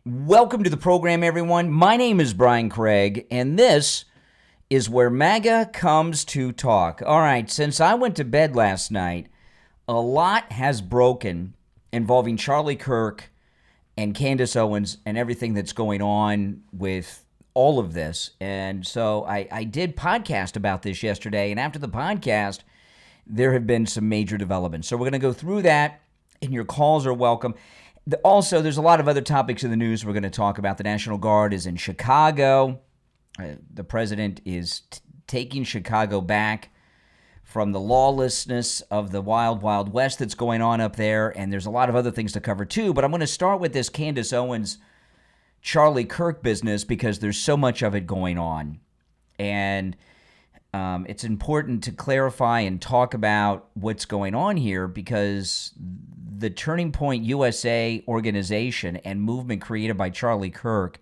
Welcome to the program, everyone. My name is Brian Craig, and this is where MAGA comes to talk. All right, since I went to bed last night, a lot has broken involving Charlie Kirk and Candace Owens and everything that's going on with all of this. And so I did podcast about this yesterday, and after the podcast, there have been some major developments. So we're going to go through that, and your calls are welcome. Also, there's a lot of other topics in the news we're going to talk about. The National Guard is in Chicago. The president is taking Chicago back from the lawlessness of the wild, wild west that's going on up there. And there's a lot of other things to cover too. But I'm going to start with this Candace Owens, Charlie Kirk business because there's so much of it going on. And it's important to clarify and talk about what's going on here because the Turning Point USA organization and movement created by Charlie Kirk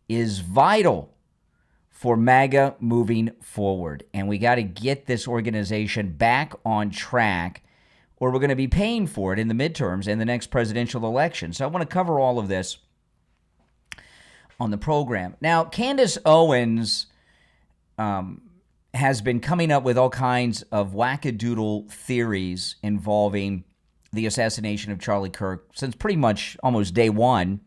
is vital for MAGA moving forward. And we got to get this organization back on track or we're going to be paying for it in the midterms and the next presidential election. So I want to cover all of this on the program. Now, Candace Owens has been coming up with all kinds of wackadoodle theories involving the assassination of Charlie Kirk since pretty much almost day one.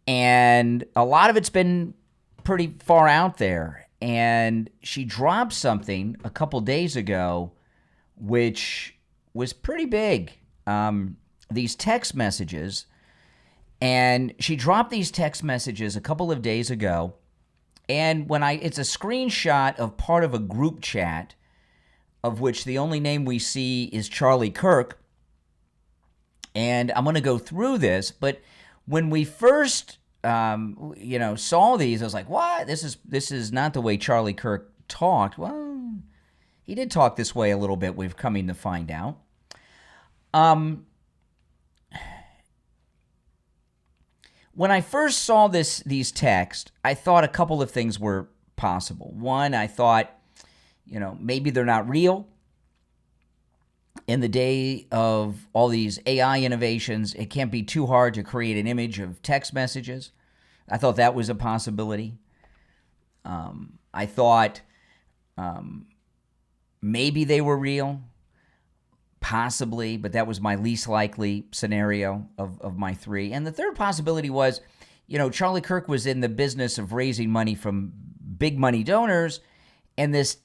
And a lot of it's been pretty far out there. And she dropped something a couple days ago, which was pretty big. These text messages. And she dropped these text messages a couple of days ago. And it's a screenshot of part of a group chat of which the only name we see is Charlie Kirk. And I'm going to go through this, but when we first, saw these, I was like, "What? This is not the way Charlie Kirk talked." Well, he did talk this way a little bit. We've coming to find out. When I first saw these texts, I thought a couple of things were possible. One, I thought, maybe they're not real. In the day of all these AI innovations, it can't be too hard to create an image of text messages. I thought that was a possibility. I thought maybe they were real, possibly, but that was my least likely scenario of my three. And the third possibility was, Charlie Kirk was in the business of raising money from big money donors, and this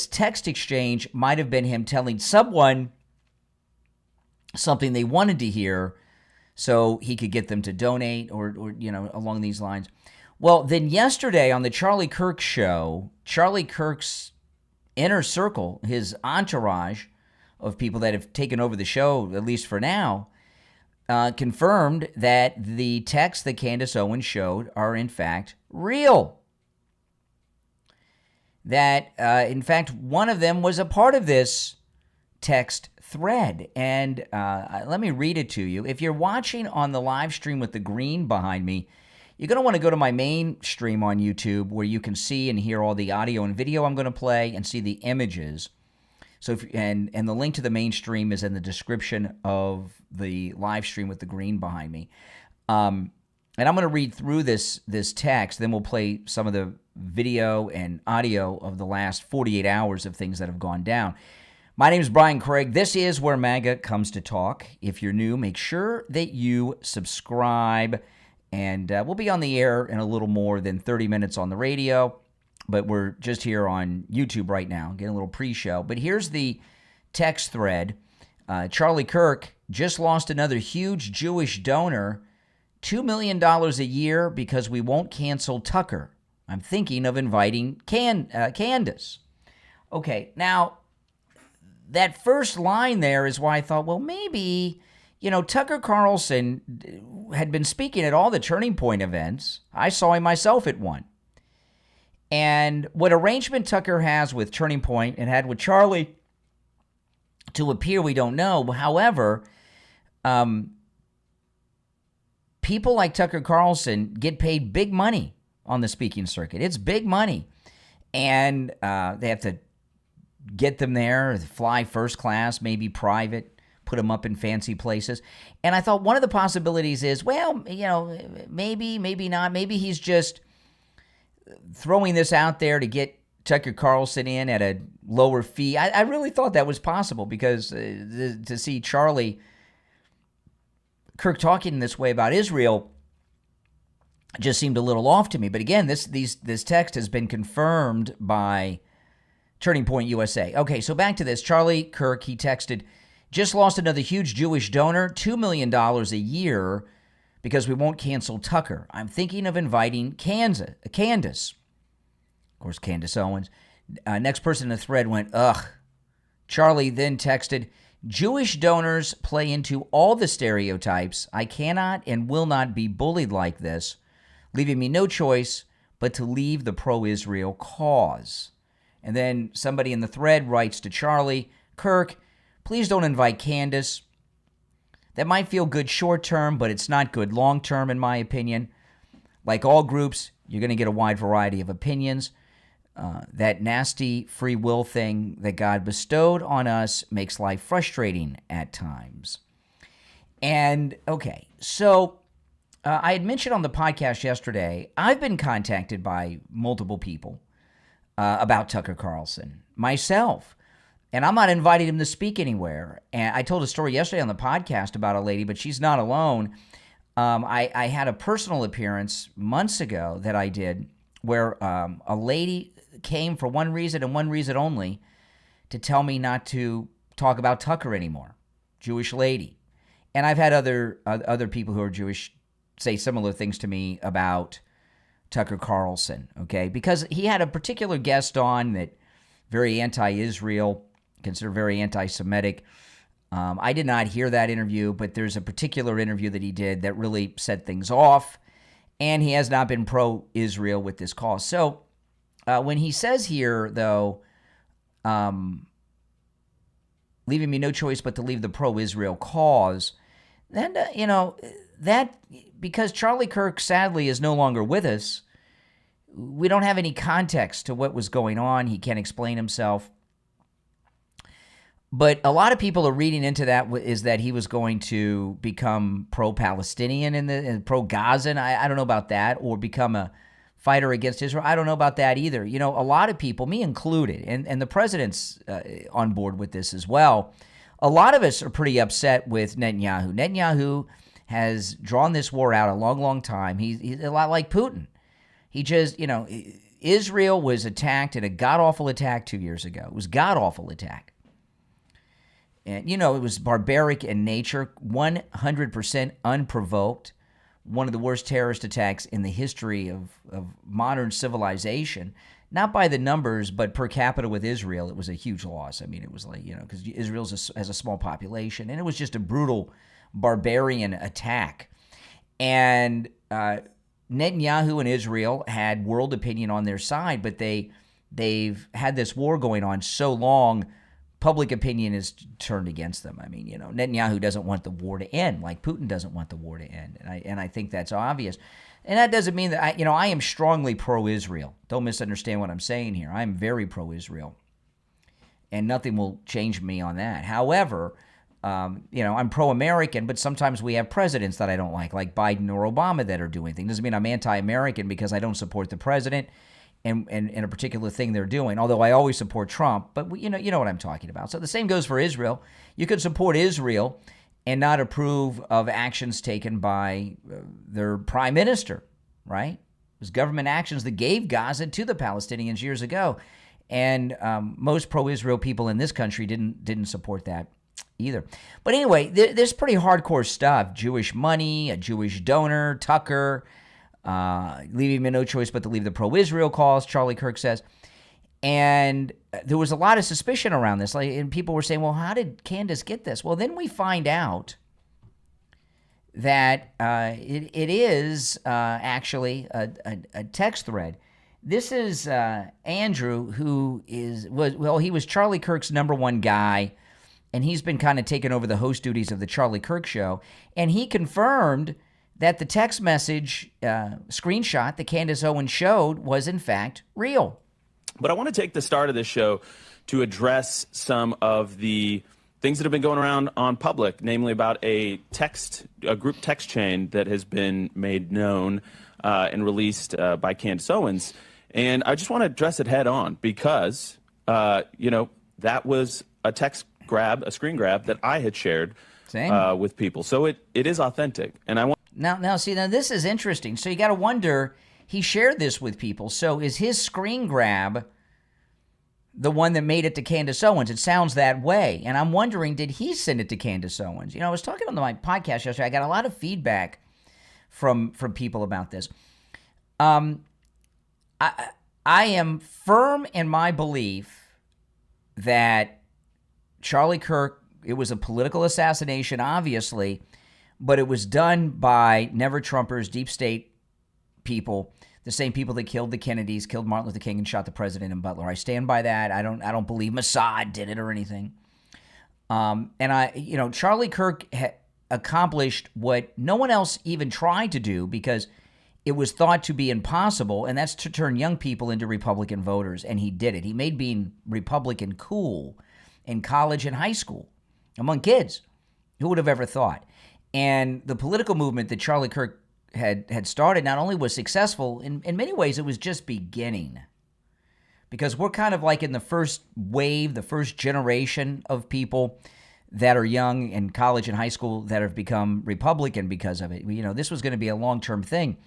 text exchange might have been him telling someone something they wanted to hear so he could get them to donate or along these lines. Well, then yesterday on the Charlie Kirk show, Charlie Kirk's inner circle, his entourage of people that have taken over the show, at least for now, confirmed that the texts that Candace Owens showed are in fact real. That, in fact, one of them was a part of this text thread. And let me read it to you. If you're watching on the live stream with the green behind me, you're going to want to go to my main stream on YouTube where you can see and hear all the audio and video I'm going to play and see the images. So, and the link to the main stream is in the description of the live stream with the green behind me. And I'm going to read through this text, then we'll play some of the video and audio of the last 48 hours of things that have gone down. My name is Brian Craig. This is where MAGA comes to talk. If you're new, make sure that you subscribe. And we'll be on the air in a little more than 30 minutes on the radio. But we're just here on YouTube right now, getting a little pre-show. But here's the text thread. Charlie Kirk just lost another huge Jewish donor, $2 million a year because we won't cancel Tucker. I'm thinking of inviting Candace. Okay, now, that first line there is why I thought, well, maybe, Tucker Carlson had been speaking at all the Turning Point events. I saw him myself at one. And what arrangement Tucker has with Turning Point and had with Charlie to appear, we don't know. However, people like Tucker Carlson get paid big money on the speaking circuit. It's big money. And they have to get them there, fly first class, maybe private, put him up in fancy places. And I thought one of the possibilities is, well, maybe not. Maybe he's just throwing this out there to get Tucker Carlson in at a lower fee. I really thought that was possible because to see Charlie Kirk talking this way about Israel just seemed a little off to me. But again, this text has been confirmed by Turning Point USA. Okay, so back to this. Charlie Kirk, he texted, just lost another huge Jewish donor, $2 million a year because we won't cancel Tucker. I'm thinking of inviting Candace. Of course, Candace Owens. Next person in the thread went, ugh. Charlie then texted, Jewish donors play into all the stereotypes. I cannot and will not be bullied like this, leaving me no choice but to leave the pro-Israel cause. And then somebody in the thread writes to Charlie Kirk, please don't invite Candace. That might feel good short-term, but it's not good long-term, in my opinion. Like all groups, you're going to get a wide variety of opinions. That nasty free will thing that God bestowed on us makes life frustrating at times. And, okay, so I had mentioned on the podcast yesterday, I've been contacted by multiple people about Tucker Carlson, myself. And I'm not inviting him to speak anywhere. And I told a story yesterday on the podcast about a lady, but she's not alone. I had a personal appearance months ago that I did where a lady came for one reason and one reason only, to tell me not to talk about Tucker anymore. Jewish lady. And I've had other people who are Jewish say similar things to me about Tucker Carlson, okay? Because he had a particular guest on that very anti-Israel, considered very anti-Semitic. I did not hear that interview, but there's a particular interview that he did that really set things off, and he has not been pro-Israel with this cause. So when he says here, though, leaving me no choice but to leave the pro-Israel cause, then, that, because Charlie Kirk sadly is no longer with us, we don't have any context to what was going on. He can't explain himself. But a lot of people are reading into that is that he was going to become pro-Palestinian and pro-Gazan. I don't know about that, or become a fighter against Israel. I don't know about that either. A lot of people, me included, and the president's on board with this as well. A lot of us are pretty upset with Netanyahu. Netanyahu has drawn this war out a long, long time. He's a lot like Putin. He just, Israel was attacked in a god-awful attack 2 years ago. It was a god-awful attack. And, it was barbaric in nature, 100% unprovoked, one of the worst terrorist attacks in the history of modern civilization. Not by the numbers, but per capita with Israel, it was a huge loss. I mean, it was like, because Israel has a small population, and it was just a brutal, barbarian attack. And Netanyahu and Israel had world opinion on their side, but they've had this war going on so long, public opinion is turned against them. I mean, Netanyahu doesn't want the war to end, like Putin doesn't want the war to end, and I think that's obvious. And that doesn't mean that I am strongly pro-Israel. Don't misunderstand what I'm saying here. I'm very pro-Israel, and nothing will change me on that. However, I'm pro-American, but sometimes we have presidents that I don't like Biden or Obama, that are doing things. Doesn't mean I'm anti-American because I don't support the president and a particular thing they're doing, although I always support Trump. But you know what I'm talking about. So the same goes for Israel. You could support Israel and not approve of actions taken by their prime minister, right? It was government actions that gave Gaza to the Palestinians years ago. And most pro-Israel people in this country didn't support that either. But anyway, there's pretty hardcore stuff. Jewish money, a Jewish donor, Tucker, leaving me no choice but to leave the pro-Israel cause, Charlie Kirk says. And there was a lot of suspicion around this. And people were saying, well, how did Candace get this? Well, then we find out that it is actually a text thread. This is Andrew, who he was Charlie Kirk's number one guy, and he's been kind of taking over the host duties of the Charlie Kirk Show. And he confirmed that the text message screenshot that Candace Owens showed was, in fact, real. But I want to take the start of this show to address some of the things that have been going around on public, namely about a group text chain that has been made known and released by Candace Owens. And I just want to address it head on because, that was a screen grab that I had shared with people. So it is authentic. And I want now this is interesting. So you got to wonder, he shared this with people. So is his screen grab the one that made it to Candace Owens? It sounds that way. And I'm wondering, did he send it to Candace Owens? I was talking on my podcast yesterday. I got a lot of feedback from people about this. I am firm in my belief that Charlie Kirk, it was a political assassination, obviously, but it was done by never-Trumpers, deep state people, the same people that killed the Kennedys, killed Martin Luther King, and shot the president in Butler. I stand by that. I don't believe Mossad did it or anything. And Charlie Kirk accomplished what no one else even tried to do because it was thought to be impossible, and that's to turn young people into Republican voters, and he did it. He made being Republican cool in college and high school among kids. Who would have ever thought? And the political movement that Charlie Kirk had started not only was successful, in many ways it was just beginning. Because we're kind of like in the first wave, the first generation of people that are young in college and high school that have become Republican because of it. This was going to be a long-term thing.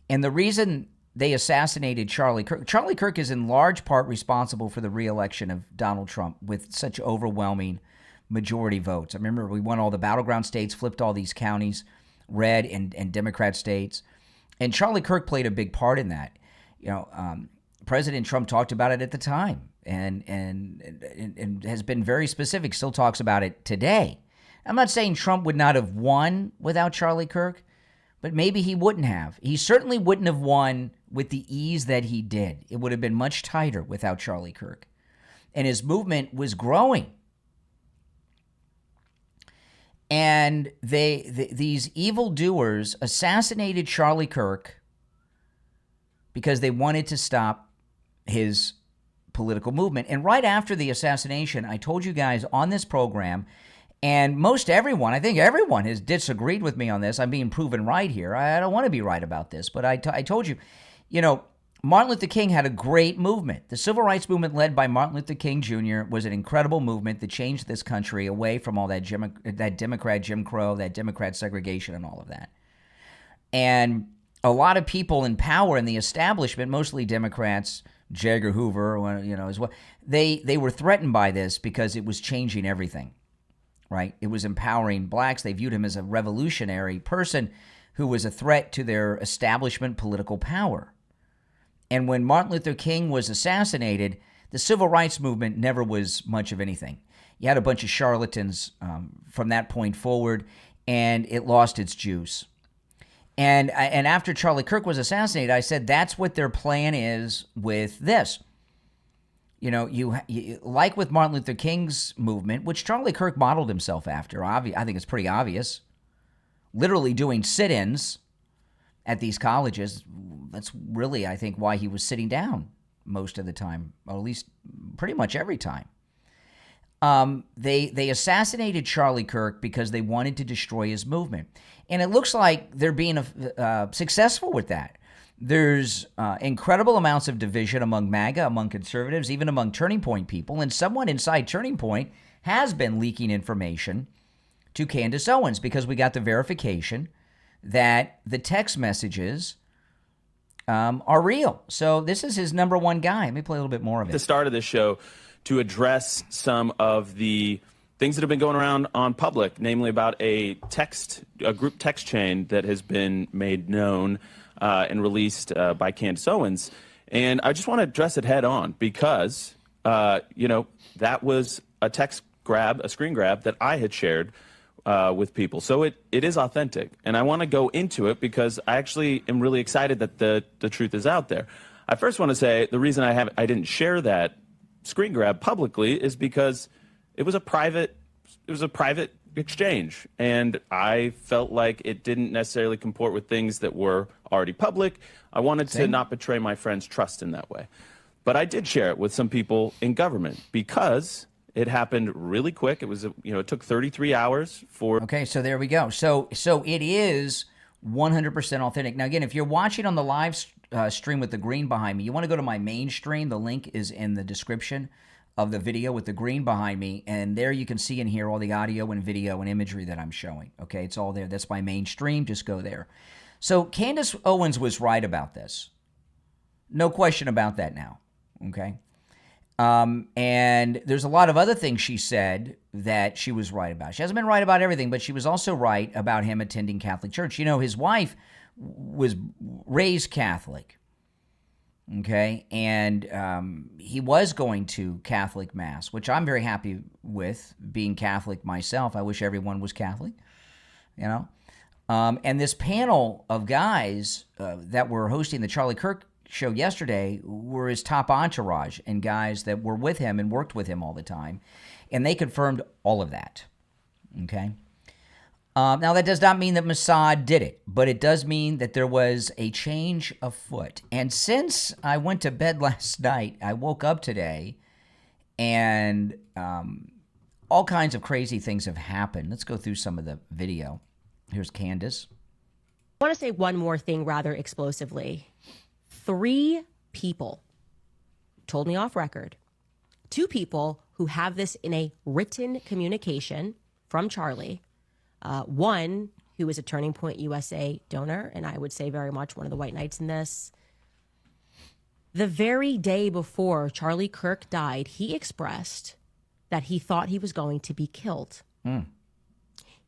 And the reason they assassinated Charlie Kirk is in large part responsible for the re-election of Donald Trump with such overwhelming majority votes. I remember we won all the battleground states, flipped all these counties, red and Democrat states. And Charlie Kirk played a big part in that. President Trump talked about it at the time and has been very specific, still talks about it today. I'm not saying Trump would not have won without Charlie Kirk, but maybe he wouldn't have. He certainly wouldn't have won with the ease that he did. It would have been much tighter without Charlie Kirk. And his movement was growing. And these evildoers assassinated Charlie Kirk because they wanted to stop his political movement. And right after the assassination, I told you guys on this program, and most everyone, I think everyone has disagreed with me on this. I'm being proven right here. I don't want to be right about this, but I told you, Martin Luther King had a great movement. The civil rights movement led by Martin Luther King Jr. was an incredible movement that changed this country away from all that Democrat Jim Crow, that Democrat segregation and all of that. And a lot of people in power in the establishment, mostly Democrats, J. Edgar Hoover, as well, they were threatened by this because it was changing everything, right? It was empowering blacks. They viewed him as a revolutionary person who was a threat to their establishment political power. And when Martin Luther King was assassinated, the civil rights movement never was much of anything. You had a bunch of charlatans from that point forward, and it lost its juice. And after Charlie Kirk was assassinated, I said that's what their plan is with this. You like with Martin Luther King's movement, which Charlie Kirk modeled himself after. I think it's pretty obvious. Literally doing sit-ins at these colleges. That's really, I think, why he was sitting down most of the time, or at least pretty much every time. They assassinated Charlie Kirk because they wanted to destroy his movement. And it looks like they're being successful with that. There's incredible amounts of division among MAGA, among conservatives, even among Turning Point people. And someone inside Turning Point has been leaking information to Candace Owens because we got the verification that the text messages are real. So this is his number one guy. Let me play a little bit more of it. At the start of this show, to address some of the things that have been going around on public, namely about a group text chain that has been made known and released by Candace Owens. And I just want to address it head on because, that was a screen grab that I had shared with people. So it is authentic. And I want to go into it because I actually am really excited that the truth is out there. I first want to say the reason I didn't share that screen grab publicly is because it was a private exchange, and I felt like it didn't necessarily comport with things that were already public. I wanted to not betray my friends' trust in that way. But I did share it with some people in government because It happened really quick. It was, it took 33 hours for. Okay, so there we go. So it is 100% authentic. Now, again, if you're watching on the live stream with the green behind me, you want to go to my main stream. The link is in the description of the video with the green behind me, and there you can see and hear all the audio and video and imagery that I'm showing. Okay, it's all there. That's my main stream. Just go there. So Candace Owens was right about this. No question about that now. Okay. And there's a lot of other things she said that she was right about. She hasn't been right about everything, but she was also right about him attending Catholic church. You know, his wife was raised Catholic, okay? And he was going to Catholic Mass, which I'm very happy with, being Catholic myself. I wish everyone was Catholic, you know? And this panel of guys that were hosting the Charlie Kirk show yesterday were his top entourage and guys that were with him and worked with him all the time. And they confirmed all of that. Okay. Now, that does not mean that Mossad did it, but it does mean that there was a change afoot. And since I went to bed last night, I woke up today and all kinds of crazy things have happened. Let's go through some of the video. Here's Candace. I want to say one more thing rather explosively. 3 people told me off record. 2 people who have this in a written communication from Charlie. One who is a Turning Point USA donor, and I would say very much one of the white knights in this. The very day before Charlie Kirk died, he expressed that he thought he was going to be killed.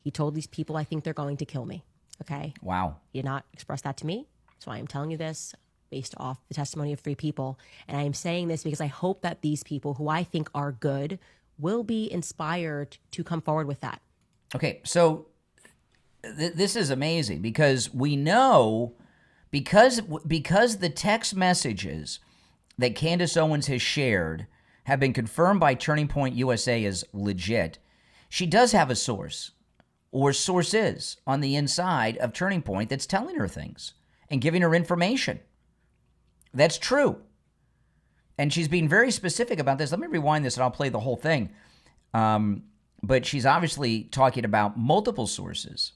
He told these people, I think they're going to kill me. Okay. Wow. He did not express that to me. So I am telling you this based off the testimony of 3 people. And I am saying this because I hope that these people who I think are good will be inspired to come forward with that. Okay, so this is amazing because we know, because the text messages that Candace Owens has shared have been confirmed by Turning Point USA as legit, she does have a source or sources on the inside of Turning Point that's telling her things and giving her information. That's true. And she's being very specific about this. Let me rewind this and I'll play the whole thing. But she's obviously talking about multiple sources.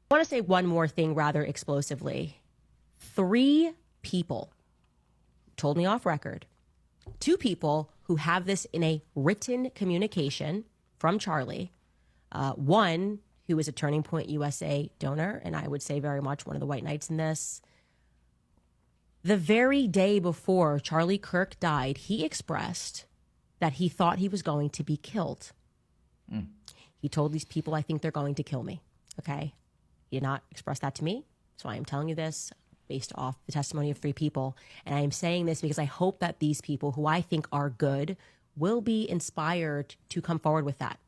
I want to say one more thing rather explosively. 3 people told me off record. 2 people who have this in a written communication from Charlie. One who is a Turning Point USA donor, and I would say very much one of the white knights in this. The very day before Charlie Kirk died, he expressed that he thought he was going to be killed. He told these people, I think they're going to kill me. Okay. He did not express that to me. So I am telling you this based off the testimony of 3 people. And I am saying this because I hope that these people who I think are good will be inspired to come forward with that.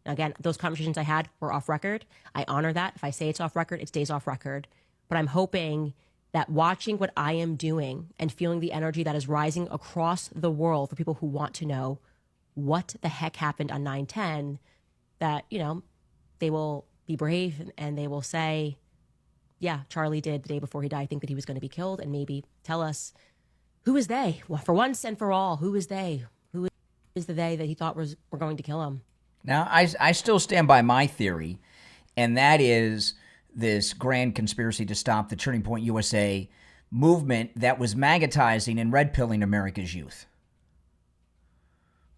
Now, again, those conversations I had were off record. I honor that. If I say it's off record, it stays off record. But I'm hoping that watching what I am doing and feeling the energy that is rising across the world for people who want to know what the heck happened on 9/10, that, they will be brave and they will say, yeah, Charlie did the day before he died think that he was going to be killed, and maybe tell us, who is they? Well, for once and for all, who is they? Who is the they that he thought were going to kill him? Now, I still stand by my theory, and that is this grand conspiracy to stop the Turning Point USA movement that was magnetizing and red-pilling America's youth.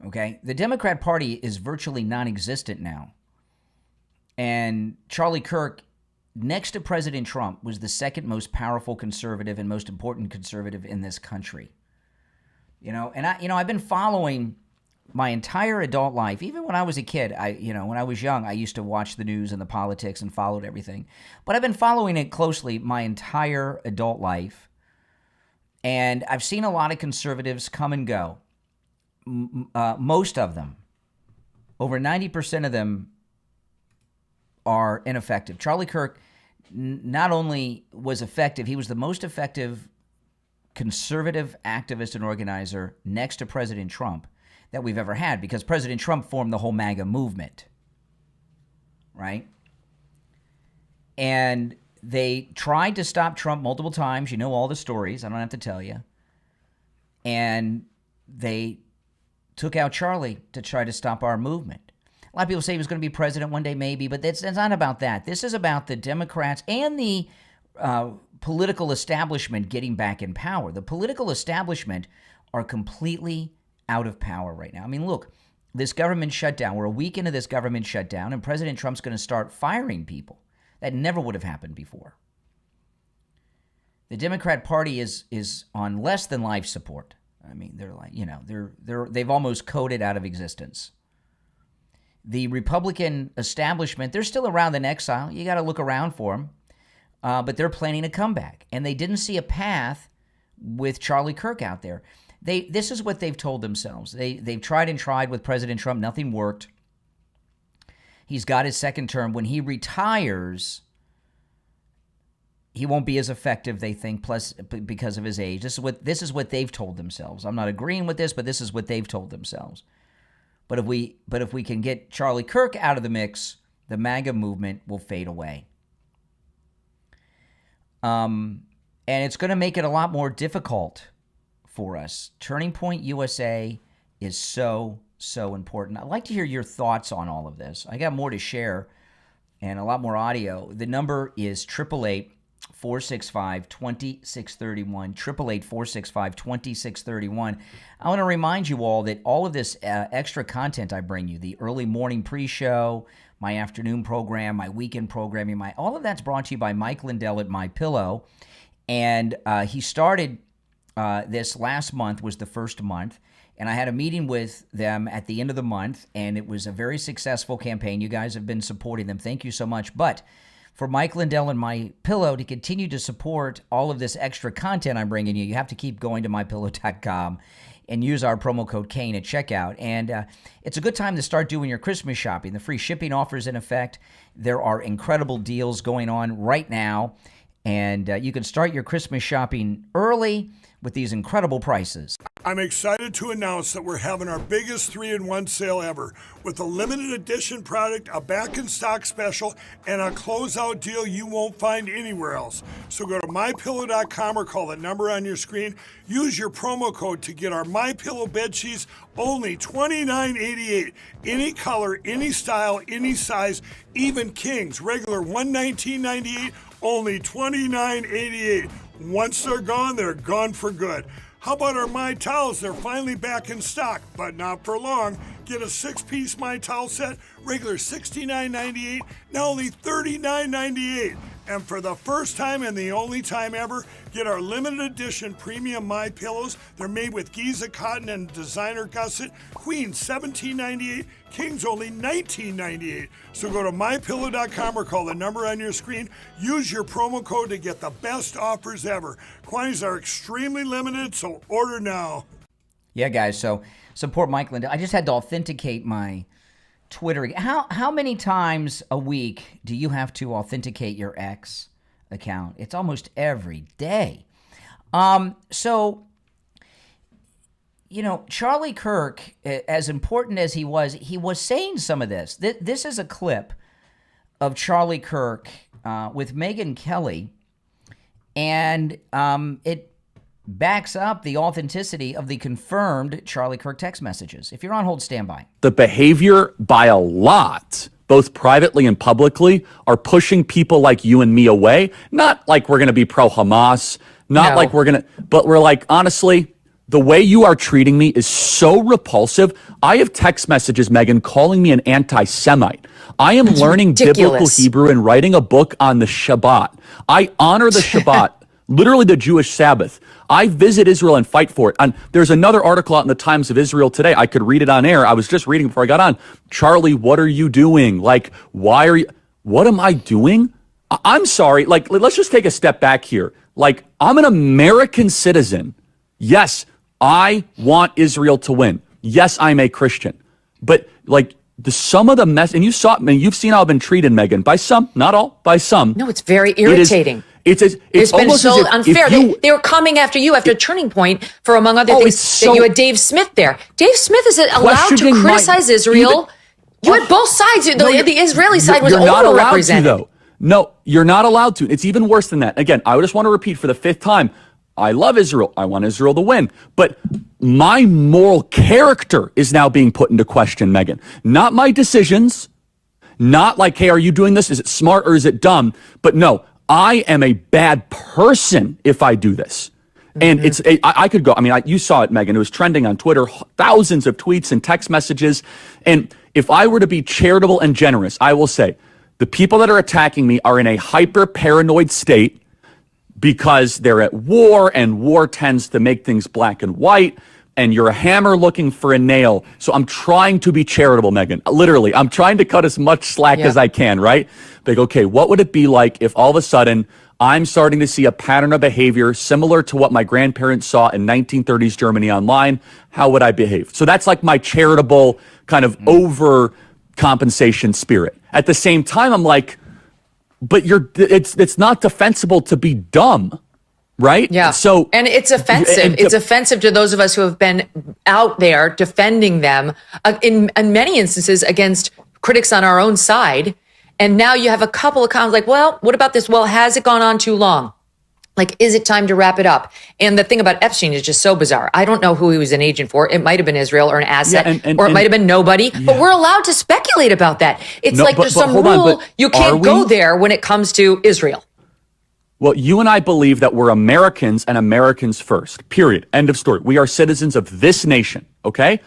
Okay? The Democrat Party is virtually non-existent now. And Charlie Kirk, next to President Trump, was the second most powerful conservative and most important conservative in this country. And I've been following my entire adult life, even when I was a kid. When I was young, I used to watch the news and the politics and followed everything. But I've been following it closely my entire adult life. And I've seen a lot of conservatives come and go. Most of them, over 90% of them, are ineffective. Charlie Kirk not only was effective, he was the most effective conservative activist and organizer next to President Trump that we've ever had, because President Trump formed the whole MAGA movement, right? And they tried to stop Trump multiple times. You know all the stories. I don't have to tell you. And they took out Charlie to try to stop our movement. A lot of people say he was going to be president one day, maybe, but it's not about that. This is about the Democrats and the political establishment getting back in power. The political establishment are completely out of power right now. I mean, look, this government shutdown, we're a week into this government shutdown, and President Trump's going to start firing people. That never would have happened before. The Democrat Party is on less than life support. I mean, they're like, they've almost coded out of existence. The Republican establishment, they're still around in exile. You got to look around for them. But they're planning a comeback. And they didn't see a path with Charlie Kirk out there. This is what they've told themselves. They've tried and tried with President Trump. Nothing worked. He's got his second term. When he retires, he won't be as effective, they think, plus because of his age. This is what they've told themselves. I'm not agreeing with this, but this is what they've told themselves. But if we can get Charlie Kirk out of the mix, the MAGA movement will fade away. And it's going to make it a lot more difficult for us. Turning Point USA is so important. I'd like to hear your thoughts on all of this. I got more to share and a lot more audio. The number is 888-465-2631, 888-465-2631. I want to remind you all that all of this extra content I bring you, the early morning pre-show, my afternoon program, my weekend programming, all of that's brought to you by Mike Lindell at MyPillow. And he started this last month, was the first month. And I had a meeting with them at the end of the month, and it was a very successful campaign. You guys have been supporting them. Thank you so much. But for Mike Lindell and MyPillow to continue to support all of this extra content I'm bringing you, you have to keep going to MyPillow.com and use our promo code Kane at checkout. And it's a good time to start doing your Christmas shopping. The free shipping offers in effect. There are incredible deals going on right now. And you can start your Christmas shopping early with these incredible prices. I'm excited to announce that we're having our biggest 3-in-1 sale ever with a limited edition product, a back-in-stock special, and a closeout deal you won't find anywhere else. So go to MyPillow.com or call the number on your screen. Use your promo code to get our MyPillow bedsheets, only $29.88. Any color, any style, any size, even kings, regular $119.98, only $29.88. Once they're gone for good. How about our My Towels? They're finally back in stock, but not for long. Get a 6-piece My Towel set, regular $69.98, now only $39.98. And for the first time and the only time ever, get our limited edition premium My Pillows. They're made with Giza cotton and designer gusset. Queen $17.98, Kings only $19.98. So go to MyPillow.com or call the number on your screen. Use your promo code to get the best offers ever. Quantities are extremely limited, so order now. Yeah, guys, so support Mike Lindell. I just had to authenticate my Twitter. How many times a week do you have to authenticate your X account? It's almost every day. So, Charlie Kirk, as important as he was saying some of this. This is a clip of Charlie Kirk with Megyn Kelly, and it backs up the authenticity of the confirmed Charlie Kirk text messages. If you're on hold, stand by. The behavior by a lot, both privately and publicly, are pushing people like you and me away. Not like we're going to be pro-Hamas, like we're going to, but we're like, honestly, the way you are treating me is so repulsive. I have text messages, Megyn, calling me an anti-Semite. I am learning biblical Hebrew and writing a book on the Shabbat. I honor the Shabbat, literally the Jewish Sabbath. I visit Israel and fight for it. And there's another article out in the Times of Israel today. I could read it on air. I was just reading before I got on. Charlie, what are you doing? What am I doing? I'm sorry. Let's just take a step back here. I'm an American citizen. Yes, I want Israel to win. Yes, I'm a Christian. But some of the mess, and you've seen how I've been treated, Megyn, by some, not all, by some. No, it's very irritating. It's been so unfair. They were coming after you after Turning Point for, among other things, that you had Dave Smith there. Dave Smith is allowed to criticize Israel. You had both sides. The Israeli side was overrepresented. No, you're not allowed to. It's even worse than that. Again, I just want to repeat for the 5th time, I love Israel. I want Israel to win. But my moral character is now being put into question, Megan. Not my decisions. Not like, hey, are you doing this? Is it smart or is it dumb? But no, I am a bad person if I do this. And I could go, I mean, you saw it, Megan. It was trending on Twitter, thousands of tweets and text messages. And if I were to be charitable and generous, I will say the people that are attacking me are in a hyper paranoid state because they're at war, and war tends to make things black and white, and you're a hammer looking for a nail. So I'm trying to be charitable, Megan. Literally, I'm trying to cut as much slack as I can, right? Like, okay, what would it be like if all of a sudden I'm starting to see a pattern of behavior similar to what my grandparents saw in 1930s Germany online? How would I behave? So that's like my charitable kind of overcompensation spirit. At the same time, I'm like, but it's not defensible to be dumb, right? Yeah. So, and it's offensive. It's offensive to those of us who have been out there defending them in many instances against critics on our own side. And now you have a couple of comments like, well, what about this? Well, has it gone on too long? Like, is it time to wrap it up? And the thing about Epstein is just so bizarre. I don't know who he was an agent for. It might have been Israel or an asset, or it might have been nobody. Yeah. But we're allowed to speculate about that. It's there's some rule. You can't go there when it comes to Israel. Well, you and I believe that we're Americans and Americans first, period. End of story. We are citizens of this nation, okay?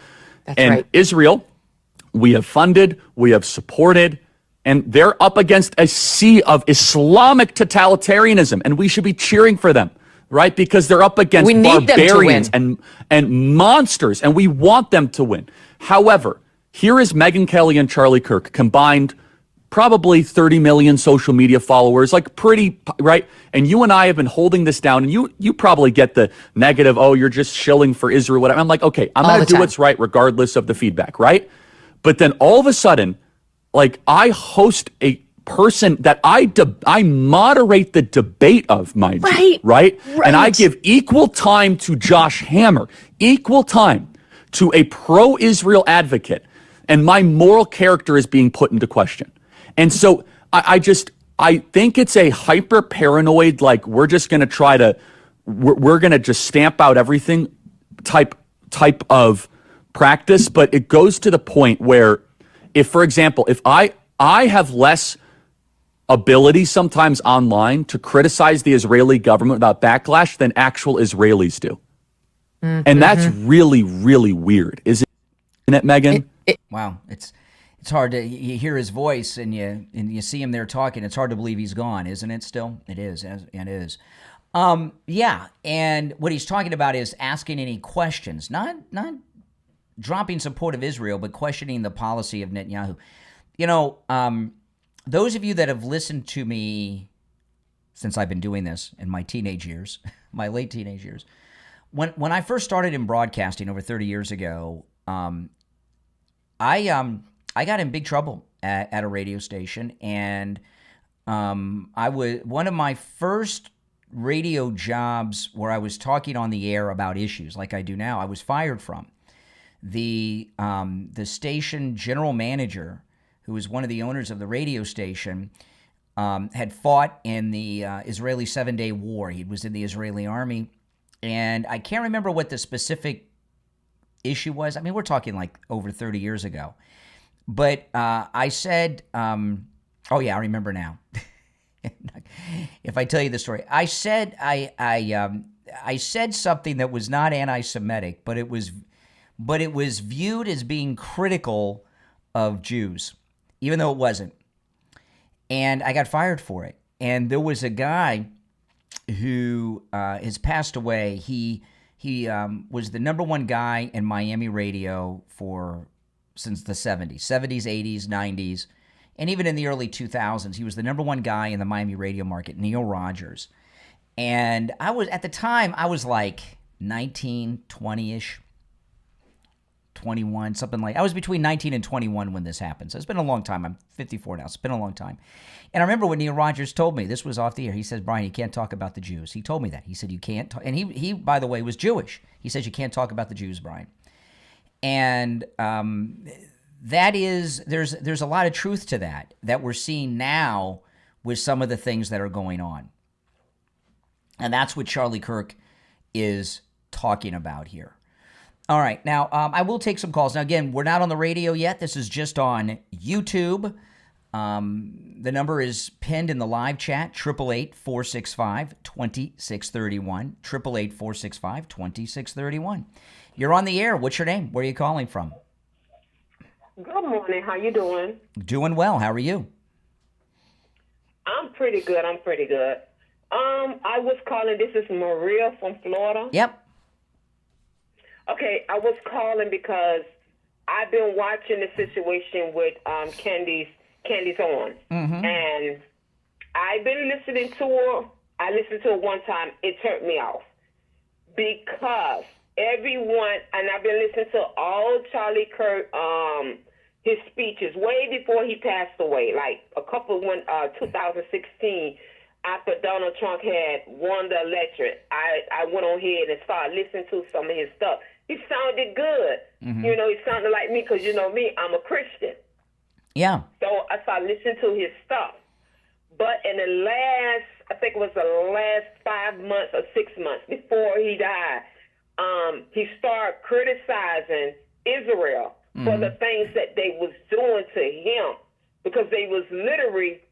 That's right. Israel, we have funded, we have supported, and they're up against a sea of Islamic totalitarianism, and we should be cheering for them, right? Because they're up against barbarians and monsters, and we want them to win. However, here is Megyn Kelly and Charlie Kirk combined, probably 30 million social media followers, like pretty, right? And you and I have been holding this down, and you probably get the negative, oh, you're just shilling for Israel, whatever. I'm like, okay, I'm going to do what's right regardless of the feedback, right? But then all of a sudden, like, I host a person that I moderate the debate of, mind you, right? And I give equal time to Josh Hammer, equal time to a pro-Israel advocate, and my moral character is being put into question. And so I think it's a hyper paranoid, like, we're just going to try to, we're going to just stamp out everything type of practice. But it goes to the point where, if, for example, if I have less ability sometimes online to criticize the Israeli government without backlash than actual Israelis do. And that's really, really weird, isn't it, Megan? Wow. It's hard to, you hear his voice and you see him there talking. It's hard to believe he's gone, isn't it still? It is. It is. Yeah. And what he's talking about is asking any questions, not dropping support of Israel, but questioning the policy of Netanyahu. You know, those of you that have listened to me since I've been doing this in my teenage years, my late teenage years, when I first started in broadcasting over 30 years ago, I got in big trouble at a radio station, and I was one of my first radio jobs where I was talking on the air about issues like I do now. I was fired from. The station general manager, who was one of the owners of the radio station, had fought in the Israeli 7-day war. He was in the Israeli army, and I can't remember what the specific issue was. I mean, we're talking like over 30 years ago. But I said, oh yeah, I remember now. If I tell you the story, I said I said something that was not anti-Semitic, but it was viewed as being critical of Jews, even though it wasn't. And I got fired for it. And there was a guy who has passed away. He was the number one guy in Miami radio since the 70s, 80s, 90s, and even in the early 2000s. He was the number one guy in the Miami radio market, Neil Rogers. And at the time, I was like 19, 20-ish. 21, something like. I was between 19 and 21 when this happened. So it's been a long time. I'm 54 now. It's been a long time. And I remember when Neil Rogers told me, this was off the air, he says, Brian, you can't talk about the Jews. He told me that. He said, you can't talk. And he, by the way, was Jewish. He says, you can't talk about the Jews, Brian. And there's a lot of truth to that we're seeing now with some of the things that are going on. And that's what Charlie Kirk is talking about here. All right. Now, I will take some calls. Now, again, we're not on the radio yet. This is just on YouTube. The number is pinned in the live chat, 888-465-2631, 888-465-2631. You're on the air. What's your name? Where are you calling from? Good morning. How you doing? Doing well. How are you? I'm pretty good. I was calling. This is Maria from Florida. Yep. Okay, I was calling because I've been watching the situation with Candace Owens, and I've been listening to her. I listened to her one time. It turned me off because everyone, and I've been listening to all Charlie Kirk, his speeches way before he passed away, like a couple when 2016. After Donald Trump had won the election, I went on ahead and started listening to some of his stuff. He sounded good. You know, he sounded like me because, you know me, I'm a Christian. Yeah. So I started listening to his stuff. But in the last, I think it was the last 5 months or 6 months before he died, he started criticizing Israel for the things that they was doing to him because they was literally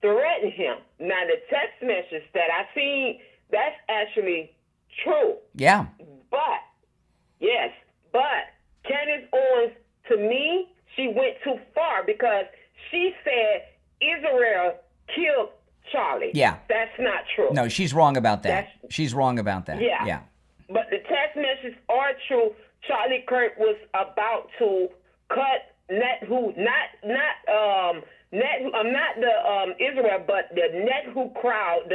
threatening him. Now, the text message that I seen, that's actually true. Yeah. But Candace Owens, to me, she went too far because she said Israel killed Charlie. Yeah. That's not true. No, she's wrong about that. She's wrong about that. Yeah. Yeah. But the text messages are true. Charlie Kirk was about to cut not the Israel, but the Netanyahu crowd.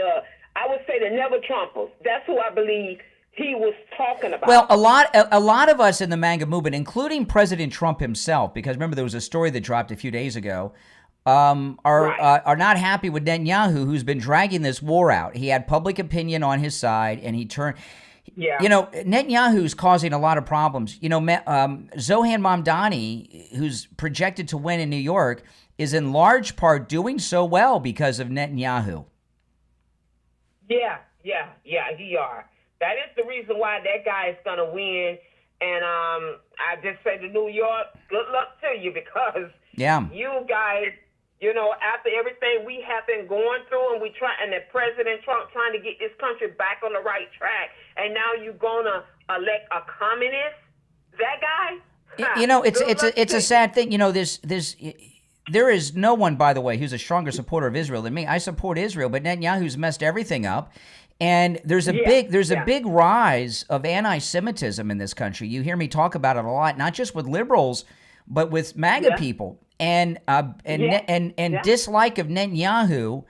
I would say the Never Trumpers. That's who I believe he was talking about. Well, a lot of us in the MAGA movement, including President Trump himself, because remember there was a story that dropped a few days ago, are not happy with Netanyahu, who's been dragging this war out. He had public opinion on his side, and he turned. Yeah. You know, Netanyahu's causing a lot of problems. You know, Zohan Mamdani, who's projected to win in New York, is in large part doing so well because of Netanyahu. Yeah, he are. That is the reason why that guy is going to win. And I just say to New York, good luck to you because you guys, you know, after everything we have been going through and and the President Trump trying to get this country back on the right track, and now you're going to elect a communist, that guy? You know, it's a sad thing. You know, there is no one, by the way, who's a stronger supporter of Israel than me. I support Israel, but Netanyahu's messed everything up. And there's a big rise of anti-Semitism in this country. You hear me talk about it a lot, not just with liberals, but with MAGA people, and dislike of Netanyahu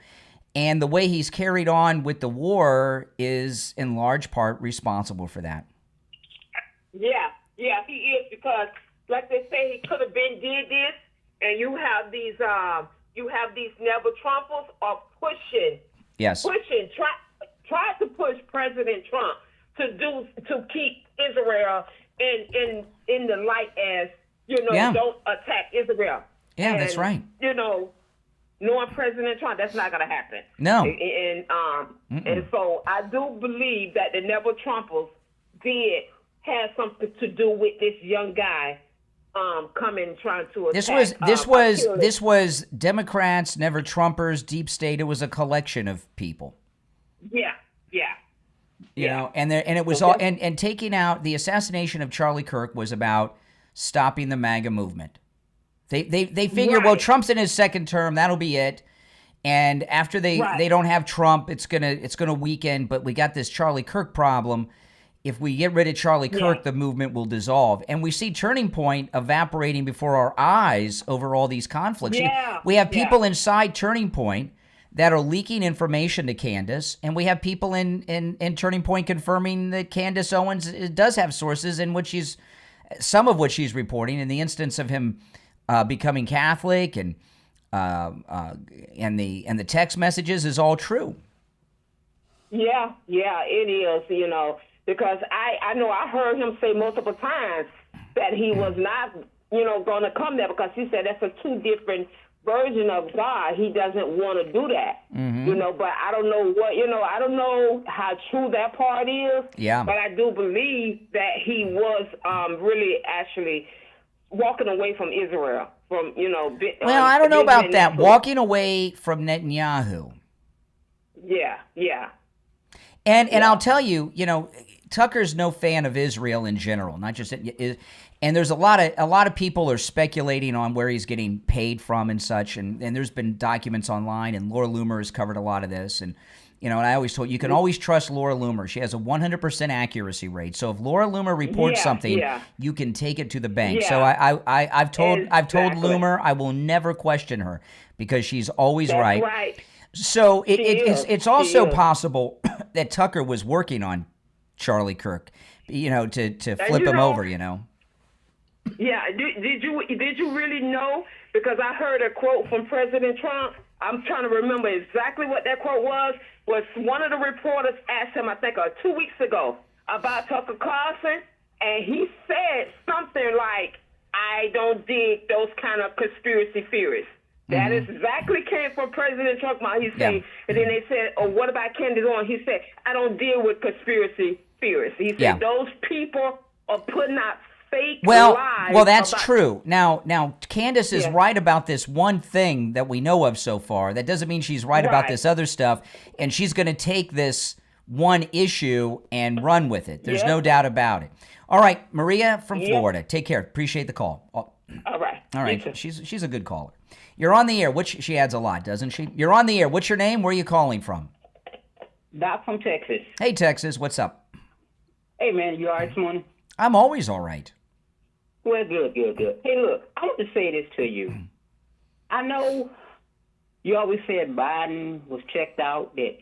and the way he's carried on with the war is in large part responsible for that. Yeah, he is because, like they say, he could have been did this, and you have these Never Trumpers are pushing, try to push President Trump to keep Israel in the light as, you know, don't attack Israel. Yeah, and, that's right. You know, knowing President Trump, that's not going to happen. No. And so I do believe that the Never Trumpers had something to do with this young guy coming trying to attack. This was Democrats, Never Trumpers, Deep State. It was a collection of people. Yeah. You know, and it was all and taking out the assassination of Charlie Kirk was about stopping the MAGA movement. They figure, well, Trump's in his second term, that'll be it. And after they don't have Trump, it's gonna weaken. But we got this Charlie Kirk problem. If we get rid of Charlie Kirk, the movement will dissolve. And we see Turning Point evaporating before our eyes over all these conflicts. Yeah. We have people inside Turning Point that are leaking information to Candace, and we have people in Turning Point confirming that Candace Owens does have sources in which some of which she's reporting. In the instance of him becoming Catholic and the text messages is all true. Yeah, it is. You know, because I know I heard him say multiple times that he was not, you know, going to come there because he said that's two different version of God, he doesn't want to do that. You know, but I don't know what, you know, I don't know how true that part is. Yeah. But I do believe that he was really actually walking away from Israel, from, you know. Well, I don't know about that. Walking away from Netanyahu. Yeah, yeah. And I'll tell you, you know, Tucker's no fan of Israel in general, not just and there's a lot of people are speculating on where he's getting paid from and such, and there's been documents online, and Laura Loomer has covered a lot of this, and you know, and I always told you can always trust Laura Loomer. She has a 100% accuracy rate. So if Laura Loomer reports something, you can take it to the bank. Yeah. So I've told Loomer I will never question her because she's always That's right. right. So it's also possible that Tucker was working on Charlie Kirk, you know, to flip him over, you know. Yeah, did you really know? Because I heard a quote from President Trump. I'm trying to remember exactly what that quote was one of the reporters asked him, I think 2 weeks ago, about Tucker Carlson, and he said something like, I don't dig those kind of conspiracy theories. That exactly came from President Trump. He said, and then they said, oh, what about Candace Owens? He said, I don't deal with conspiracy theories. He said, those people are putting out fake lies. Well, that's true. Now, Candace is right about this one thing that we know of so far. That doesn't mean she's right about this other stuff, and she's going to take this one issue and run with it. There's no doubt about it. All right, Maria from Florida. Take care. Appreciate the call. All right. She's a good caller. You're on the air. She adds a lot, doesn't she? You're on the air. What's your name? Where are you calling from? Doc from Texas. Hey, Texas. What's up? Hey, man. You all right this morning? I'm always all right. Well, good. Hey, look, I want to say this to you. I know you always said Biden was checked out, that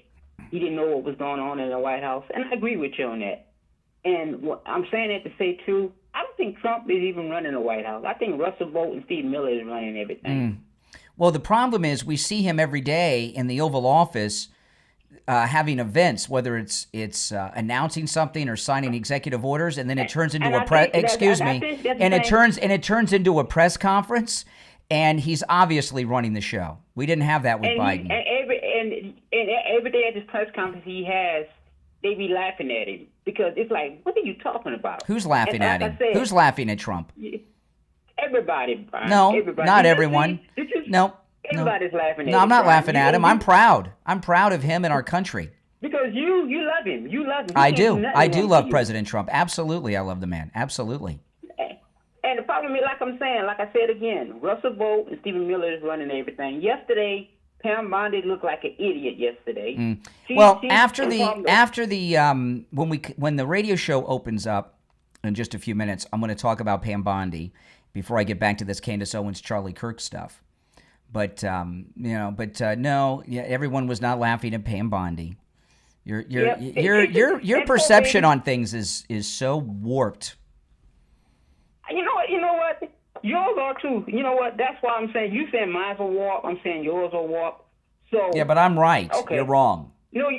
he didn't know what was going on in the White House, and I agree with you on that. And I'm saying that to say, too, I don't think Trump is even running the White House. I think Russell Bolton and Steve Miller is running everything. Well, the problem is we see him every day in the Oval Office having events, whether it's announcing something or signing executive orders, and then it turns into it turns into a press conference, and he's obviously running the show. We didn't have that with Biden. Every day at this press conference he has, they be laughing at him because it's like, what are you talking about? Who's laughing at him? Who's laughing at Trump? Everybody, Brian. No, everybody. not everyone. No. Everybody's laughing at him. No, I'm not laughing at him. I'm proud. I'm proud of him and our country. Because you love him. You love him. I do. I do love President Trump. Absolutely. I love the man. Absolutely. And the problem is, like I'm saying, like I said again, Russell Bolton and Stephen Miller is running everything. Yesterday, Pam Bondi looked like an idiot yesterday. When the radio show opens up in just a few minutes, I'm going to talk about Pam Bondi before I get back to this Candace Owens, Charlie Kirk stuff. But everyone was not laughing at Pam Bondi. Your perception on things is so warped. You know what? Yours are too. You know what? That's why I'm saying you saying mine's a warp. I'm saying yours are warp. So yeah, but I'm right. Okay. You're wrong. You know,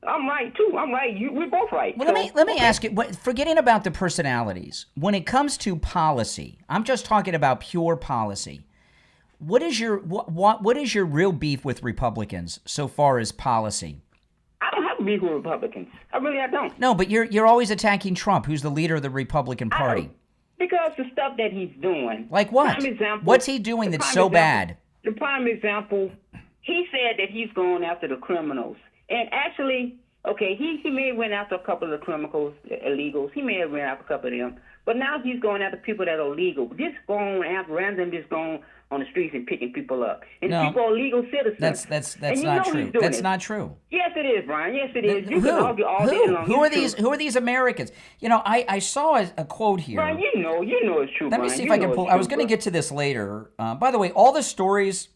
I'm right too. I'm right. We're both right. Well, let me ask you. Forgetting about the personalities, when it comes to policy, I'm just talking about pure policy. What is your real beef with Republicans so far as policy? I don't have a beef with Republicans. I don't. No, but you're always attacking Trump, who's the leader of the Republican Party. Because the stuff that he's doing. Like what? What's he doing that's so bad? The prime example, he said that he's going after the criminals. And actually, okay, he may have went after a couple of the criminals, illegals. He may have went after a couple of them. But now he's going after people that are legal. Just going after random, just going on the streets and picking people up. And people are legal citizens. That's not true. That's not true. Yes, it is, Brian. Yes, it is. You can argue all day long. Who are these Americans? You know, I saw a quote here. Brian, you know it's true. Let me see if I can pull. I was going to get to this later. By the way, all the stories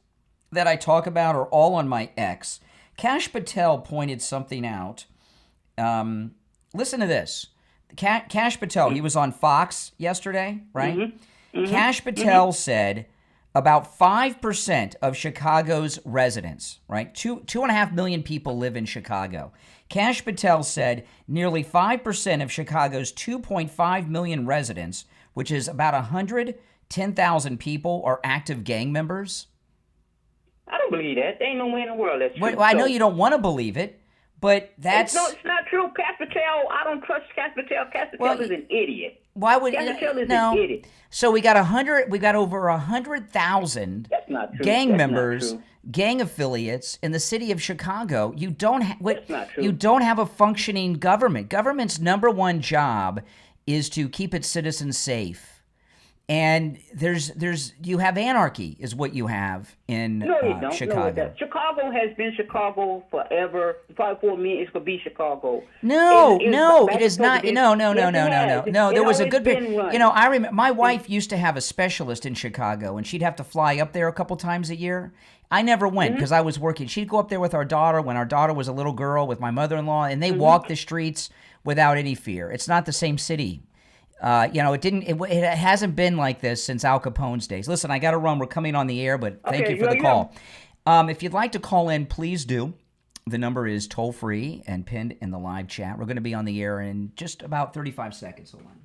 that I talk about are all on my X. Kash Patel pointed something out. Listen to this. Kash Patel, he was on Fox yesterday, right? Kash Patel said about 5% of Chicago's residents, right? 2.5 million people live in Chicago. Kash Patel said nearly 5% of Chicago's 2.5 million residents, which is about 110,000 people, are active gang members. I don't believe that. There ain't no way in the world that's true. Well, I know you don't want to believe it, but that's... It's not true. Casper-Tell, I don't trust Casper-Tell. Casper-Tell is an idiot. Why would... Casper-Tell is an idiot. So we got over 100,000 gang members, gang affiliates in the city of Chicago. You don't you don't have a functioning government. Government's number one job is to keep its citizens safe. And you have anarchy is what you have in Chicago. No, Chicago has been Chicago forever. Probably for me, it's gonna be Chicago. No, it is not. No. There was a good bit. I remember my wife used to have a specialist in Chicago, and she'd have to fly up there a couple times a year. I never went because I was working. She'd go up there with our daughter when our daughter was a little girl with my mother-in-law, and they walked the streets without any fear. It's not the same city. It hasn't been like this since Al Capone's days. Listen, I got to run. We're coming on the air, but thank you for the call. If you'd like to call in, please do. The number is toll-free and pinned in the live chat. We're going to be on the air in just about 35 seconds. Hold on.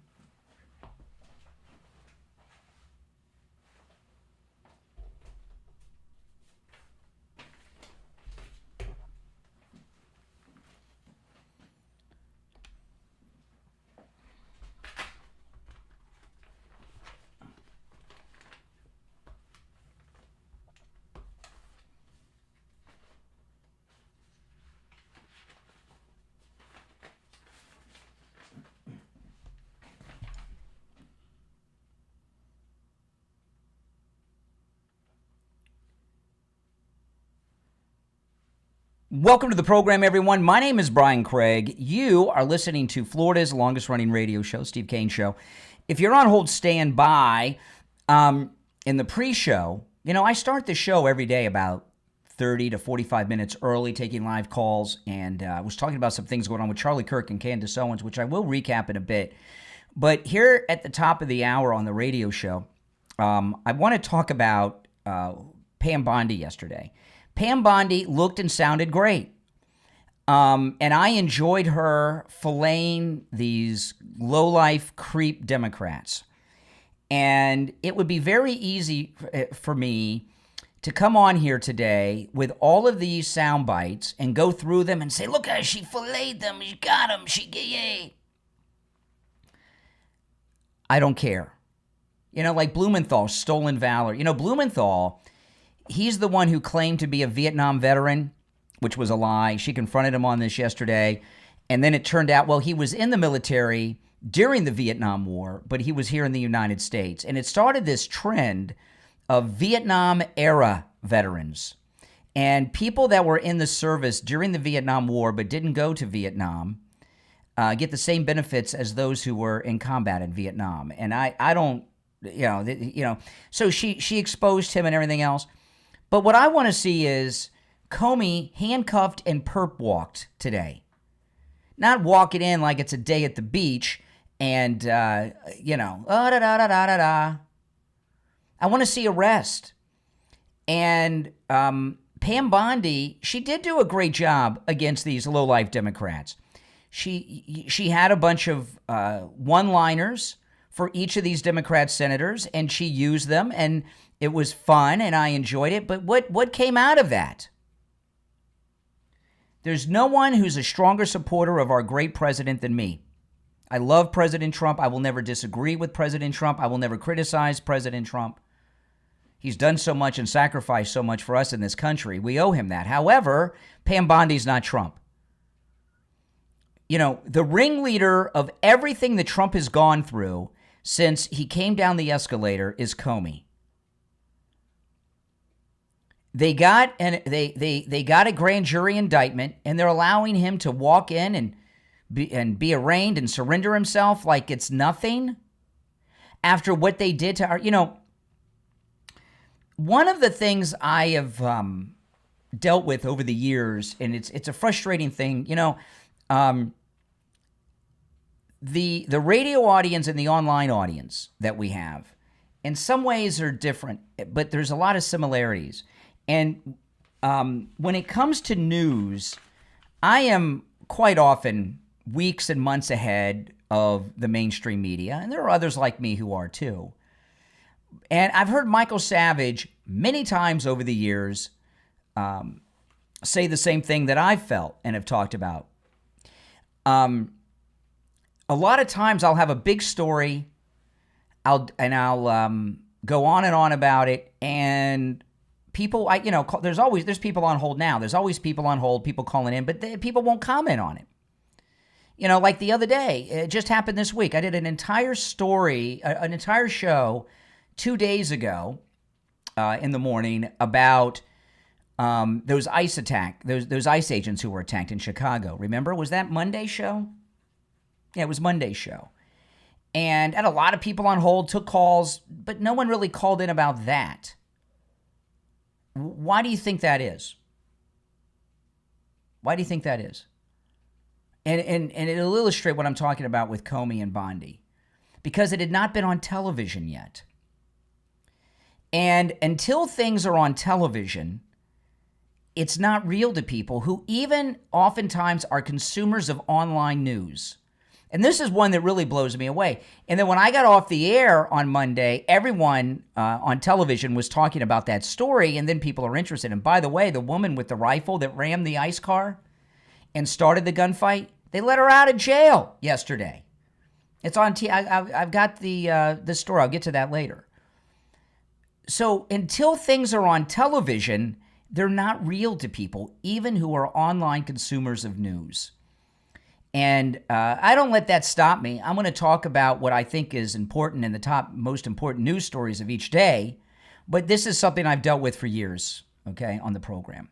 Welcome to the program, everyone. My name is Brian Craig. You are listening to Florida's longest-running radio show, Steve Kane Show. If you're on hold, stand by. In the pre-show, I start the show every day about 30 to 45 minutes early, taking live calls, and I was talking about some things going on with Charlie Kirk and Candace Owens, which I will recap in a bit. But here at the top of the hour on the radio show, I want to talk about Pam Bondi yesterday. Pam Bondi looked and sounded great. And I enjoyed her filleting these lowlife creep Democrats. And it would be very easy for me to come on here today with all of these sound bites and go through them and say, look, she filleted them, she got them, yay. I don't care. Like Blumenthal, stolen valor. Blumenthal... He's the one who claimed to be a Vietnam veteran, which was a lie. She confronted him on this yesterday. And then it turned out, well, he was in the military during the Vietnam War, but he was here in the United States. And it started this trend of Vietnam-era veterans and people that were in the service during the Vietnam War but didn't go to Vietnam get the same benefits as those who were in combat in Vietnam. And I don't, so she exposed him and everything else. But what I want to see is Comey handcuffed and perp walked today. Not walking in like it's a day at the beach and, I want to see arrest. And Pam Bondi, she did do a great job against these lowlife Democrats. She had a bunch of one-liners for each of these Democrat senators, and she used them, and it was fun, and I enjoyed it. But what came out of that? There's no one who's a stronger supporter of our great president than me. I love President Trump. I will never disagree with President Trump. I will never criticize President Trump. He's done so much and sacrificed so much for us in this country. We owe him that. However, Pam Bondi's not Trump. The ringleader of everything that Trump has gone through since he came down the escalator is Comey. They got a grand jury indictment, and they're allowing him to walk in and be arraigned and surrender himself like it's nothing after what they did to our, one of the things I have dealt with over the years, and it's a frustrating thing, the radio audience and the online audience that we have in some ways are different, but there's a lot of similarities. And when it comes to news, I am quite often weeks and months ahead of the mainstream media, and there are others like me who are too. And I've heard Michael Savage many times over the years say the same thing that I've felt and have talked about. A lot of times I'll have a big story, I'll go on and on about it, and people, there's people on hold now. There's always people on hold, people calling in, but people won't comment on it. Like the other day, it just happened this week. I did an entire story, an entire show 2 days ago in the morning about those ICE agents who were attacked in Chicago. Remember? Was that Monday's show? Yeah, it was Monday's show. And had a lot of people on hold, took calls, but no one really called in about that. Why do you think that is? Why do you think that is? And it'll illustrate what I'm talking about with Comey and Bondi. Because it had not been on television yet. And until things are on television, it's not real to people who even oftentimes are consumers of online news. And this is one that really blows me away. And then when I got off the air on Monday, everyone on television was talking about that story, and then people are interested. And by the way, the woman with the rifle that rammed the ICE car and started the gunfight, they let her out of jail yesterday. It's on I've got the story. I'll get to that later. So until things are on television, they're not real to people, even who are online consumers of news. And I don't let that stop me. I'm going to talk about what I think is important and the top most important news stories of each day. But this is something I've dealt with for years, okay, on the program.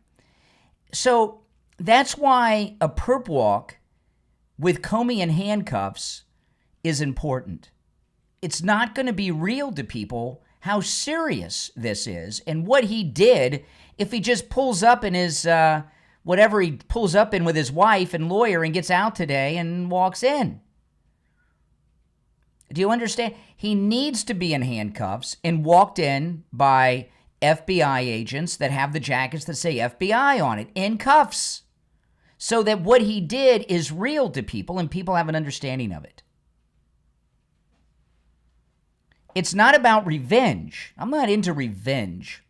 So that's why a perp walk with Comey in handcuffs is important. It's not going to be real to people how serious this is and what he did if he just pulls up in his whatever he pulls up in with his wife and lawyer and gets out today and walks in. Do you understand? He needs to be in handcuffs and walked in by FBI agents that have the jackets that say FBI on it, in cuffs, so that what he did is real to people and people have an understanding of it. It's not about revenge. I'm not into revenge.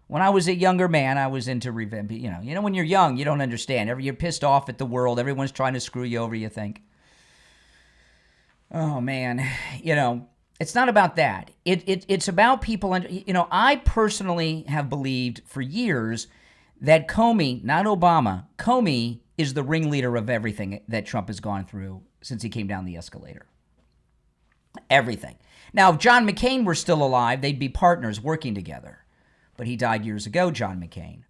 When I was a younger man, I was into revenge. You know, when you're young, you don't understand. You're pissed off at the world. Everyone's trying to screw you over, you think. Oh, man. It's not about that. It's about people. I personally have believed for years that Comey, not Obama, Comey is the ringleader of everything that Trump has gone through since he came down the escalator. Everything. Now, if John McCain were still alive, they'd be partners working together. But he died years ago, John McCain.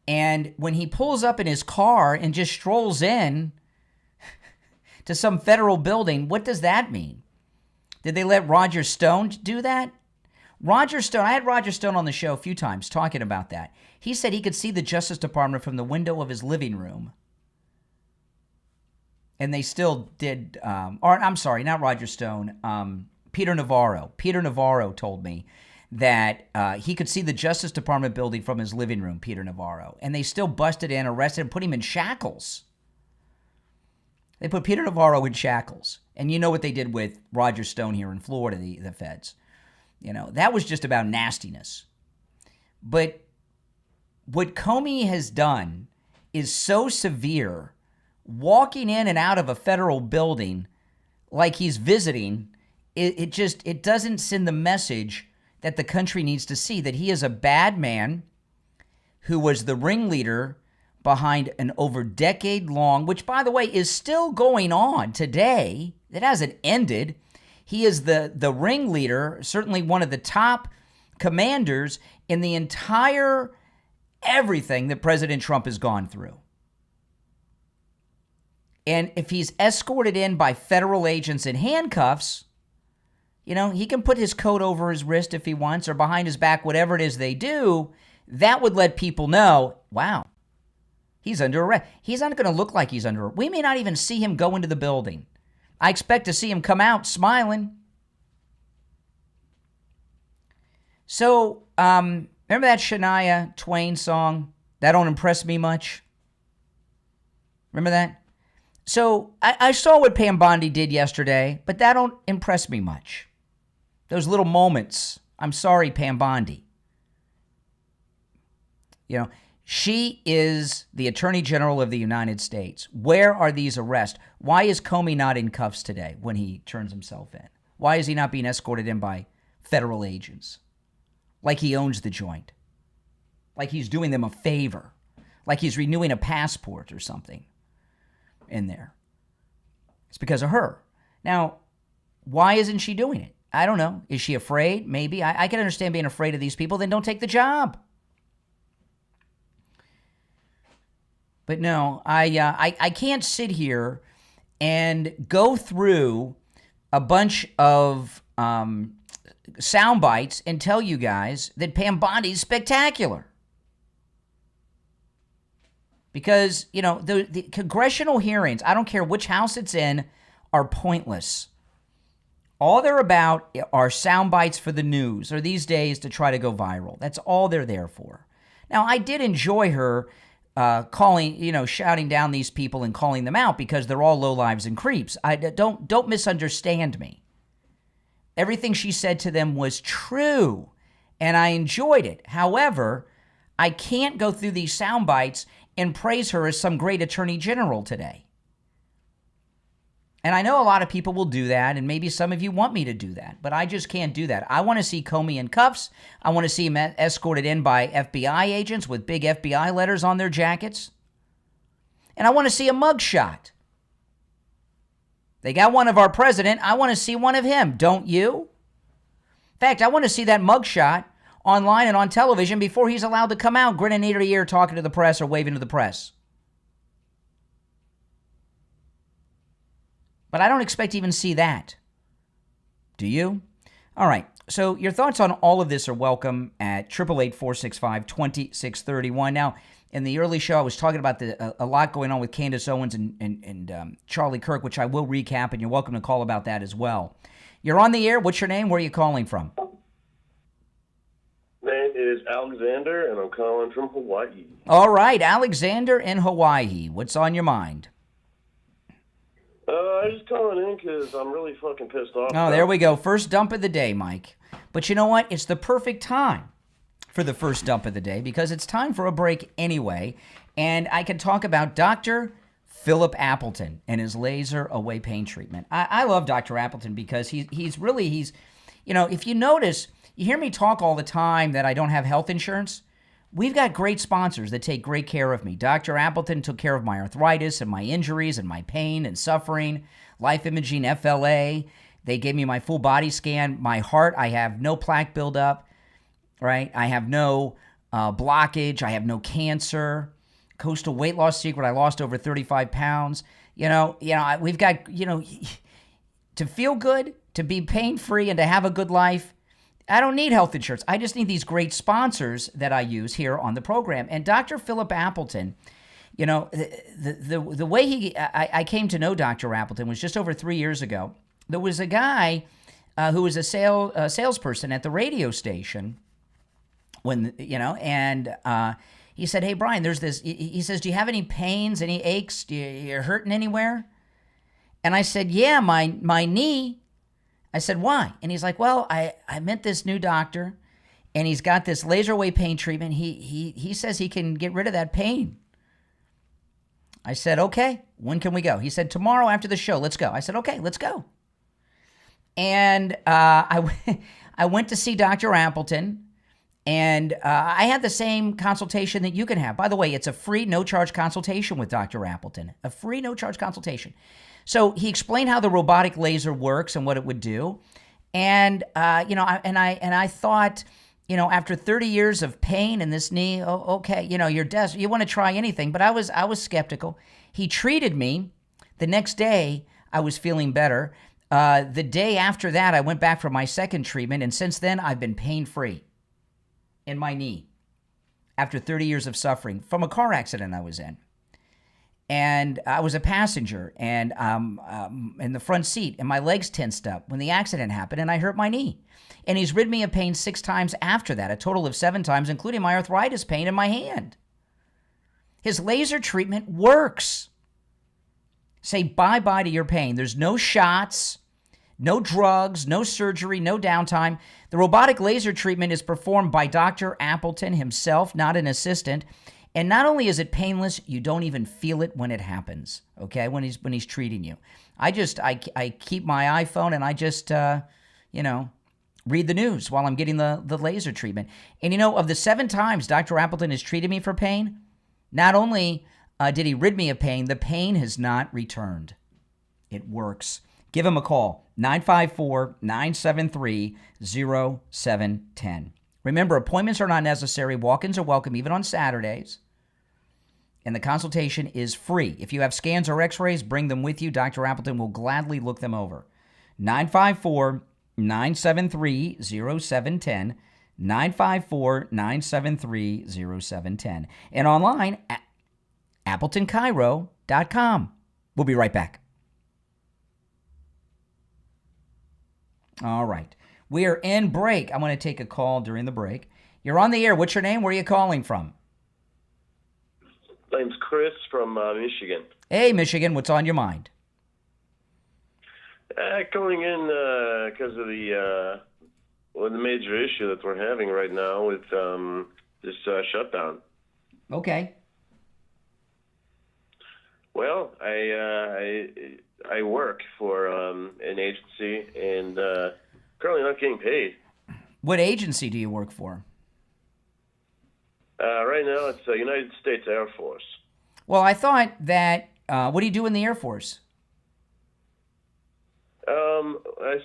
And when he pulls up in his car and just strolls in to some federal building, what does that mean? Did they let Roger Stone do that? Roger Stone, I had Roger Stone on the show a few times talking about that. He said he could see the Justice Department from the window of his living room. And they still did, I'm sorry, not Roger Stone, Peter Navarro. Peter Navarro told me that he could see the Justice Department building from his living room, Peter Navarro. And they still busted in, arrested, and put him in shackles. They put Peter Navarro in shackles. And you know what they did with Roger Stone here in Florida, the feds. That was just about nastiness. But what Comey has done is so severe, walking in and out of a federal building like he's visiting, it doesn't send the message that the country needs to see, that he is a bad man who was the ringleader behind an over decade-long, which, by the way, is still going on today. It hasn't ended. He is the ringleader, certainly one of the top commanders in the entire everything that President Trump has gone through. And if he's escorted in by federal agents in handcuffs, he can put his coat over his wrist if he wants or behind his back, whatever it is they do. That would let people know, wow, he's under arrest. He's not going to look like he's under arrest. We may not even see him go into the building. I expect to see him come out smiling. So, remember that Shania Twain song, That Don't Impress Me Much? Remember that? So, I saw what Pam Bondi did yesterday, but that don't impress me much. Those little moments. I'm sorry, Pam Bondi. You know, she is the Attorney General of the United States. Where are these arrests? Why is Comey not in cuffs today when he turns himself in? Why is he not being escorted in by federal agents? Like he owns the joint. Like he's doing them a favor. Like he's renewing a passport or something in there. It's because of her. Now, why isn't she doing it? I don't know. Is she afraid? Maybe. I can understand being afraid of these people. Then don't take the job. But no, I can't sit here and go through a bunch of sound bites and tell you guys that Pam Bondi's spectacular. Because, you know, the congressional hearings, I don't care which house it's in, are pointless. All they're about are sound bites for the news, or these days to try to go viral. That's all they're there for. Now, I did enjoy her calling, you know, shouting down these people and calling them out because they're all lowlives and creeps. Don't misunderstand me. Everything she said to them was true, and I enjoyed it. However, I can't go through these sound bites and praise her as some great attorney general today. And I know a lot of people will do that, and maybe some of you want me to do that, but I just can't do that. I want to see Comey in cuffs. I want to see him escorted in by FBI agents with big FBI letters on their jackets. And I want to see a mugshot. They got one of our president. I want to see one of him. Don't you? In fact, I want to see that mugshot online and on television before he's allowed to come out grinning ear to ear talking to the press or waving to the press. But I don't expect to even see that. Do you? All right. So your thoughts on all of this are welcome at 888-465-2631. Now, in the early show, I was talking about a lot going on with Candace Owens and Charlie Kirk, which I will recap, and you're welcome to call about that as well. You're on the air. What's your name? Where are you calling from? Name is Alexander, and I'm calling from Hawaii. All right, Alexander in Hawaii. What's on your mind? I was just calling in because I'm really fucking pissed off. Oh, there we go. First dump of the day, Mike. But you know what? It's the perfect time for the first dump of the day because it's time for a break anyway. And I can talk about Dr. Philip Appleton and his laser away pain treatment. I love Dr. Appleton because he's you know, if you notice, you hear me talk all the time that I don't have health insurance. We've got great sponsors that take great care of me. Dr. Appleton took care of my arthritis and my injuries and my pain and suffering. Life Imaging FLA, they gave me my full body scan. My heart, I have no plaque buildup, right? I have no blockage. I have no cancer. Coastal Weight Loss Secret, I lost over 35 pounds. You know, we've got, you know, to feel good, to be pain-free, and to have a good life, I don't need health insurance. I just need these great sponsors that I use here on the program. And Dr. Philip Appleton, you know, the way I came to know Dr. Appleton was just over 3 years ago. There was a guy who was a salesperson at the radio station when, you know, and he said, "Hey, Brian, there's this," he says, "Do you have any pains, any aches? You're hurting anywhere?" And I said, "Yeah, my knee." I said, "Why?" And he's like, "Well, I met this new doctor, and he's got this laser away pain treatment. He says he can get rid of that pain." I said, "Okay, when can we go?" He said, "Tomorrow after the show, let's go." I said, "Okay, let's go." And I went to see Dr. Appleton, and I had the same consultation that you can have. By the way, it's a free, no-charge consultation with Dr. Appleton, a free, no-charge consultation. So he explained how the robotic laser works and what it would do. And, you know, I thought, you know, after 30 years of pain in this knee, okay, you know, you're desperate, you want to try anything. But I was skeptical. He treated me. The next day, I was feeling better. The day after that, I went back for my second treatment. And since then, I've been pain-free in my knee after 30 years of suffering from a car accident I was in. And I was a passenger and in the front seat, and my legs tensed up when the accident happened, and I hurt my knee. And he's rid me of pain 6 times after that, a total of 7 times, including my arthritis pain in my hand. His laser treatment works. Say bye-bye to your pain. There's no shots, No drugs, no surgery, no downtime. The robotic laser treatment is performed by Dr. Appleton himself, not an assistant. And not only is it painless, you don't even feel it when it happens, okay, when he's treating you. I keep my iPhone and I just, read the news while I'm getting the laser treatment. And, of the 7 times Dr. Appleton has treated me for pain, not only did he rid me of pain, the pain has not returned. It works. Give him a call, 954-973-0710. Remember, appointments are not necessary. Walk-ins are welcome, even on Saturdays. And the consultation is free. If you have scans or x-rays, bring them with you. Dr. Appleton will gladly look them over. 954-973-0710. 954-973-0710. And online at AppletonCairo.com. We'll be right back. All right. We are in break. I'm going to take a call during the break. You're on the air. What's your name? Where are you calling from? My name's Chris from Michigan. Hey, Michigan. What's on your mind? Calling in because of the major issue that we're having right now with this shutdown. Okay. Well, I work for an agency and currently not getting paid. What agency do you work for? Right now, it's the United States Air Force. Well, I thought that, what do you do in the Air Force?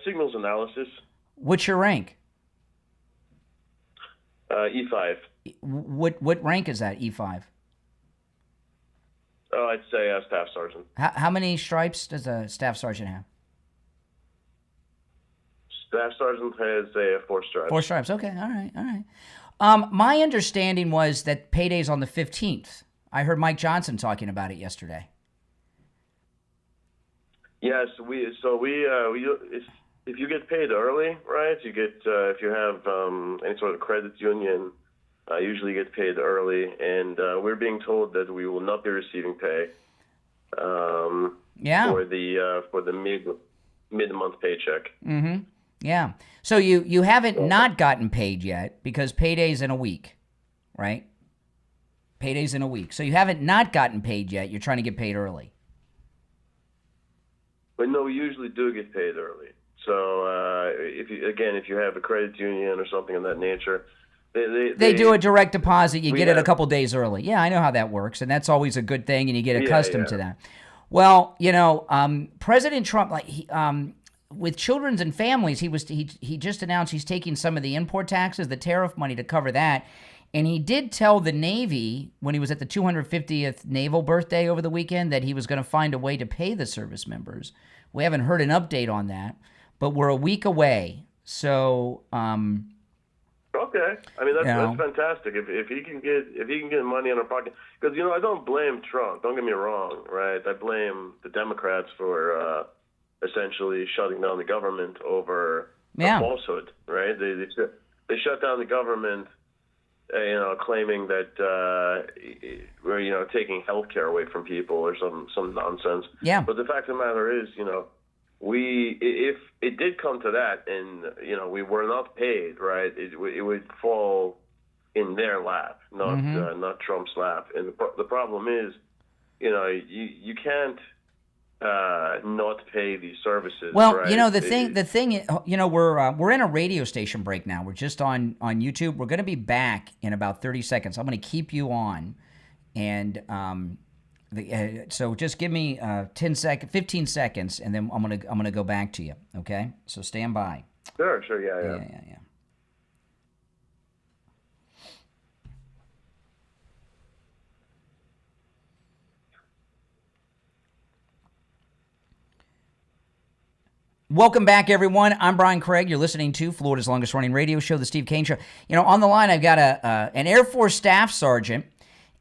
Signals analysis. What's your rank? E5. What rank is that, E5? Oh, I'd say staff sergeant. How many stripes does a staff sergeant have? Staff sergeant has 4 stripes. 4 stripes. Okay. All right. My understanding was that payday's on the 15th. I heard Mike Johnson talking about it yesterday. Yes, if you get paid early, right? You get if you have any sort of credit union, usually get paid early, and we're being told that we will not be receiving pay. For the mid-month paycheck. Mm-hmm. Yeah. So you haven't not gotten paid yet because payday's in a week, right? Payday's in a week. So you haven't not gotten paid yet. You're trying to get paid early. But no, we usually do get paid early. So if you have a credit union or something of that nature, they do a direct deposit. You get it a couple days early. Yeah, I know how that works, and that's always a good thing, and you get accustomed to that. Well, President Trump, with children and families, he just announced he's taking some of the import taxes, the tariff money to cover that. And he did tell the Navy when he was at the 250th naval birthday over the weekend that he was going to find a way to pay the service members. We haven't heard an update on that, but we're a week away. So, okay. I mean, that's fantastic. If he can get money in our pocket, because I don't blame Trump. Don't get me wrong, right? I blame the Democrats for essentially shutting down the government over a falsehood, right? They shut down the government. Claiming that we're taking health care away from people or some nonsense. Yeah. But the fact of the matter is, if it did come to that, and we were not paid, right? It would fall in their lap, not Trump's lap. And the problem is, you can't not pay these services. Well, right? the thing, we're in a radio station break now. We're just on YouTube. We're going to be back in about 30 seconds. I'm going to keep you on, and so just give me 15 seconds, and then I'm gonna go back to you. Okay, so stand by. Sure, yeah. Welcome back, everyone. I'm Brian Craig. You're listening to Florida's longest-running radio show, The Steve Kane Show. On the line, I've got an Air Force staff sergeant,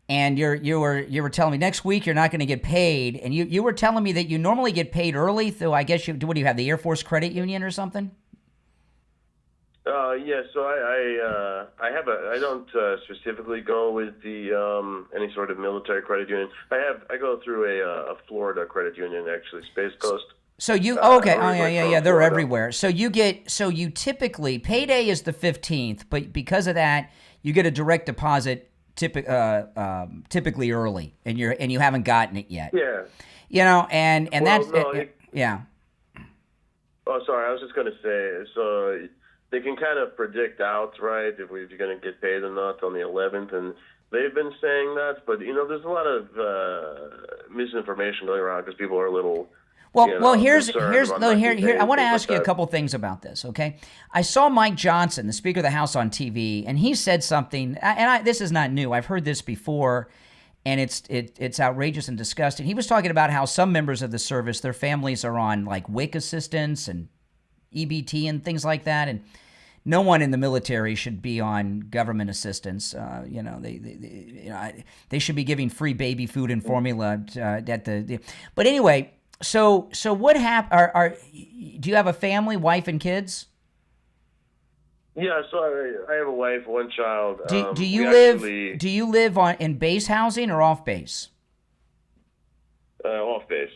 and you were telling me next week you're not going to get paid, and you were telling me that you normally get paid early. So I guess what do you have, the Air Force Credit Union or something? Yeah. So I don't specifically go with the any sort of military credit union. I go through a Florida credit union, actually, Space Coast. So you okay? Oh yeah. They're everywhere. So you typically payday is the 15th, but because of that, you get a direct deposit typically early, and you haven't gotten it yet. Yeah. And that's yeah. Oh, sorry. I was just going to say, so they can kind of predict out, right, if you're going to get paid or not on the 11th, and they've been saying that, but there's a lot of misinformation going around because people are a little. Well, here. I want to ask you a couple things about this, okay? I saw Mike Johnson, the Speaker of the House, on TV, and he said something, and this is not new. I've heard this before, and it's outrageous and disgusting. He was talking about how some members of the service, their families are on like WIC assistance and EBT and things like that, and no one in the military should be on government assistance. They should be giving free baby food and formula But anyway. So what happened? Do you have a family, wife and kids? Yeah, so I have a wife, one child. Do you live in base housing or off base? Off base.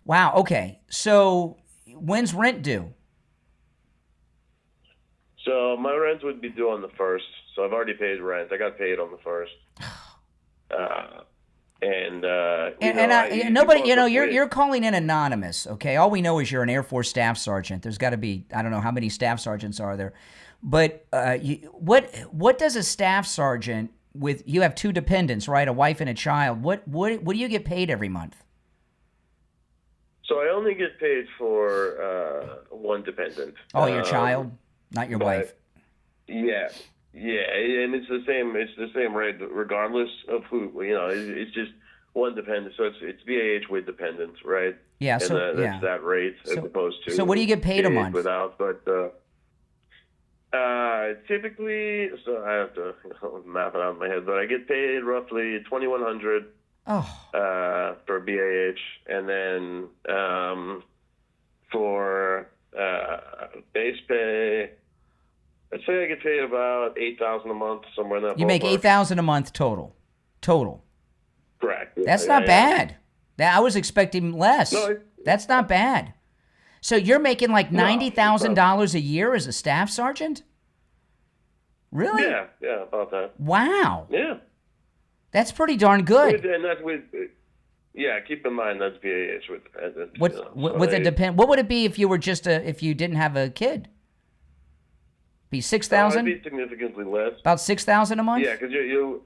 Wow. Okay. So when's rent due? So my rent would be due on the 1st. So I've already paid rent. I got paid on the 1st. Nobody, you're calling in anonymous, okay? All we know is you're an Air Force staff sergeant. There's got to be, I don't know how many staff sergeants are there, but what does a staff sergeant you have 2 dependents, right? A wife and a child. What do you get paid every month? So I only get paid for one dependent. Oh, your child, not your wife. Yeah. Yeah, and it's the same rate regardless of who. It's just one dependent. So it's VAH with dependents, right? Yeah. And that's that rate as opposed to. So what do you get paid a month? Without, but typically, so I have to map it out in my head, but I get paid roughly $2,100 for BAH, and then for base pay. I'd say I get paid about $8,000 a month, somewhere in that. You make $8,000 a month total. Correct. That's not bad. I was expecting less. No, that's not bad. So you're making like $90,000 a year as a staff sergeant? Really? Yeah, about that. Wow. Yeah. That's pretty darn good. And that's with. Yeah, keep in mind that's BAH with dependents. What would it be if you were if you didn't have a kid? Be 6,000? It'd be significantly less. About 6,000 a month? Yeah, because you're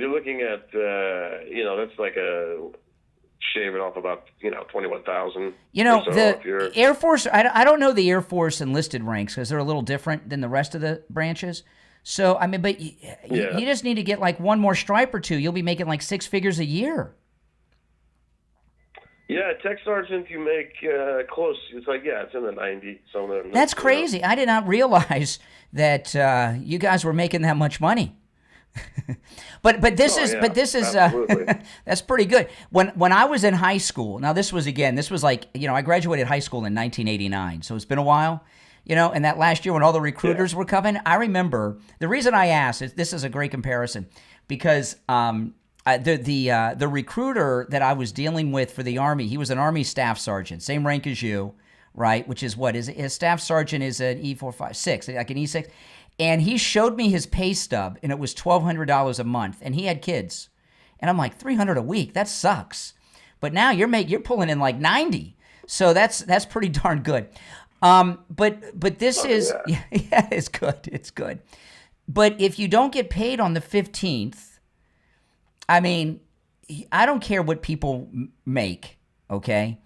looking at that's like shaving off about 21,000. The Air Force. I don't know the Air Force enlisted ranks because they're a little different than the rest of the branches. So I mean, but you just need to get like one more stripe or two. You'll be making like 6 figures a year. Yeah, tech sergeant, you make close. It's like, it's in the 90 somewhere. That's crazy. I did not realize that you guys were making that much money. but this is that's pretty good. When I was in high school, now this was like, I graduated high school in 1989, so it's been a while. And that last year when all the recruiters were coming, I remember the reason I asked is this is a great comparison because the recruiter that I was dealing with for the Army, he was an Army staff sergeant, same rank as you, right? Which is what? His staff sergeant is an E456, like an E6. And he showed me his pay stub, and it was $1,200 a month, and he had kids. And I'm like, $300 a week? That sucks. But now you're pulling in like 90, so that's pretty darn good. But this is it's good. It's good. But if you don't get paid on the 15th, I mean, I don't care what people make, okay?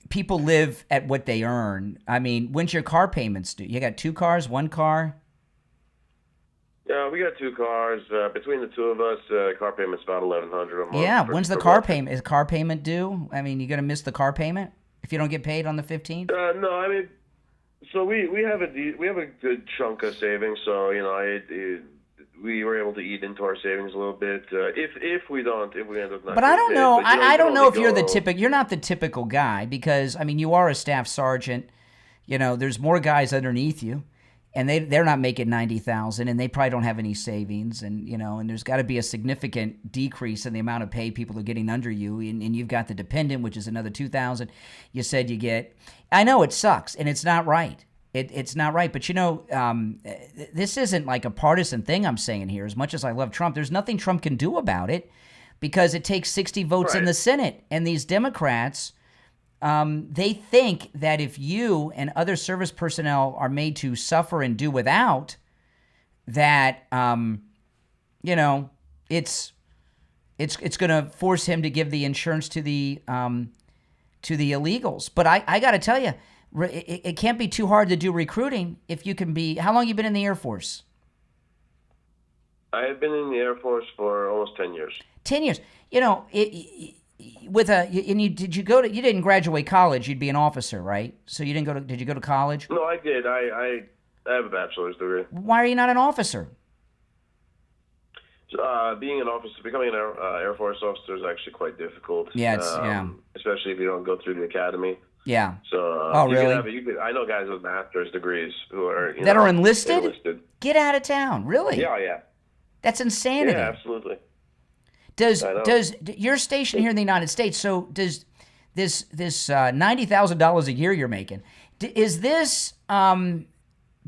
People live at what they earn. I mean, when's your car payments due? You got 2 cars, 1 car? Yeah, we got 2 cars. Between the 2 of us, car payment's about $1,100 a month. Yeah, when's the car payment? Is car payment due? I mean, you're going to miss the car payment if you don't get paid on the 15th? No, I mean, so we have a good chunk of savings. So we were able to eat into our savings a little bit. If we end up not. But I don't know. I don't know if you're the typical. You're not the typical guy because I mean you are a staff sergeant. There's more guys underneath you, and they're not making 90,000, and they probably don't have any savings, and and there's got to be a significant decrease in the amount of pay people are getting under you, and you've got the dependent, which is another 2,000. You said you get. I know it sucks, and it's not right. It's not right, but this isn't like a partisan thing I'm saying here. As much as I love Trump, there's nothing Trump can do about it because it takes 60 votes in the Senate, and these Democrats. They think that if you and other service personnel are made to suffer and do without, that it's going to force him to give the insurance to the illegals. But I got to tell you, it can't be too hard to do recruiting if you can be. How long you been in the Air Force? I have been in the Air Force for almost 10 years. 10 years. You didn't graduate college, you'd be an officer, right? So you didn't did you go to college? No, I did. I have a bachelor's degree. Why are you not an officer? Being an officer, becoming an Air Force officer is actually quite difficult. Yeah, especially if you don't go through the academy. Yeah. So, oh, really? I know guys with master's degrees who are are enlisted? Get out of town, really? Yeah. That's insanity. Yeah, absolutely. Does you're stationed here in the United States? So does this $90,000 a year you're making? Is this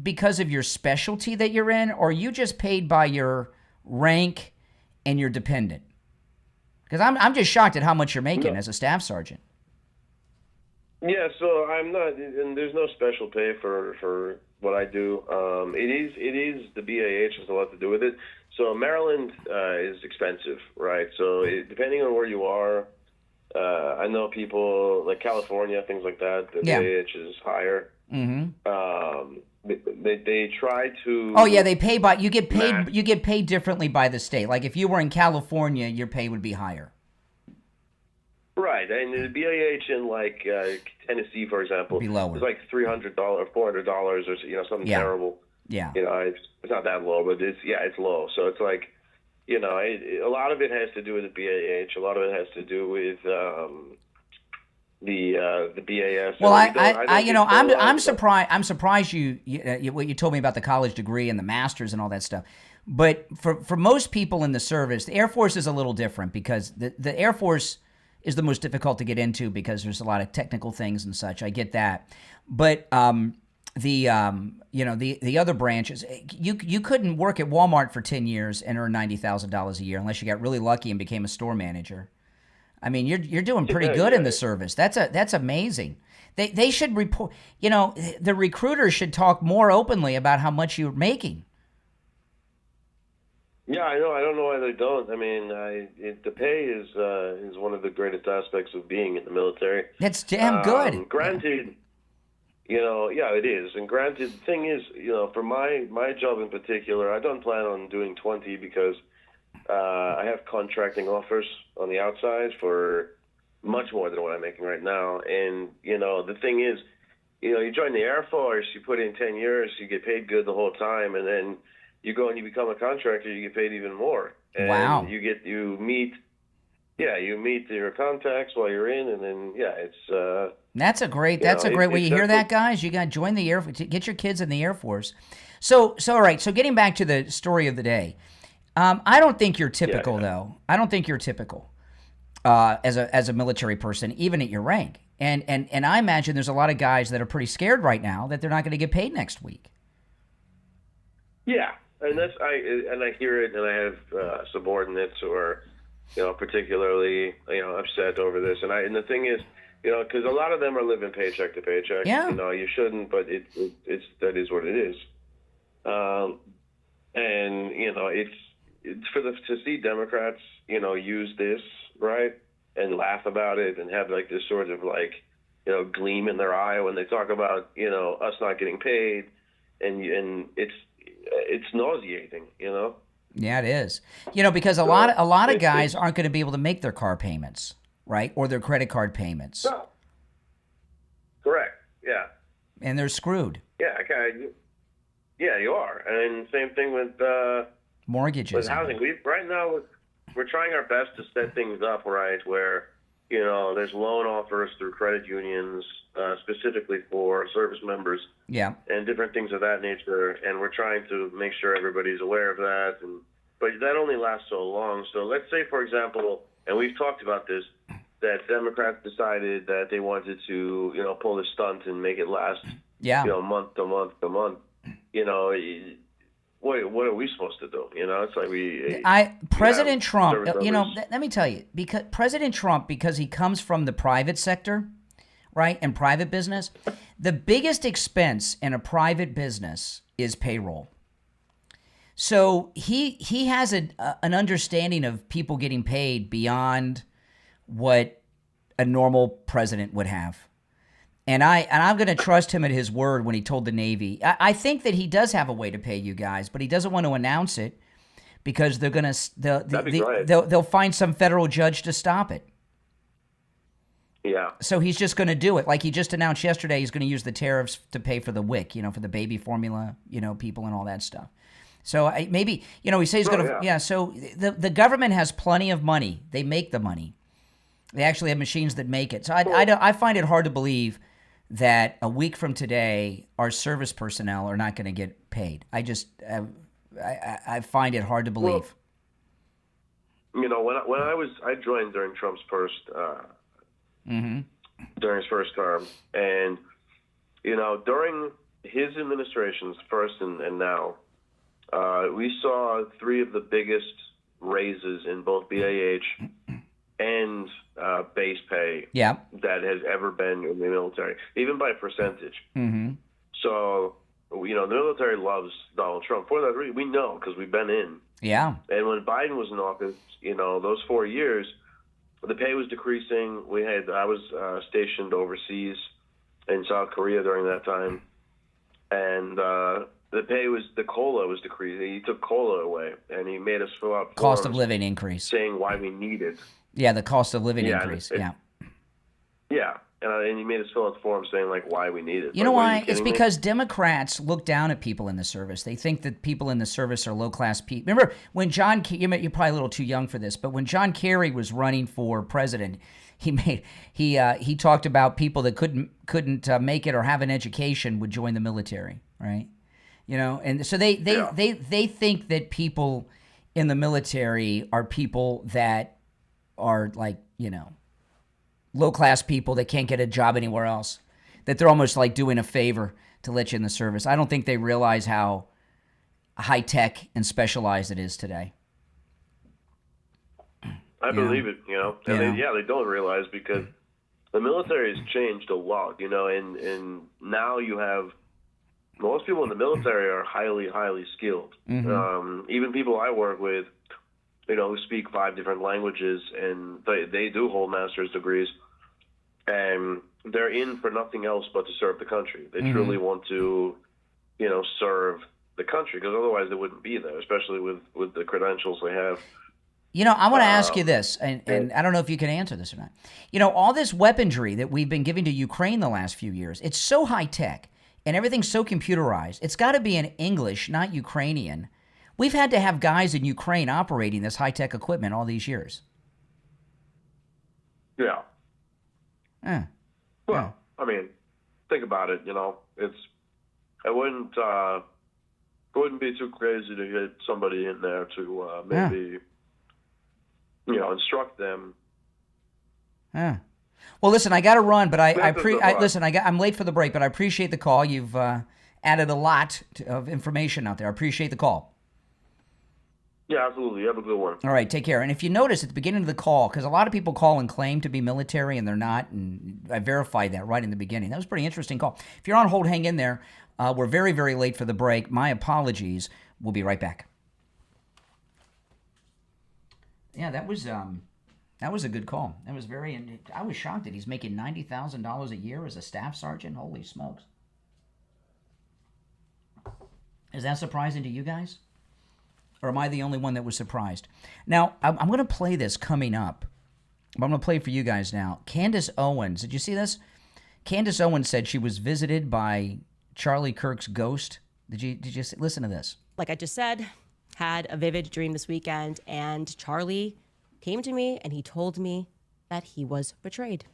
because of your specialty that you're in, or are you just paid by your rank and your dependent? Because I'm just shocked at how much you're making as a staff sergeant. Yeah, so I'm not, and there's no special pay for what I do. It is the BAH has a lot to do with it. So Maryland is expensive, right? So depending on where you are, I know people like California, things like that. The BAH is higher. Mm-hmm. They try to. Oh yeah, they pay by. You get paid. You get paid differently by the state. Like if you were in California, your pay would be higher. Right, and the BAH in like Tennessee, for example, be lower. It's like $300, $400, or something terrible. Yeah, it's not that low, but it's low. So it's like, a lot of it has to do with the BAH. A lot of it has to do with the BAS. Well, I'm surprised. I'm surprised what you told me about the college degree and the masters and all that stuff. But for most people in the service, the Air Force is a little different because the Air Force is the most difficult to get into because there's a lot of technical things and such. I get that, but the other branches, you couldn't work at Walmart for 10 years and earn $90,000 a year unless you got really lucky and became a store manager. I mean, you're doing pretty good in the service. That's amazing. They should report. The recruiters should talk more openly about how much you're making. Yeah, I know. I don't know why they don't. I mean, the pay is one of the greatest aspects of being in the military. That's damn good. Granted, it is. And granted, the thing is, for my job in particular, I don't plan on doing 20 because I have contracting offers on the outside for much more than what I'm making right now. And, the thing is, you join the Air Force, you put in 10 years, you get paid good the whole time, and then you go and you become a contractor, you get paid even more. And wow. You meet your contacts while you're in, and then, it's... That's a great way. You hear that, guys? You got to join the Air Force. Get your kids in the Air Force. So all right. So getting back to the story of the day, I don't think you're typical, though. I don't think you're typical as a military person, even at your rank. And I imagine there's a lot of guys that are pretty scared right now that they're not going to get paid next week. Yeah, and I hear it, and I have subordinates who are, particularly upset over this. And the thing is, because a lot of them are living paycheck to paycheck. Yeah. You shouldn't, but that is what it is. And it's to see Democrats, use this, right, and laugh about it and have like this sort of like, gleam in their eye when they talk about, us not getting paid, and it's nauseating, Yeah, it is. Because a lot of guys aren't going to be able to make their car payments, right, or their credit card payments. No. Correct. Yeah. And they're screwed. Yeah. Okay. Yeah, you are. And same thing with mortgages. With housing. Right now, we're trying our best to set things up right where, there's loan offers through credit unions, specifically for service members. Yeah. And different things of that nature. And we're trying to make sure everybody's aware of that. But that only lasts so long. So let's say, for example, and we've talked about this, that Democrats decided that they wanted to, pull this stunt and make it last, month to month to month. What are we supposed to do? It's like President Trump, let me tell you, because President Trump, because he comes from the private sector, right, and private business, the biggest expense in a private business is payroll. So he has an understanding of people getting paid beyond what a normal president would have. And I'm going to trust him at his word when he told the Navy. I think that he does have a way to pay you guys, but he doesn't want to announce it because they'll find some federal judge to stop it. Yeah. So he's just going to do it. Like he just announced yesterday, he's going to use the tariffs to pay for the WIC, for the baby formula, people and all that stuff. So maybe, he says he's going to, so the government has plenty of money. They make the money. They actually have machines that make it. So I find it hard to believe that a week from today, our service personnel are not going to get paid. I find it hard to believe. Well, I joined during Trump's first, during his first term, and during his administration's first and now, we saw three of the biggest raises in both BAH and base pay that has ever been in the military, even by percentage. Mm-hmm. So, the military loves Donald Trump. For that reason, we know because we've been in. Yeah. And when Biden was in office, those 4 years, the pay was decreasing. I was stationed overseas in South Korea during that time, and the COLA was decreasing. He took COLA away, and he made us fill out cost of living increase, saying why we need it. Yeah, the cost of living increase. Yeah. And he made us fill out forms saying why we need it. You know why? It's because Democrats look down at people in the service. They think that people in the service are low-class people. Remember when you're probably a little too young for this, but when John Kerry was running for president, he talked about people that couldn't make it or have an education would join the military, right? And so they think that people in the military are people that are low-class people that can't get a job anywhere else, that they're almost like doing a favor to let you in the service. I don't think they realize how high-tech and specialized it is today. I believe it, and they don't realize because the military has changed a lot, and now you have most people in the military are highly, highly skilled. Mm-hmm. Even people I work with, who speak 5 different languages, and they do hold master's degrees, and they're in for nothing else but to serve the country. They truly want to, serve the country, because otherwise they wouldn't be there, especially with the credentials they have. I want to ask you this, and I don't know if you can answer this or not. All this weaponry that we've been giving to Ukraine the last few years, it's so high-tech, and everything's so computerized. It's got to be in English, not Ukrainian. We've had to have guys in Ukraine operating this high-tech equipment all these years. Yeah. Well, I mean, think about it. I wouldn't be too crazy to get somebody in there to maybe, instruct them. Yeah. Well, listen, I got to run, but I'm late for the break, but I appreciate the call. You've added a lot of information out there. I appreciate the call. Yeah, absolutely. You have a good one. All right, take care. And if you notice at the beginning of the call, because a lot of people call and claim to be military and they're not, and I verified that right in the beginning. That was a pretty interesting call. If you're on hold, hang in there. We're very, very late for the break. My apologies. We'll be right back. Yeah, that was a good call. That was I was shocked that he's making $90,000 a year as a staff sergeant. Holy smokes. Is that surprising to you guys? Or am I the only one that was surprised? Now, I'm going to play this coming up. I'm going to play it for you guys now. Candace Owens. Did you see this? Candace Owens said she was visited by Charlie Kirk's ghost. Did you listen to this? Like I just said, had a vivid dream this weekend, and Charlie came to me and he told me that he was betrayed.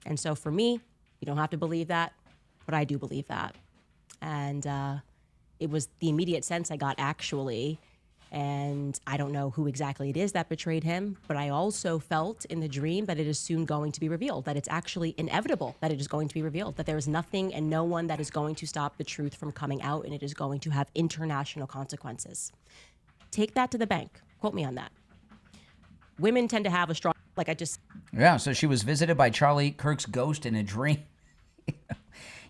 And so for me, you don't have to believe that, but I do believe that. And it was the immediate sense I got, actually. And I don't know who exactly it is that betrayed him, but I also felt in the dream that it is soon going to be revealed, that it's actually inevitable that it is going to be revealed, that there is nothing and no one that is going to stop the truth from coming out, and it is going to have international consequences. Take that to the bank. Quote me on that. Women tend to have a strong, Yeah, so she was visited by Charlie Kirk's ghost in a dream.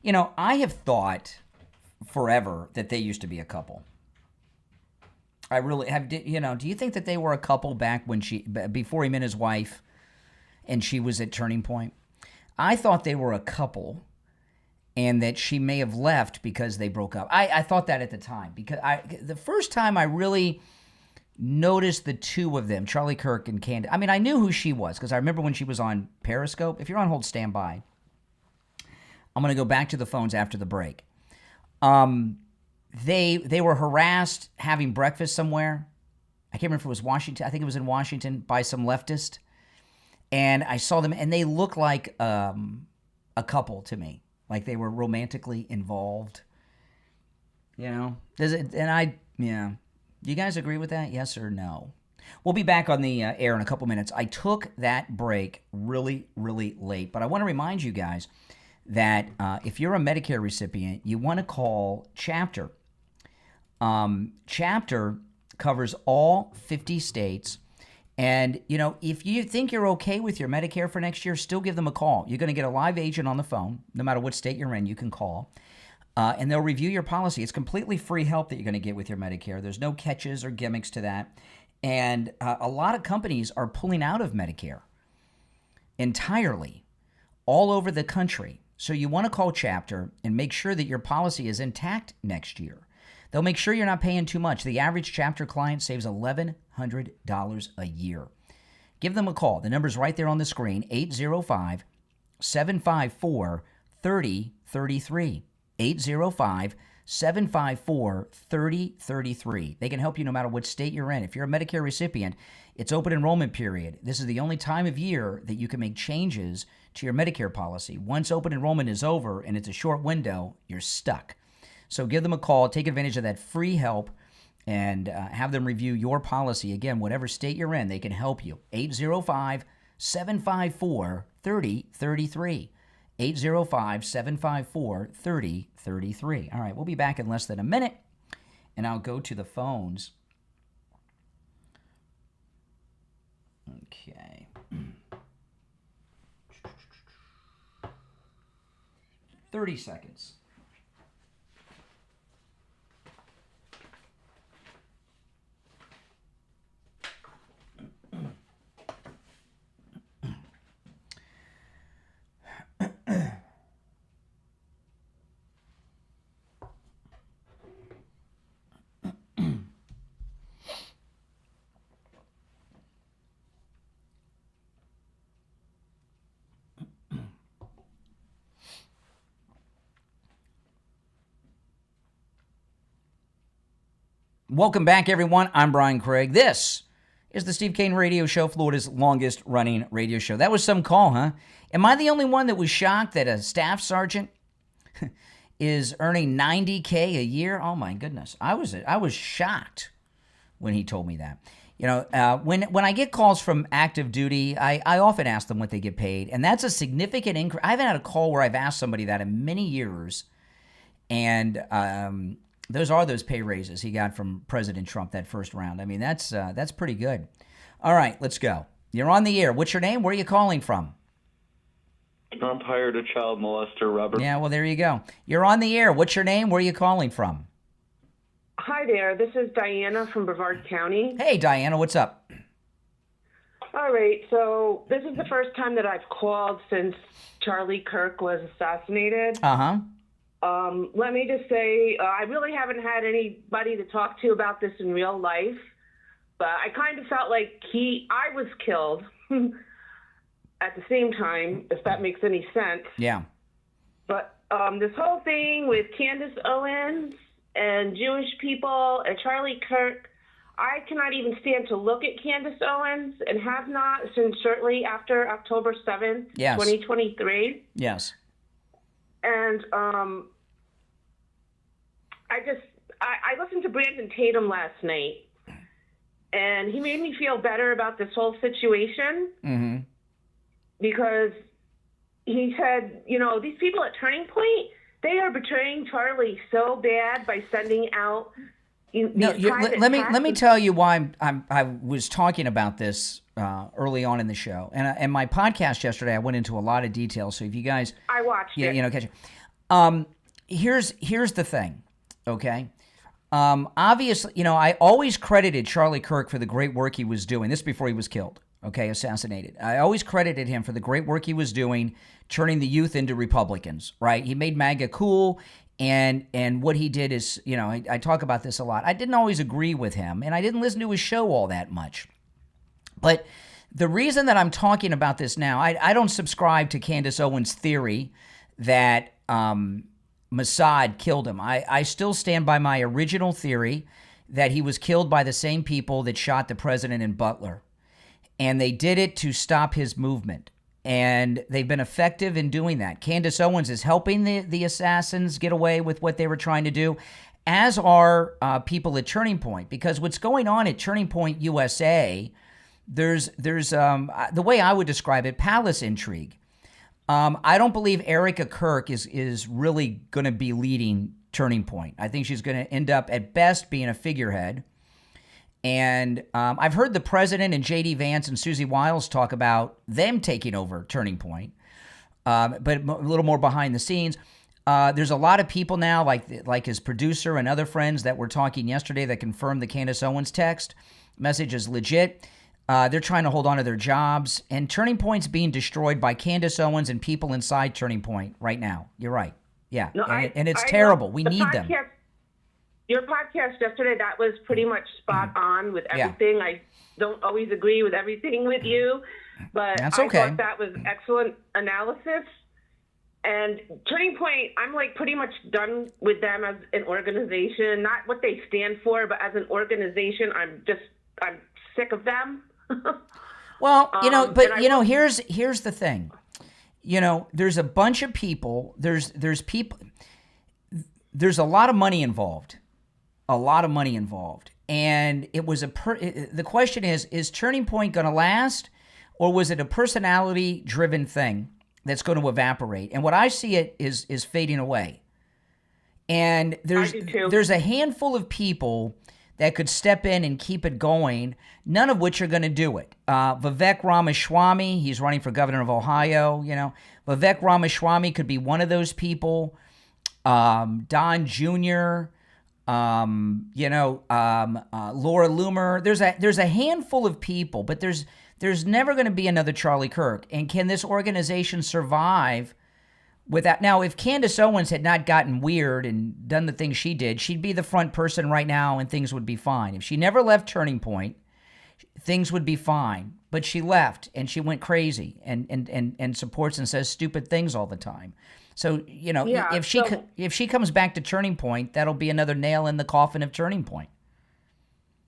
You know, I have thought forever that they used to be a couple. I really have. You know, do you think that they were a couple back when before he met his wife and she was at Turning Point? I thought they were a couple and that she may have left because they broke up. I thought that at the time, because the first time I really noticed the two of them, Charlie Kirk and Candace. I mean, I knew who she was because I remember when she was on Periscope. If you're on hold, stand by. I'm going to go back to the phones after the break. They were harassed having breakfast somewhere. I can't remember if it was Washington. I think it was in Washington by some leftist. And I saw them, and they looked like a couple to me, like they were romantically involved. You know, yeah. Do you guys agree with that? Yes or no? We'll be back on the air in a couple minutes. I took that break really, really late, but I want to remind you guys that if you're a Medicare recipient, you want to call Chapter. Chapter covers all 50 states. And, you know, if you think you're okay with your Medicare for next year, still give them a call. You're going to get a live agent on the phone. No matter what state you're in, you can call. And they'll review your policy. It's completely free help that you're going to get with your Medicare. There's no catches or gimmicks to that. And a lot of companies are pulling out of Medicare entirely all over the country. So you want to call Chapter and make sure that your policy is intact next year. They'll make sure you're not paying too much. The average Chapter client saves $1,100 a year. Give them a call. The number's right there on the screen, 805-754-3033. 805-754-3033. They can help you no matter what state you're in. If you're a Medicare recipient, it's open enrollment period. This is the only time of year that you can make changes to your Medicare policy. Once open enrollment is over and it's a short window, you're stuck. So give them a call, take advantage of that free help, and have them review your policy. Again, whatever state you're in, they can help you. 805-754-3033. 805-754-3033. All right, we'll be back in less than a minute, and I'll go to the phones. Okay. 30 seconds. Welcome back, everyone. I'm Brian Craig. This is the Steve Kane Radio Show, Florida's longest-running radio show. That was some call, huh? Am I the only one that was shocked that a staff sergeant is earning $90K a year? Oh my goodness, I was shocked when he told me that. You know, when I get calls from active duty, I often ask them what they get paid, and that's a significant increase. I haven't had a call where I've asked somebody that in many years, and those are those pay raises he got from President Trump that first round. I mean, that's pretty good. All right, let's go. You're on the air. What's your name? Where are you calling from? Trump hired a child molester, Robert. Yeah, well, there you go. You're on the air. What's your name? Where are you calling from? Hi there. This is Diana from Brevard County. Hey, Diana. What's up? All right. So this is the first time that I've called since Charlie Kirk was assassinated. Uh-huh. Let me just say, I really haven't had anybody to talk to about this in real life, but I kind of felt like I was killed at the same time, if that makes any sense. Yeah. But this whole thing with Candace Owens and Jewish people and Charlie Kirk, I cannot even stand to look at Candace Owens and have not since shortly after October 7th, 2023. Yes. And I listened to Brandon Tatum last night, and he made me feel better about this whole situation because he said, you know, these people at Turning Point, they are betraying Charlie so bad by sending out let me tell you why I was talking about this early on in the show, and my podcast yesterday I went into a lot of detail. So if you guys, I watched it. You know, catch it. Here's the thing, okay. Obviously, you know, I always credited Charlie Kirk for the great work he was doing. This before he was killed, okay, assassinated. I always credited him for the great work he was doing, turning the youth into Republicans, right? He made MAGA cool, and what he did is, you know, I talk about this a lot. I didn't always agree with him, and I didn't listen to his show all that much. But the reason that I'm talking about this now, I don't subscribe to Candace Owens' theory that Mossad killed him. I still stand by my original theory that he was killed by the same people that shot the president in Butler. And they did it to stop his movement. And they've been effective in doing that. Candace Owens is helping the assassins get away with what they were trying to do, as are people at Turning Point. Because what's going on at Turning Point USA, there's the way I would describe it, palace intrigue. I don't believe Erica Kirk is really going to be leading Turning Point. I think she's going to end up at best being a figurehead. And I've heard the president and J.D. Vance and Susie Wiles talk about them taking over Turning Point, but a little more behind the scenes. There's a lot of people now, like his producer and other friends that were talking yesterday that confirmed the Candace Owens text message is legit. They're trying to hold on to their jobs, and Turning Point's being destroyed by Candace Owens and people inside Turning Point right now. You're right. Yeah, no, and it's terrible. We need them. Your podcast yesterday, that was pretty much spot on with everything. Yeah. I don't always agree with everything with you, but that's okay. I thought that was excellent analysis. And Turning Point, I'm like pretty much done with them as an organization, not what they stand for, but as an organization, I'm sick of them. Well, you know, but you know, here's the thing. You know, there's a bunch of people. There's people. There's a lot of money involved. A lot of money involved. And it was the question is Turning Point going to last, or was it a personality-driven thing that's going to evaporate? And what I see it is fading away. And there's a handful of people that could step in and keep it going, none of which are going to do it. Vivek Ramaswamy, he's running for governor of Ohio, you know. Vivek Ramaswamy could be one of those people. Don Jr., Laura Loomer. There's a handful of people, but there's never going to be another Charlie Kirk. And can this organization survive without? Now, if Candace Owens had not gotten weird and done the things she did, she'd be the front person right now, and things would be fine. If she never left Turning Point, things would be fine. But she left, and she went crazy and supports and says stupid things all the time. So, you know, if she comes back to Turning Point, that'll be another nail in the coffin of Turning Point.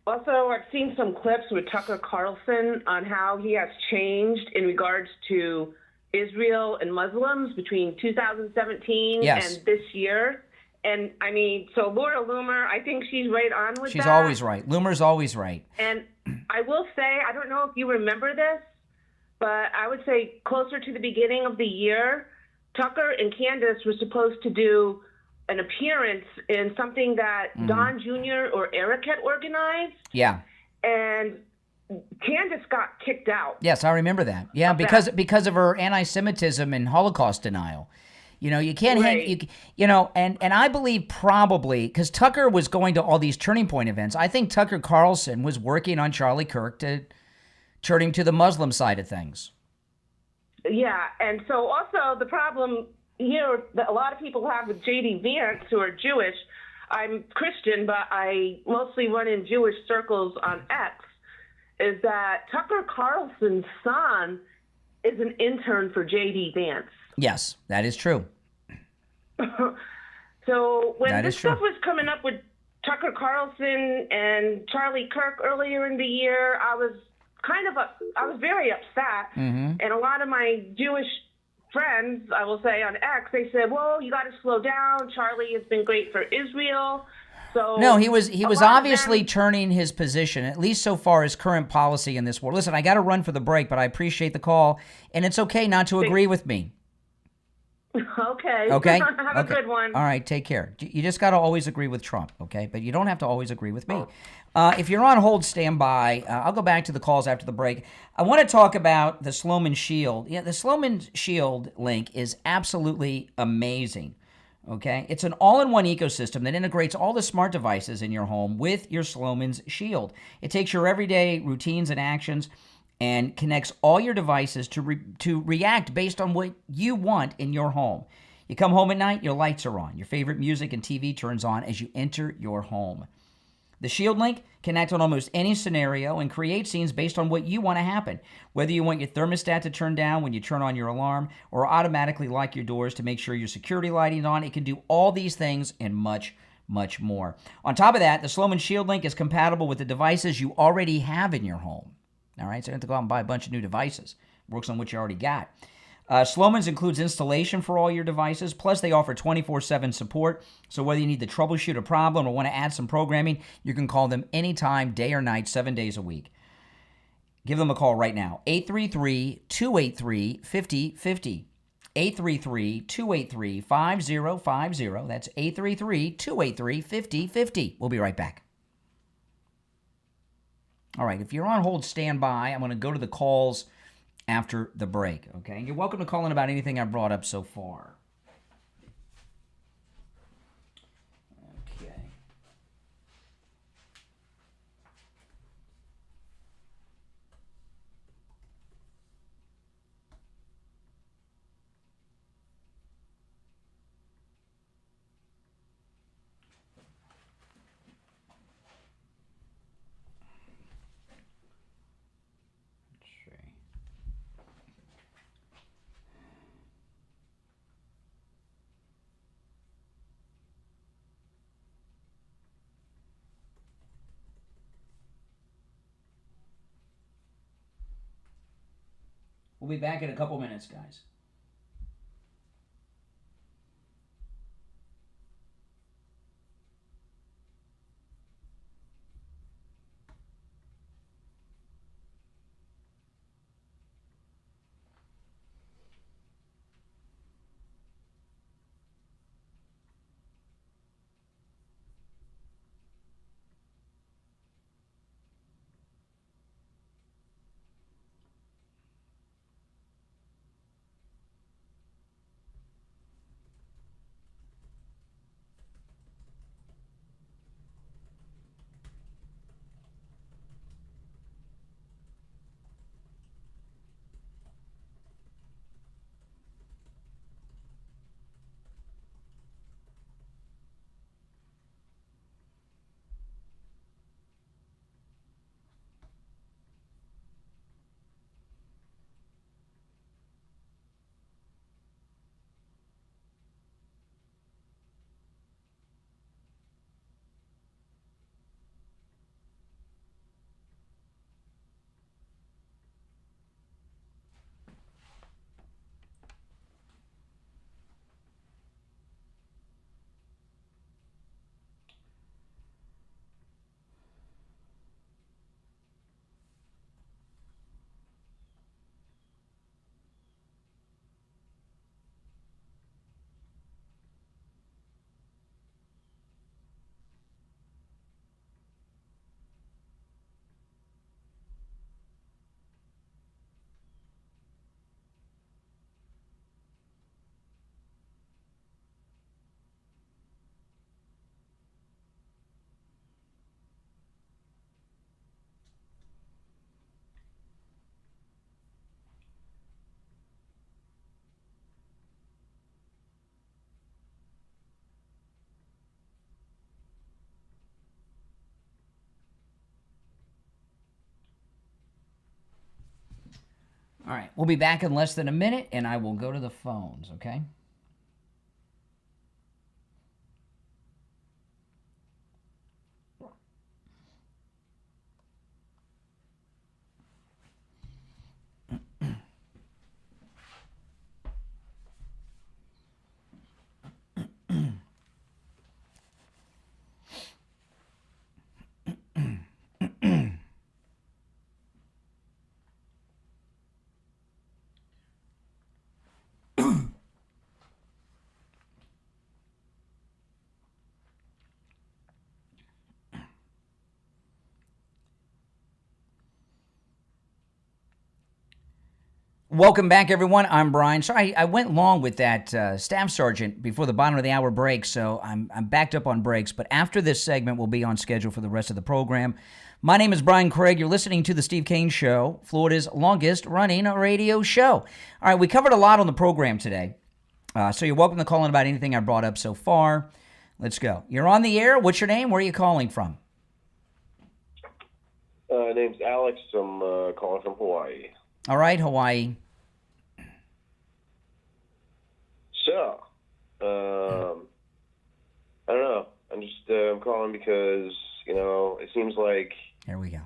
Also, I've seen some clips with Tucker Carlson on how he has changed in regards to Israel and Muslims between 2017 and this year. And, I mean, so Laura Loomer, I think she's right on with that. She's always right. Loomer's always right. And I will say, I don't know if you remember this, but I would say closer to the beginning of the year, Tucker and Candace were supposed to do an appearance in something that Don Jr. or Eric had organized. Yeah. And Candace got kicked out. Yes, I remember that. Yeah, because of her anti-Semitism and Holocaust denial. You know, you can't hang, and I believe probably, because Tucker was going to all these Turning Point events, I think Tucker Carlson was working on Charlie Kirk to turn him to the Muslim side of things. Yeah, and so also the problem here that a lot of people have with J.D. Vance, who are Jewish, I'm Christian, but I mostly run in Jewish circles on X, is that Tucker Carlson's son is an intern for J.D. Vance. Yes, that is true. So when this stuff was coming up with Tucker Carlson and Charlie Kirk earlier in the year, I was very upset. And a lot of my Jewish friends, I will say on X, they said, "Well, you got to slow down. Charlie has been great for Israel." So no, he was obviously turning his position, at least so far as current policy in this war. Listen, I got to run for the break, but I appreciate the call, and it's okay not to agree with me. Okay. Okay. Have a good one. All right. Take care. You just got to always agree with Trump, okay? But you don't have to always agree with me. If you're on hold, stand by. I'll go back to the calls after the break. I want to talk about the Sloman Shield. Yeah, the Sloman Shield link is absolutely amazing. Okay, it's an all-in-one ecosystem that integrates all the smart devices in your home with your Sloman's Shield. It takes your everyday routines and actions and connects all your devices to react based on what you want in your home. You come home at night, your lights are on. Your favorite music and TV turns on as you enter your home. The Shield Link connects on almost any scenario and creates scenes based on what you want to happen. Whether you want your thermostat to turn down when you turn on your alarm or automatically lock your doors to make sure your security lighting is on, it can do all these things and much, much more. On top of that, the Sloman Shield Link is compatible with the devices you already have in your home. All right, so you don't have to go out and buy a bunch of new devices. It works on what you already got. Sloman's includes installation for all your devices, plus they offer 24/7 support. So whether you need to troubleshoot a problem or want to add some programming, you can call them anytime, day or night, 7 days a week. Give them a call right now, 833-283-5050. 833-283-5050. That's 833-283-5050. We'll be right back. All right, if you're on hold, stand by. I'm going to go to the calls after the break, okay? You're welcome to call in about anything I've brought up so far. Okay. We'll be back in a couple minutes, guys. All right, we'll be back in less than a minute, and I will go to the phones, okay? Welcome back, everyone. I'm Brian. Sorry, I went long with that staff sergeant before the bottom of the hour break, so I'm backed up on breaks. But after this segment, we'll be on schedule for the rest of the program. My name is Brian Craig. You're listening to The Steve Kane Show, Florida's longest-running radio show. All right, we covered a lot on the program today, so you're welcome to call in about anything I brought up so far. Let's go. You're on the air. What's your name? Where are you calling from? Name's Alex. I'm calling from Hawaii. All right, Hawaii. So, I don't know. I'm calling because, it seems like... Here we go.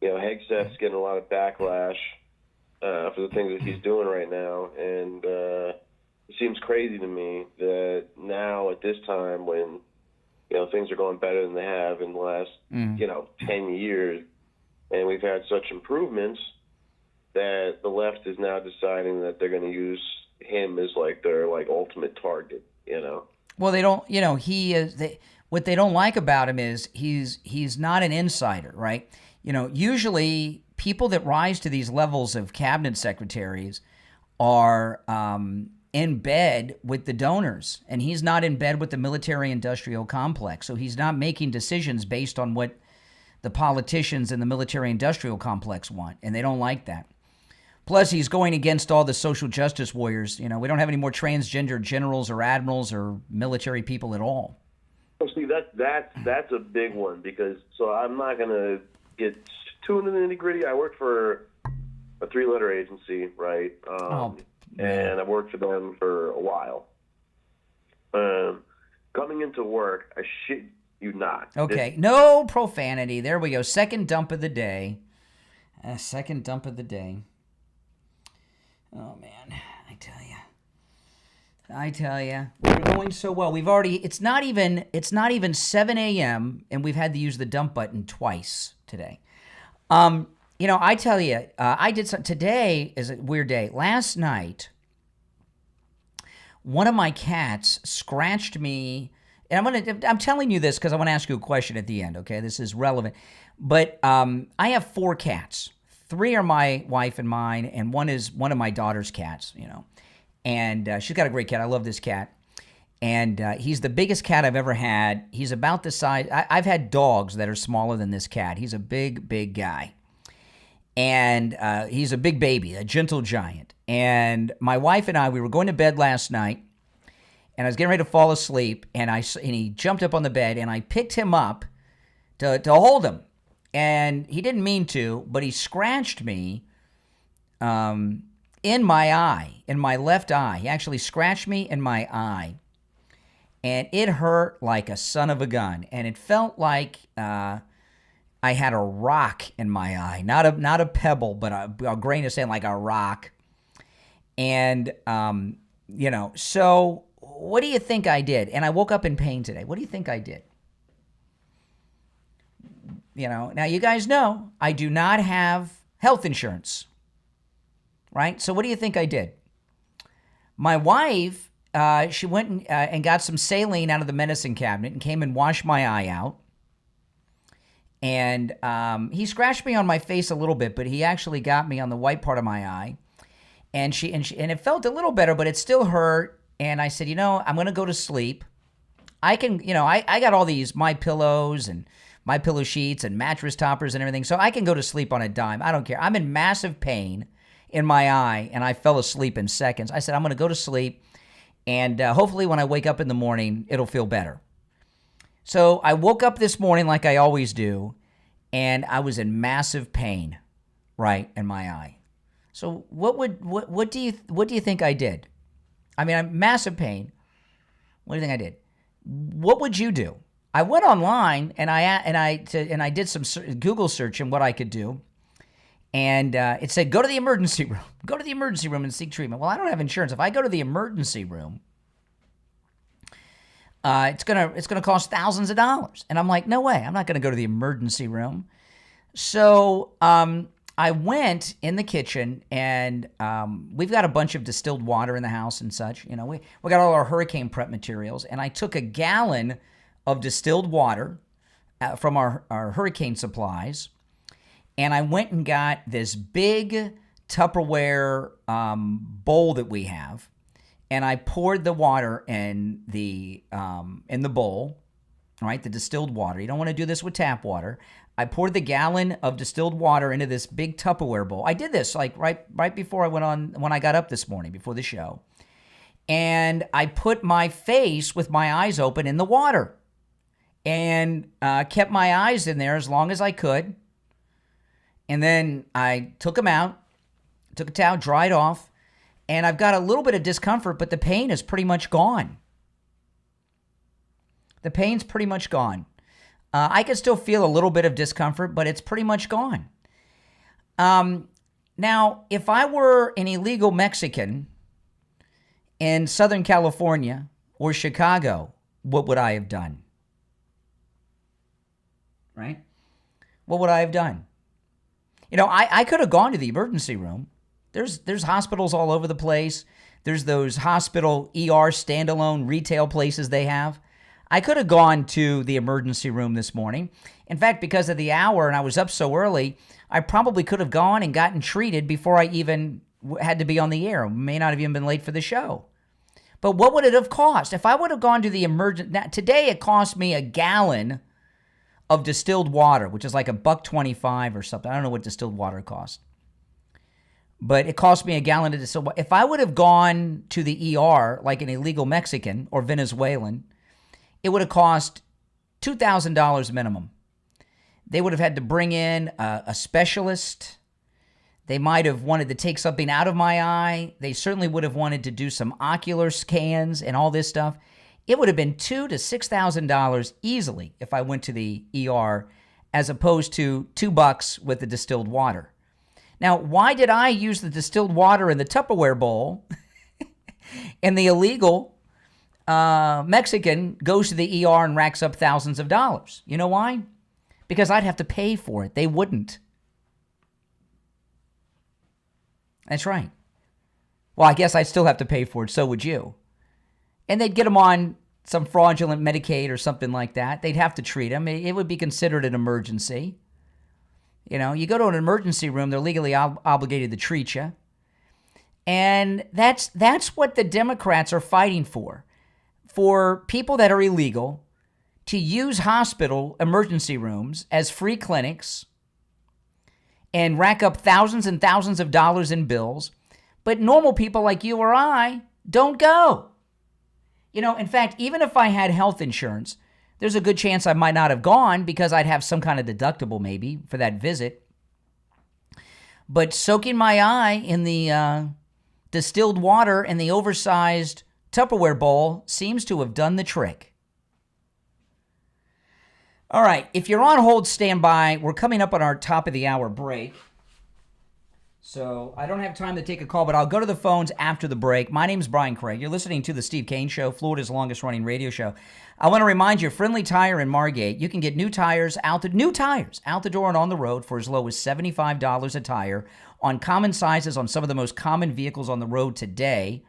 Hegseth's getting a lot of backlash for the things that he's doing right now. And it seems crazy to me that now at this time when, things are going better than they have in the last, 10 years, and we've had such improvements, that the left is now deciding that they're going to use him as their ultimate target, Well, they don't, he is, what they don't like about him is he's not an insider, right? Usually people that rise to these levels of cabinet secretaries are in bed with the donors, and he's not in bed with the military-industrial complex, so he's not making decisions based on what the politicians in the military-industrial complex want, and they don't like that. Plus, he's going against all the social justice warriors. We don't have any more transgender generals or admirals or military people at all. Well, see, that's a big one because, so I'm not going to get too into the nitty-gritty. I work for a 3-letter agency, right? And I've worked for them for a while. Coming into work, I shit you not. Okay, no profanity. There we go. Second dump of the day. Second dump of the day. Oh, man, I tell you, we're going so well. It's not even 7 a.m. and we've had to use the dump button twice today. I tell you, today is a weird day. Last night, one of my cats scratched me, and I'm telling you this because I want to ask you a question at the end, okay? This is relevant. But I have 4 cats. 3 are my wife and mine, and one is one of my daughter's cats, And she's got a great cat. I love this cat. And he's the biggest cat I've ever had. He's about the size... I've had dogs that are smaller than this cat. He's a big, big guy. And he's a big baby, a gentle giant. And my wife and I, we were going to bed last night, and I was getting ready to fall asleep, and he jumped up on the bed, and I picked him up to hold him. And he didn't mean to, but he scratched me in my eye, in my left eye. He actually scratched me in my eye. And it hurt like a son of a gun. And it felt like I had a rock in my eye. Not a pebble, but a grain of sand, like a rock. And, so what do you think I did? And I woke up in pain today. What do you think I did? Now you guys know I do not have health insurance, right? So what do you think I did? My wife, she went and got some saline out of the medicine cabinet and came and washed my eye out. And he scratched me on my face a little bit, but he actually got me on the white part of my eye. And it felt a little better, but it still hurt. And I said, I'm going to go to sleep. I can, I got all these My Pillows and My Pillow sheets and mattress toppers and everything, so I can go to sleep on a dime. I don't care. I'm in massive pain in my eye, and I fell asleep in seconds. I said, I'm going to go to sleep, and hopefully when I wake up in the morning, it'll feel better. So I woke up this morning like I always do, and I was in massive pain right in my eye. So what do you think I did? I mean, I'm massive pain. What do you think I did? What would you do? I went online and I did some Google search on what I could do, and it said go to the emergency room. Go to the emergency room and seek treatment. Well, I don't have insurance. If I go to the emergency room, it's gonna cost thousands of dollars. And I'm like, no way. I'm not gonna go to the emergency room. So I went in the kitchen, and we've got a bunch of distilled water in the house and such. We got all our hurricane prep materials, and I took a gallon of distilled water from our hurricane supplies, and I went and got this big Tupperware bowl that we have, and I poured the water in the bowl, all right, the distilled water. You don't want to do this with tap water. I poured the gallon of distilled water into this big Tupperware bowl. I did this like right before I went on, when I got up this morning before the show. And I put my face with my eyes open in the water and kept my eyes in there as long as I could. And then I took them out, took a towel, dried off, and I've got a little bit of discomfort, but the pain is pretty much gone. The pain's pretty much gone. I can still feel a little bit of discomfort, but it's pretty much gone. Now, if I were an illegal Mexican in Southern California or Chicago, what would I have done? Right? What would I have done? You know, I could have gone to the emergency room. There's hospitals all over the place. There's those hospital ER standalone retail places they have. I could have gone to the emergency room this morning. In fact, because of the hour and I was up so early, I probably could have gone and gotten treated before I even had to be on the air. May not have even been late for the show. But what would it have cost? If I would have gone to the today it cost me a gallon of distilled water, which is like $1.25 or something. I don't know what distilled water costs. But it cost me a gallon of distilled water. If I would have gone to the ER like an illegal Mexican or Venezuelan, it would have cost $2,000 minimum. They would have had to bring in a specialist. They might have wanted to take something out of my eye. They certainly would have wanted to do some ocular scans and all this stuff. It would have been $2,000 to $6,000 easily if I went to the ER, as opposed to $2 with the distilled water. Now, why did I use the distilled water in the Tupperware bowl and the illegal Mexican goes to the ER and racks up thousands of dollars? You know why? Because I'd have to pay for it. They wouldn't. That's right. Well, I guess I'd still have to pay for it. So would you. And they'd get them on some fraudulent Medicaid or something like that. They'd have to treat them. It would be considered an emergency. You know, you go to an emergency room, they're legally obligated to treat you. And that's what the Democrats are fighting for people that are illegal to use hospital emergency rooms as free clinics and rack up thousands and thousands of dollars in bills. But normal people like you or I don't go. You know, in fact, even if I had health insurance, there's a good chance I might not have gone because I'd have some kind of deductible maybe for that visit. But soaking my eye in the distilled water and the oversized Tupperware bowl seems to have done the trick. All right, if you're on hold, stand by. We're coming up on our top of the hour break. So I don't have time to take a call, but I'll go to the phones after the break. My name's Brian Craig. You're listening to The Steve Kane Show, Florida's longest-running radio show. I want to remind you, Friendly Tire in Margate, you can get new tires out the door and on the road for as low as $75 a tire on common sizes on some of the most common vehicles on the road today.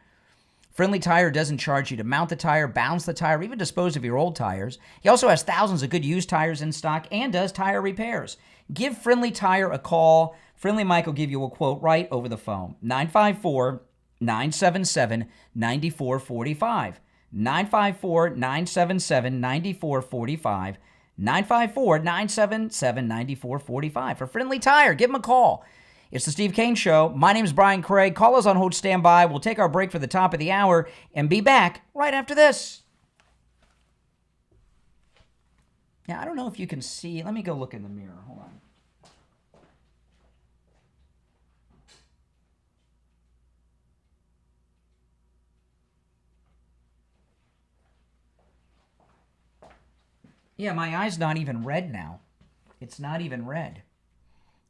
Friendly Tire doesn't charge you to mount the tire, balance the tire, or even dispose of your old tires. He also has thousands of good used tires in stock and does tire repairs. Give Friendly Tire a call. Friendly Mike will give you a quote right over the phone. 954-977-9445. 954-977-9445. 954-977-9445. For Friendly Tire, give them a call. It's the Steve Kane Show. My name's Brian Craig. Call us on hold, stand by. We'll take our break for the top of the hour and be back right after this. Now, I don't know if you can see. Let me go look in the mirror. Hold on. Yeah, my eye's not even red now. It's not even red.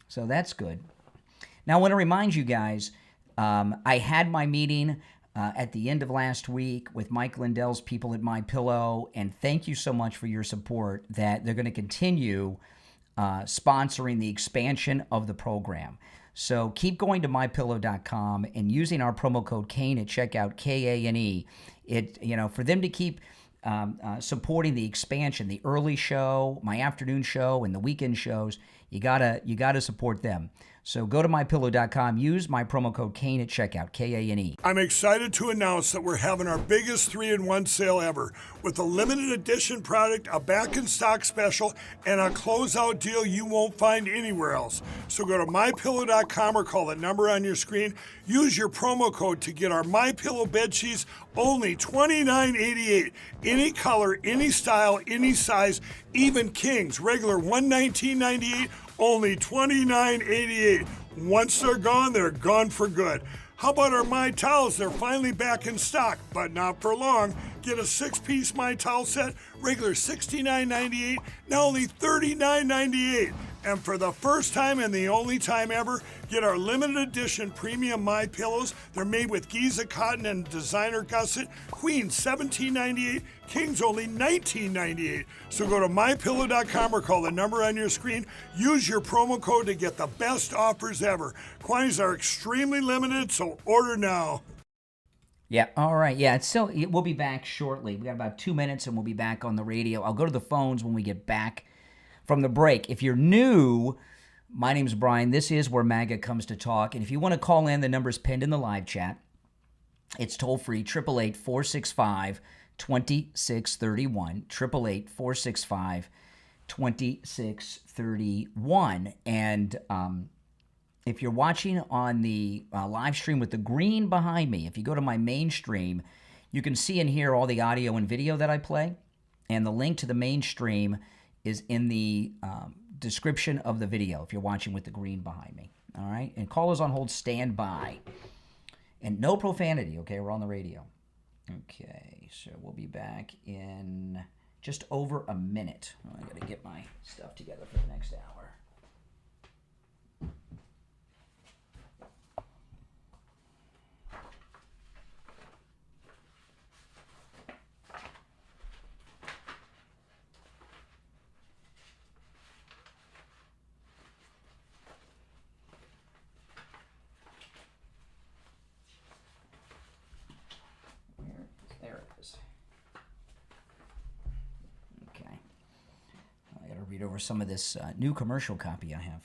So that's good. Now, I want to remind you guys, I had my meeting at the end of last week with Mike Lindell's people at MyPillow, and thank you so much for your support that they're going to continue sponsoring the expansion of the program. So keep going to MyPillow.com and using our promo code Kane at checkout, Kane. For them to keep supporting the expansion, the early show, my afternoon show, and the weekend shows, you gotta support them. So go to mypillow.com, use my promo code Kane at checkout, Kane. I'm excited to announce that we're having our biggest 3-in-1 sale ever with a limited edition product, a back-in-stock special, and a closeout deal you won't find anywhere else. So go to mypillow.com or call the number on your screen. Use your promo code to get our MyPillow bedsheets only $29.88. Any color, any style, any size, even kings, regular $119.98. Only $29.88. Once they're gone for good. How about our My Towels? They're finally back in stock, but not for long. Get a 6-piece My Towel set, regular $69.98, now only $39.98. And for the first time and the only time ever, get our limited edition premium My Pillows. They're made with Giza cotton and designer gusset. Queens $17.98, Kings only $19.98. So go to mypillow.com or call the number on your screen. Use your promo code to get the best offers ever. Quantities are extremely limited, so order now. Yeah, all right. Yeah, we'll be back shortly. We got about 2 minutes and we'll be back on the radio. I'll go to the phones when we get back from the break. If you're new, my name's Brian. This is where MAGA comes to talk. And if you want to call in, the number's pinned in the live chat. It's toll free, 888-465-2631. 888-465-2631. And if you're watching on the live stream with the green behind me, if you go to my main stream, you can see and hear all the audio and video that I play. And the link to the main stream is in the description of the video if you're watching with the green behind me. All right? And callers on hold, stand by. And no profanity, okay? We're on the radio. Okay, so we'll be back in just over a minute. I got to get my stuff together for the next hour. There it is. Okay. I got to read over some of this new commercial copy I have.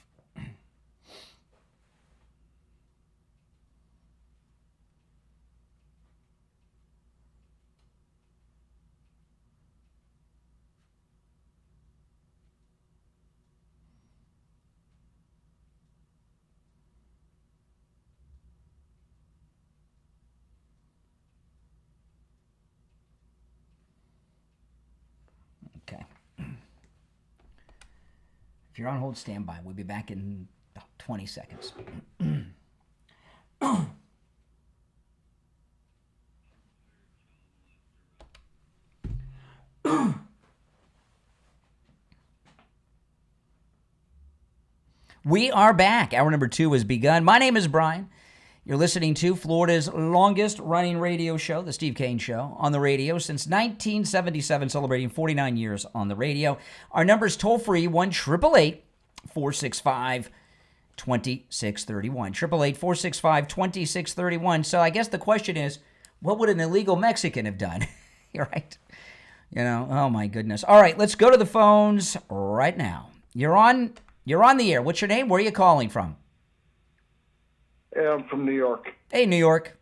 If you're on hold, stand by. We'll be back in 20 seconds. We are back. Hour number 2 has begun. My name is Brian. You're listening to Florida's longest-running radio show, The Steve Kane Show, on the radio since 1977, celebrating 49 years on the radio. Our number's toll-free, 1-888-465-2631. 888-465-2631. So I guess the question is, what would an illegal Mexican have done? You're right. You know, oh my goodness. All right, let's go to the phones right now. You're on the air. What's your name? Where are you calling from? I'm from New York. Hey, New York.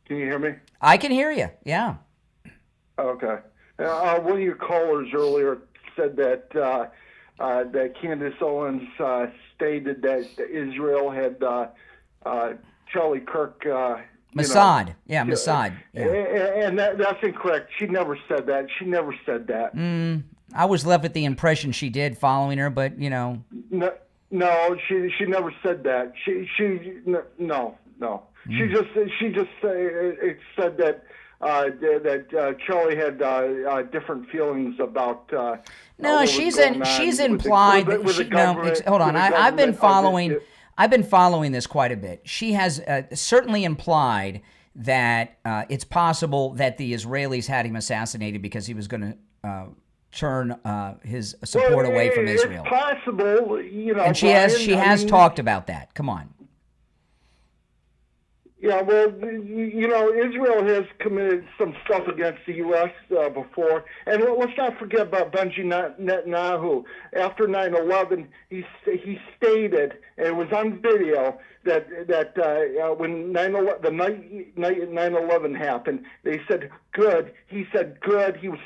Can you hear me? I can hear you, yeah. Okay. One of your callers earlier said that that Candace Owens stated that Israel had Charlie Kirk... Mossad. Yeah, Mossad. Yeah. And that's incorrect. She never said that. I was left with the impression she did following her, but, you know... No, she never said that. No. She just said that Charlie had different feelings about. No, she's implied. Hold on. I've been following this quite a bit. She has certainly implied that it's possible that the Israelis had him assassinated because he was going to turn his support away from Israel. It's possible, you know. And she has talked about that. Come on. Yeah, well, Israel has committed some stuff against the U.S. Before. And let's not forget about Benjamin Netanyahu. After 9/11, he stated, and it was on video, that when the night 9/11 happened, they said good. He said good. He was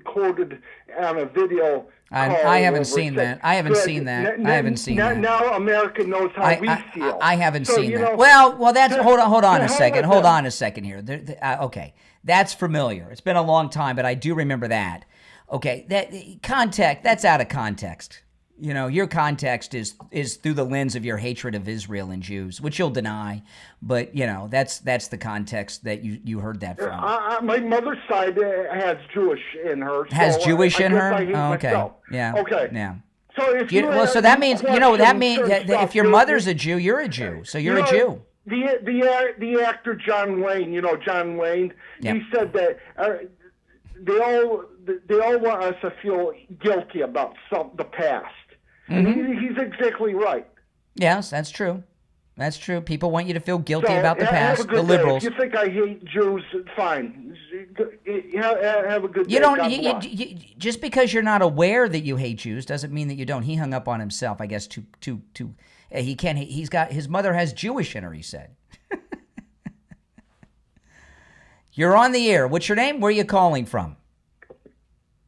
quoted on a video. I haven't seen that. I haven't seen that. Now America knows how we feel. I haven't seen that. Well, that's hold on a second. Hold on a second here. Okay, that's familiar. It's been a long time, but I do remember that. Okay, that's out of context. Your context is through the lens of your hatred of Israel and Jews, which you'll deny, but that's the context that you heard that from. My mother's side has Jewish in her. Has Jewish in her? Oh, okay. Myself. Yeah. Okay. Yeah. So so that means that if your mother's a Jew, you're a Jew. So you're a Jew. The actor John Wayne, John Wayne, yep. He said that they all want us to feel guilty about the past. Mm-hmm. And he's exactly right. Yes, that's true. That's true. People want you to feel guilty about the past. The liberals. If you think I hate Jews, fine. Have a good day. You just because you're not aware that you hate Jews doesn't mean that you don't. He hung up on himself, I guess. He can't. His mother has Jewish in her. He said. You're on the air. What's your name? Where are you calling from?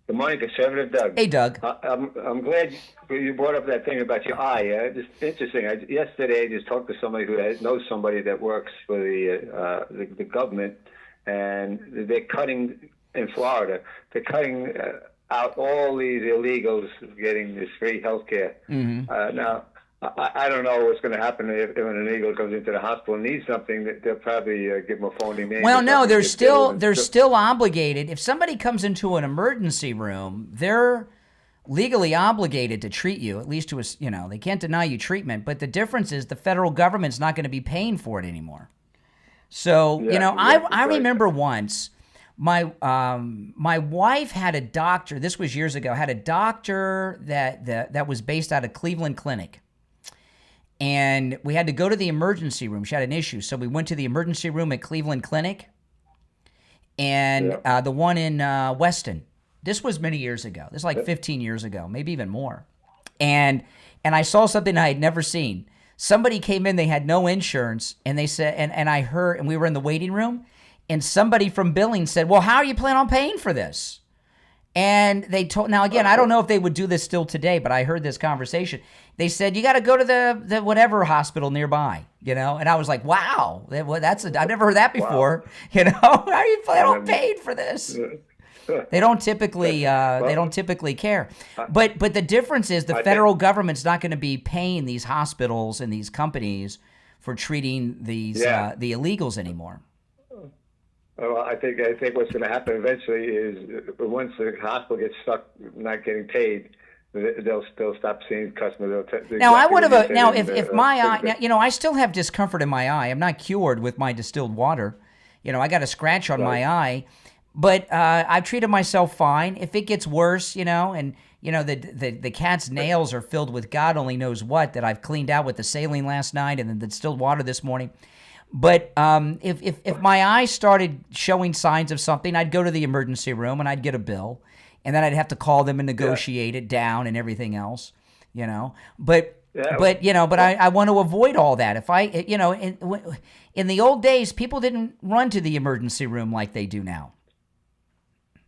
Good morning, Conservative Doug. Hey, Doug. I'm glad you brought up that thing about your eye. It's interesting. Yesterday, I just talked to somebody who knows somebody that works for the government, and they're cutting in Florida. They're cutting out all these illegals getting this free health care. Mm-hmm. Now, I don't know what's going to happen if an illegal comes into the hospital and needs something. They'll probably give them a phony name. Well, no, they're still obligated. If somebody comes into an emergency room, they're legally obligated to treat you, at least to they can't deny you treatment. But the difference is the federal government's not going to be paying for it anymore. So, I remember once my wife had a doctor. This was years ago. Had a doctor that was based out of Cleveland Clinic. And we had to go to the emergency room. She had an issue. So we went to the emergency room at Cleveland Clinic and the one in Weston. This was many years ago. This is like 15 years ago, maybe even more. And I saw something I had never seen. Somebody came in, they had no insurance, and they said, and I heard, and we were in the waiting room, and somebody from billing said, well, how are you planning on paying for this? And they told, now again, I don't know if they would do this still today, but I heard this conversation. They said, you got to go to the whatever hospital nearby, and I was like, wow, I've never heard that before. Wow. How are you planning on paying for this? They don't typically care. But the difference is the federal government's not going to be paying these hospitals and these companies for treating these the illegals anymore. Well, I think what's going to happen eventually is once the hospital gets stuck not getting paid, they'll stop seeing customers. Now I would have if my eye, I still have discomfort in my eye. I'm not cured with my distilled water. I got a scratch on my eye, but I've treated myself fine. If it gets worse, and the cat's nails are filled with God only knows what that I've cleaned out with the saline last night and then the distilled water this morning. But if my eye started showing signs of something, I'd go to the emergency room and I'd get a bill, and then I'd have to call them and negotiate it down and everything else, But I want to avoid all that. If I, in the old days, people didn't run to the emergency room like they do now.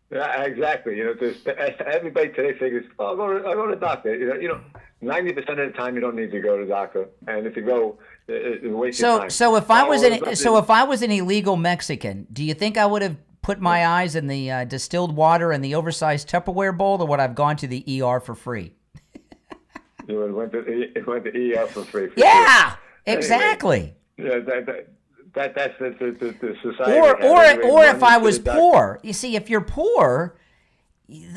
Yeah, exactly. Everybody today figures, I'll go to the doctor. 90% of the time you don't need to go to the doctor, and if you go, it's a waste of time. So if I was an illegal Mexican, do you think I would have put my eyes in the distilled water and the oversized Tupperware bowl, or would I have gone to the ER for free? You would have went to ER for free. Yeah, exactly. Anyway, that's the society. Or if I was poor, you see, if you're poor,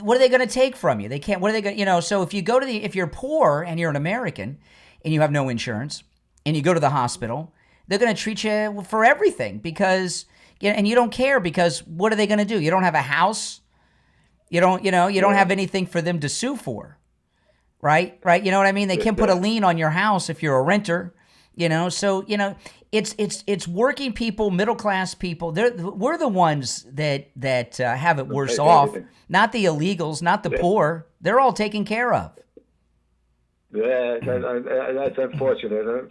what are they going to take from you? They can't. What are they going? So if you go to if you're poor and you're an American and you have no insurance and you go to the hospital, they're going to treat you for everything because and you don't care because what are they going to do? You don't have a house. You don't have anything for them to sue for, right? You know what I mean? They can't put a lien on your house if you're a renter. So it's working people, middle class people. We're the ones that have it worse Hey, off, David. not the illegals, not the poor. They're all taken care of. Yeah, that's unfortunate.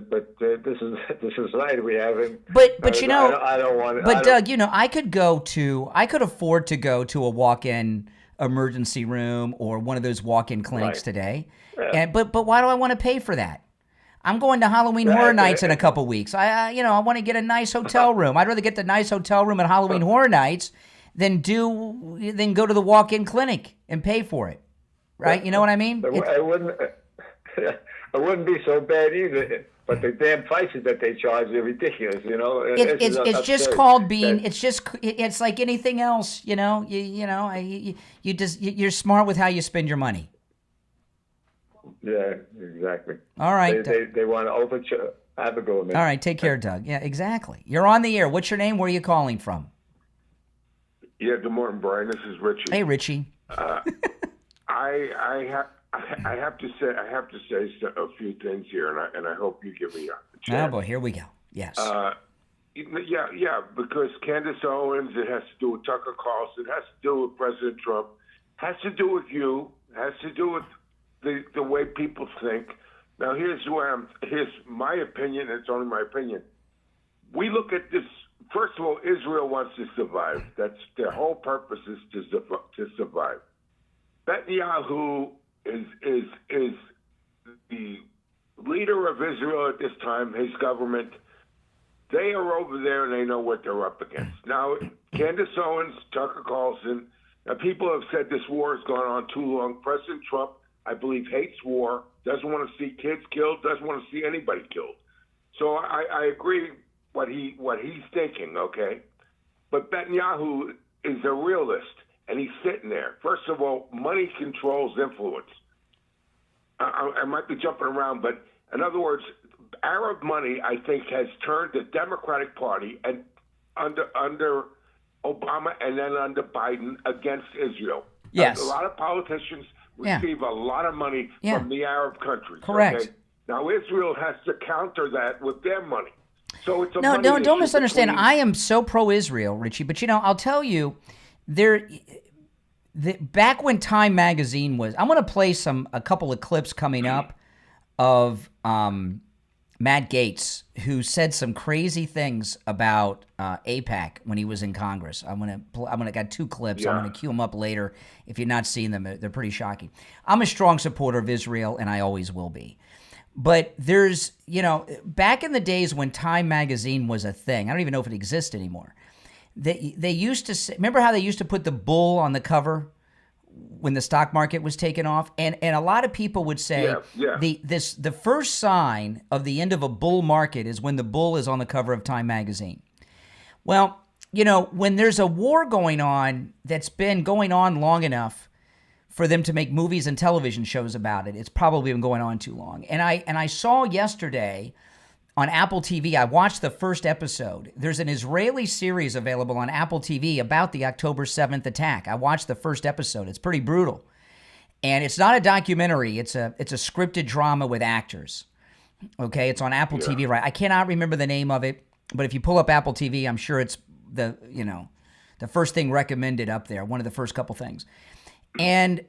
But this is the society we have. And But you know, I don't want it. But Doug, you know, I could afford to go to a walk-in emergency room or one of those walk-in clinics today. Yeah. But why do I want to pay for that? I'm going to Halloween Horror Nights in a couple weeks. I want to get a nice hotel room. I'd rather get the nice hotel room at Halloween Horror Nights than go to the walk-in clinic and pay for it. Right? You know what I mean? It wouldn't be so bad either. But the damn prices that they charge are ridiculous. You know, it's just called being. It's like anything else. You know, you're smart with how you spend your money. Yeah, exactly. All right. They want to overcharge. Have a go, man. All right, take care, Doug. Yeah, exactly. You're on the air. What's your name? Where are you calling from? Yeah, good morning, Brian. This is Richie. Hey, Richie. I have to say a few things here, and I hope you give me a chance. Oh boy, here we go. Yes. Yeah, because Candace Owens, it has to do with Tucker Carlson, it has to do with President Trump, has to do with you, has to do with the way people think. Now, here's my opinion. It's only my opinion. We look at this. First of all, Israel wants to survive. That's their whole purpose is to survive. Netanyahu is the leader of Israel at this time. His government. They are over there and they know what they're up against. Now, Candace Owens, Tucker Carlson. Now, people have said this war has gone on too long. President Trump, I believe, hates war. Doesn't want to see kids killed. Doesn't want to see anybody killed. So I agree what he's thinking, okay? But Netanyahu is a realist, and he's sitting there. First of all, money controls influence. I might be jumping around, but in other words, Arab money, I think, has turned the Democratic Party and under Obama and then under Biden against Israel. Yes. A lot of politicians receive a lot of money from the Arab countries. Correct. Okay? Now, Israel has to counter that with their money. So it's a no, money don't issue misunderstand. between- I am so pro-Israel, Richie, but I'll tell you, back when Time Magazine was, I'm going to play a couple of clips coming up of Matt Gaetz, who said some crazy things about AIPAC when he was in Congress. I'm gonna got two clips. I'm gonna cue them up later. If you're not seeing them, they're pretty shocking. I'm a strong supporter of Israel, and I always will be. But there's, back in the days when Time Magazine was a thing, I don't even know if it exists anymore. They used to say, remember how they used to put the bull on the cover when the stock market was taken off? And a lot of people would say the first sign of the end of a bull market is when the bull is on the cover of Time Magazine. Well, when there's a war going on that's been going on long enough for them to make movies and television shows about it, it's probably been going on too long. And I saw yesterday on Apple TV, I watched the first episode. There's an Israeli series available on Apple TV about the October 7th attack. I watched the first episode. It's pretty brutal. And it's not a documentary. It's a scripted drama with actors. Okay, it's on Apple TV, right? I cannot remember the name of it, but if you pull up Apple TV, I'm sure it's the first thing recommended up there, one of the first couple things. And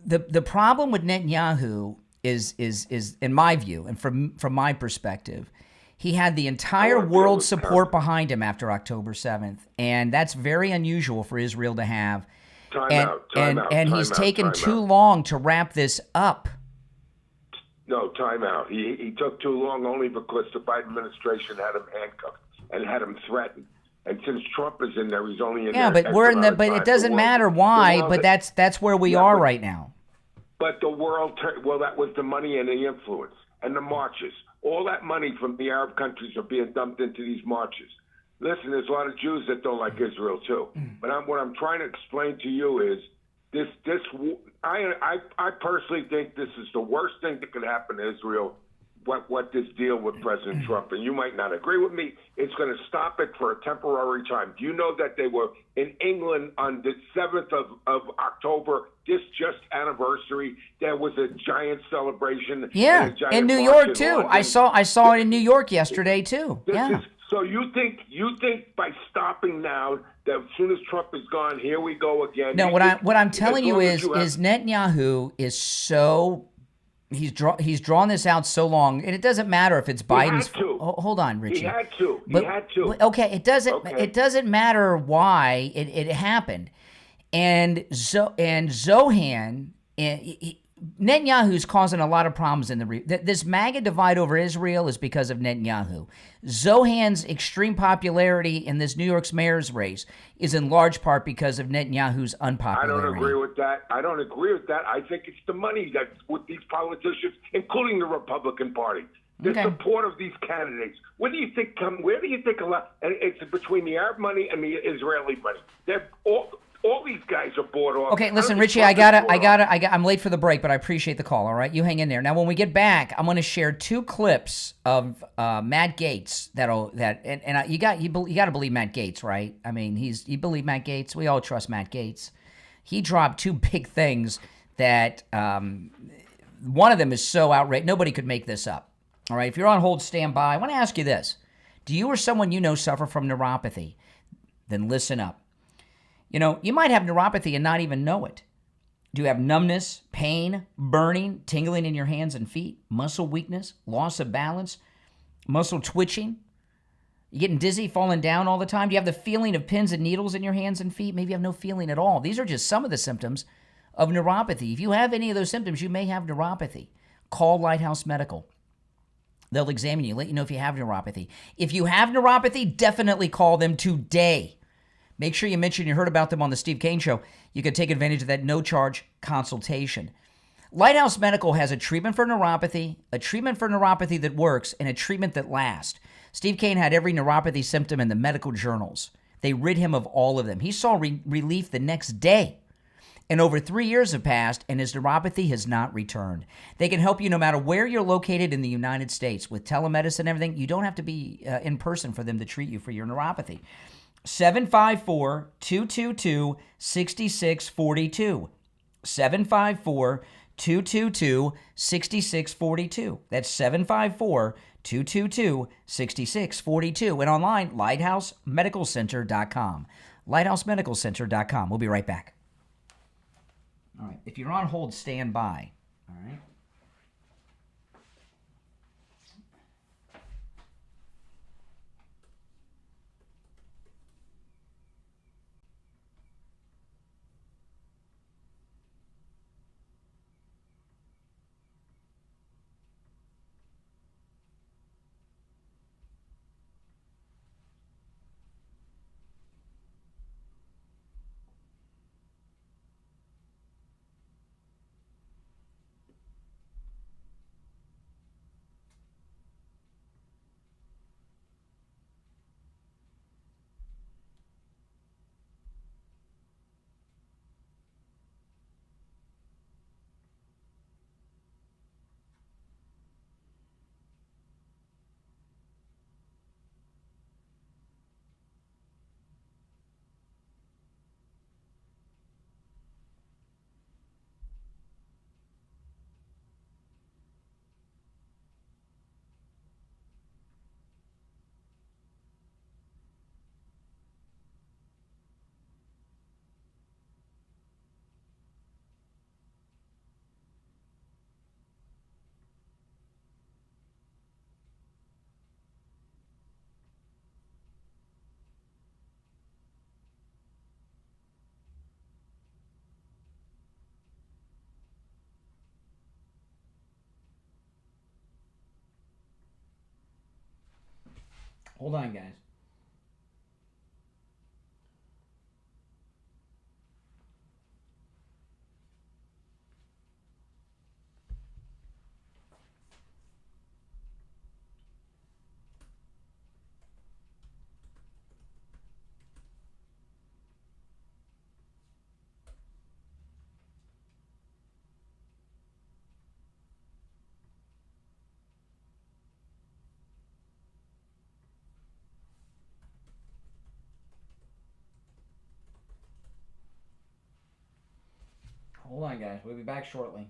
the problem with Netanyahu is in my view, and from my perspective, he had the entire world's support behind him after October 7th, and that's very unusual for Israel to have. And he's taken too long to wrap this up. No, time out. He took too long only because the Biden administration had him handcuffed and had him threatened. And since Trump is in there, he's only in there. Yeah, but but it doesn't matter why. But that's where we are right now. But the world, that was the money and the influence and the marches. All that money from the Arab countries are being dumped into these marches. Listen, there's a lot of Jews that don't like Israel too. But what I'm trying to explain to you is I personally think this is the worst thing that could happen to Israel what this deal with President Trump, and you might not agree with me, it's going to stop it for a temporary time. Do you know that they were in England on the 7th of October, this just anniversary? There was a giant celebration. Yeah, and a giant in New march York in too. London. I saw it in New York yesterday too. Yeah. So you think by stopping now that as soon as Trump is gone, here we go again? No, what I'm telling you is Netanyahu is so he's drawn this out so long, and it doesn't matter if it's Biden's. Hold on, Richie. He had to. Okay, it doesn't matter why it happened, and Zohan Netanyahu's causing a lot of problems in this MAGA divide over Israel is because of Netanyahu. Zohan's extreme popularity in this New York's mayor's race is in large part because of Netanyahu's unpopularity. I don't agree with that. I think it's the money that's with these politicians, including the Republican Party. The support of these candidates. Where do you think a lot? And it's between the Arab money and the Israeli money. They're all these guys are bought off. Okay, listen, Richie, I'm late for the break, but I appreciate the call, all right? You hang in there. Now, when we get back, I'm going to share 2 clips of Matt Gaetz you got to believe Matt Gaetz, right? I mean, you believe Matt Gaetz? We all trust Matt Gaetz. He dropped 2 big things that one of them is so outrageous. Nobody could make this up. All right, if you're on hold, stand by. I want to ask you this. Do you or someone you know suffer from neuropathy? Then listen up. You know, you might have neuropathy and not even know it. Do you have numbness, pain, burning, tingling in your hands and feet, muscle weakness, loss of balance, muscle twitching? You getting dizzy, falling down all the time? Do you have the feeling of pins and needles in your hands and feet? Maybe you have no feeling at all. These are just some of the symptoms of neuropathy. If you have any of those symptoms, you may have neuropathy. Call Lighthouse Medical. They'll examine you, let you know if you have neuropathy. If you have neuropathy, definitely call them today. Make sure you mention you heard about them on the Steve Kane Show. You can take advantage of that no-charge consultation. Lighthouse Medical has a treatment for neuropathy that works, and a treatment that lasts. Steve Kane had every neuropathy symptom in the medical journals. They rid him of all of them. He saw relief the next day. And over 3 years have passed, and his neuropathy has not returned. They can help you no matter where you're located in the United States. With telemedicine and everything, you don't have to be in person for them to treat you for your neuropathy. 754-222-6642. 754-222-6642. That's 754-222-6642. And online, lighthousemedicalcenter.com. lighthousemedicalcenter.com. We'll be right back. All right. If you're on hold, stand by. All right. Hold on, guys. on, guys. We'll be back shortly.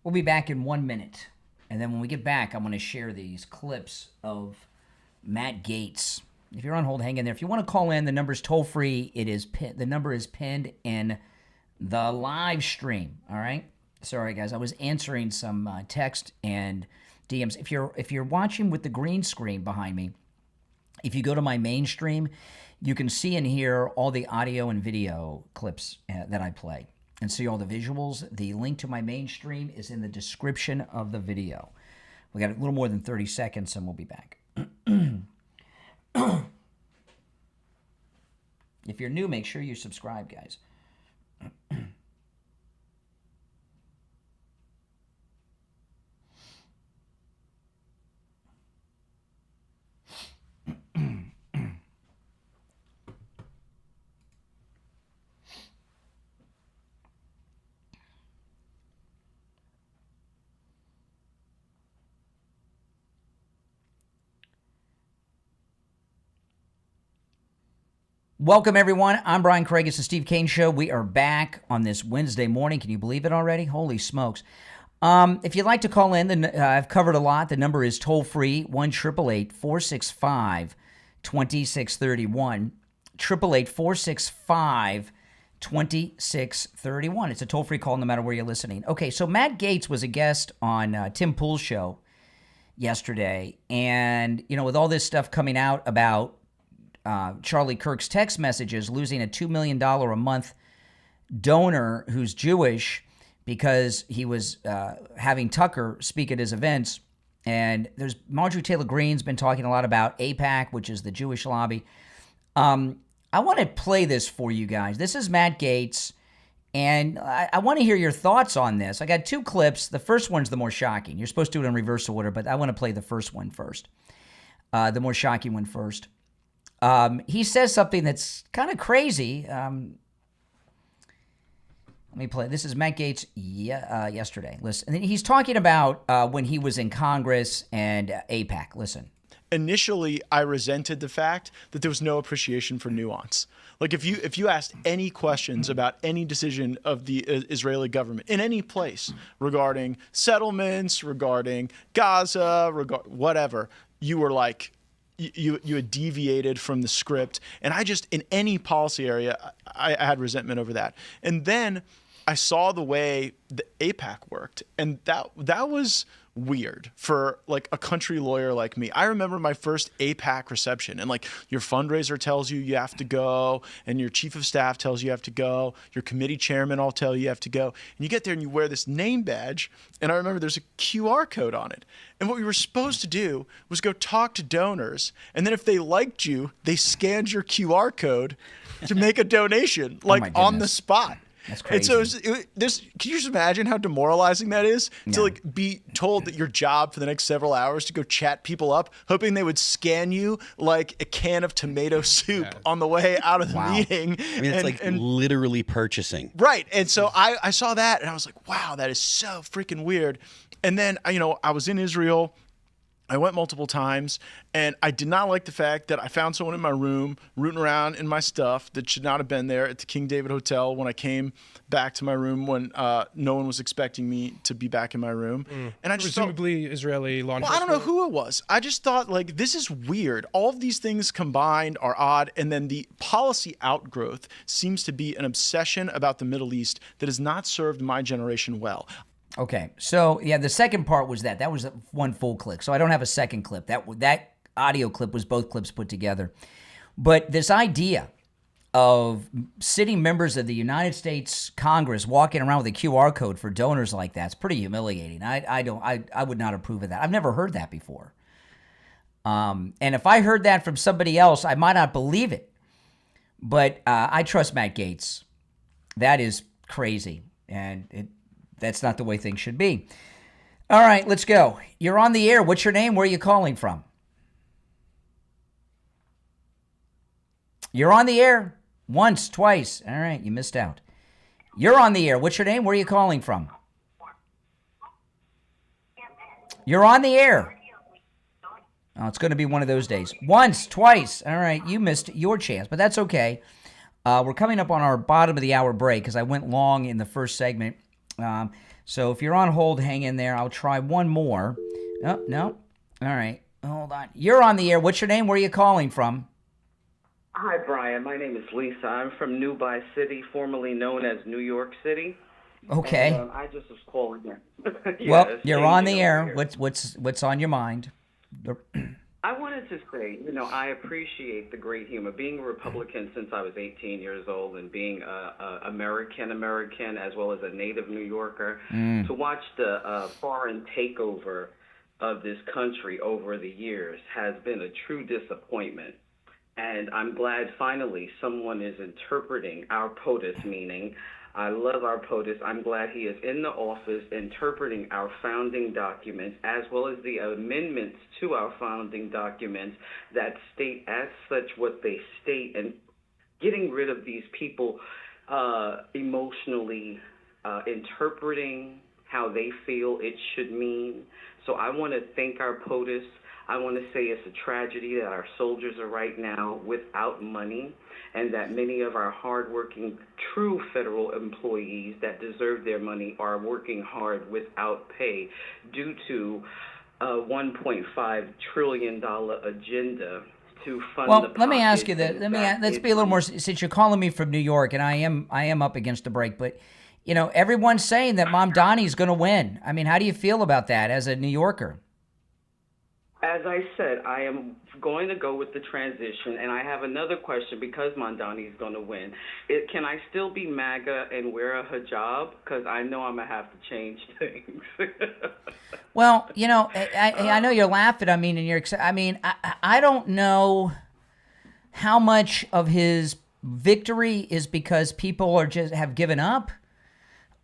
We'll be back in 1 minute. And then when we get back, I'm going to share these clips of Matt Gaetz. If you're on hold, hang in there. If you want to call in, the number's toll-free. The number is pinned in the live stream, all right? Sorry, guys. I was answering some text and DMs. If you're watching with the green screen behind me, if you go to my main stream, you can see and hear all the audio and video clips that I play and see all the visuals. The link to my main stream is in the description of the video. We got a little more than 30 seconds and we'll be back. If you're new, make sure you subscribe, guys. Welcome, everyone. I'm Brian Craig. It's the Steve Kane Show. We are back on this Wednesday morning. Can you believe it already? Holy smokes. If you'd like to call in, I've covered a lot. The number is toll-free, 1-888-465-2631. 888-465-2631. It's a toll-free call no matter where you're listening. Okay, so Matt Gaetz was a guest on Tim Pool's show yesterday. And, you know, with all this stuff coming out about Charlie Kirk's text messages, losing a $2 million a month donor who's Jewish because he was having Tucker speak at his events. And there's Marjorie Taylor Greene's been talking a lot about AIPAC, which is the Jewish lobby. I want to play this for you guys. This is Matt Gaetz, and I want to hear your thoughts on this. I got two clips. The first one's the more shocking. You're supposed to do it in reverse order, but I want to play the first one first, the more shocking one first. He says something that's kind of crazy. Let me play. This is Matt Gaetz yesterday. Listen, and he's talking about when he was in Congress and AIPAC. Listen. Initially, I resented the fact that there was no appreciation for nuance. Like if you asked any questions about any decision of the Israeli government in any place regarding settlements, regarding Gaza, whatever, you were like, you had deviated from the script. And I just, in any policy area, I had resentment over that. And then I saw the way the AIPAC worked, and that was weird for like a country lawyer like me. I remember my first AIPAC reception, and like your fundraiser tells you have to go, and your chief of staff tells you have to go, your committee chairman all tell you have to go, and you get there and you wear this name badge, and I remember there's a QR code on it. And what we were supposed to do was go talk to donors, and then if they liked you, they scanned your QR code to make a donation, like on the spot. That's crazy. And so can you just imagine how demoralizing that is to like be told that your job for the next several hours to go chat people up, hoping they would scan you like a can of tomato soup on the way out of the meeting. I mean, it's literally purchasing. Right. And so I saw that and I was like, wow, that is so freaking weird. And then, I was in Israel I went multiple times, and I did not like the fact that I found someone in my room rooting around in my stuff that should not have been there at the King David Hotel when I came back to my room when no one was expecting me to be back in my room. And I just presumably Israeli law enforcement. Well, I don't know who it was. I just thought, like, this is weird. All of these things combined are odd, and then the policy outgrowth seems to be an obsession about the Middle East that has not served my generation well. Okay, so yeah, the second part was that was one full clip. So I don't have a second clip. That audio clip was both clips put together. But this idea of sitting members of the United States Congress walking around with a QR code for donors like that's pretty humiliating. I would not approve of that. I've never heard that before. And if I heard that from somebody else, I might not believe it. But I trust Matt Gaetz. That is crazy, and that's not the way things should be. All right, let's go. You're on the air. What's your name? Where are you calling from? You're on the air. Once, twice. All right, you missed out. You're on the air. What's your name? Where are you calling from? You're on the air. Oh, it's going to be one of those days. Once, twice. All right, you missed your chance, but that's okay. We're coming up on our bottom of the hour break because I went long in the first segment. So if you're on hold, hang in there. I'll try one more. Oh, no. All right. Hold on. You're on the air. What's your name? Where are you calling from? Hi, Brian. My name is Lisa. I'm from Novi City, formerly known as New York City. Okay. And, I just was calling in. Well, you're on the air. What's on your mind? I wanted to say, I appreciate the great humor. Being a Republican since I was 18 years old and being American as well as a native New Yorker, to watch the foreign takeover of this country over the years has been a true disappointment. And I'm glad finally someone is interpreting our POTUS, meaning I love our POTUS. I'm glad he is in the office interpreting our founding documents as well as the amendments to our founding documents that state as such what they state, and getting rid of these people emotionally interpreting how they feel it should mean. So I want to thank our POTUS. I want to say it's a tragedy that our soldiers are right now without money, and that many of our hardworking, true federal employees that deserve their money are working hard without pay due to a $1.5 trillion agenda to fund well, let me ask you that. Let's be a little more, since you're calling me from New York, and I am up against the break, but everyone's saying that Mamdani's going to win. I mean, how do you feel about that as a New Yorker? As I said, I am going to go with the transition, and I have another question because Mamdani is going to win. Can I still be MAGA and wear a hijab? Because I know I'm going to have to change things. Well, I know you're laughing. I mean, and you're excited. I mean, I don't know how much of his victory is because people have given up,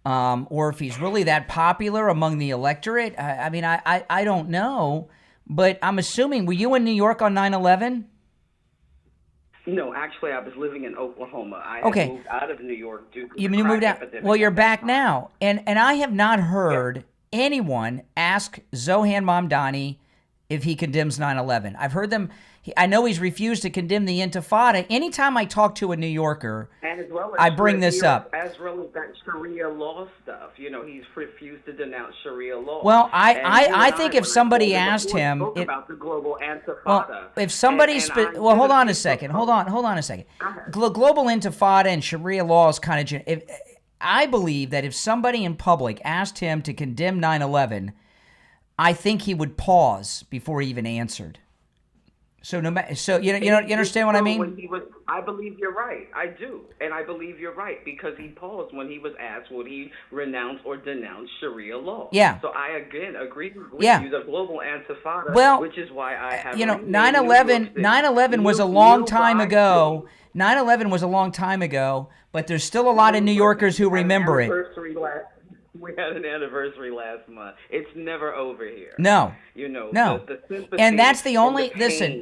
or if he's really that popular among the electorate. I don't know. But I'm assuming, were you in New York on 9/11? No, actually, I was living in Oklahoma. I had moved out of New York due to you moved out. Well, you're back now, and I have not heard anyone ask Zohan Mamdani if he condemns 9/11. I've heard them. I know he's refused to condemn the Intifada. Anytime I talk to a New Yorker, and as well as I bring this up. As well as that Sharia law stuff. He's refused to denounce Sharia law. Well, I think if somebody asked him about the global Intifada. Well, if somebody hold on a second. Hold on a second. Global Intifada and Sharia law is kind of. I believe that if somebody in public asked him to condemn 9/11, I think he would pause before he even answered. So you understand what I mean? I believe you're right. I do, and I believe you're right because he paused when he was asked would he renounce or denounce Sharia law. Yeah. So I again agree with you. The global Intifada, which is why I have. 9/11 was a long time ago. 9/11 was a long time ago, but there's still a lot of New Yorkers who remember it. We had an anniversary last month. It's never over here. No. No. And that's the only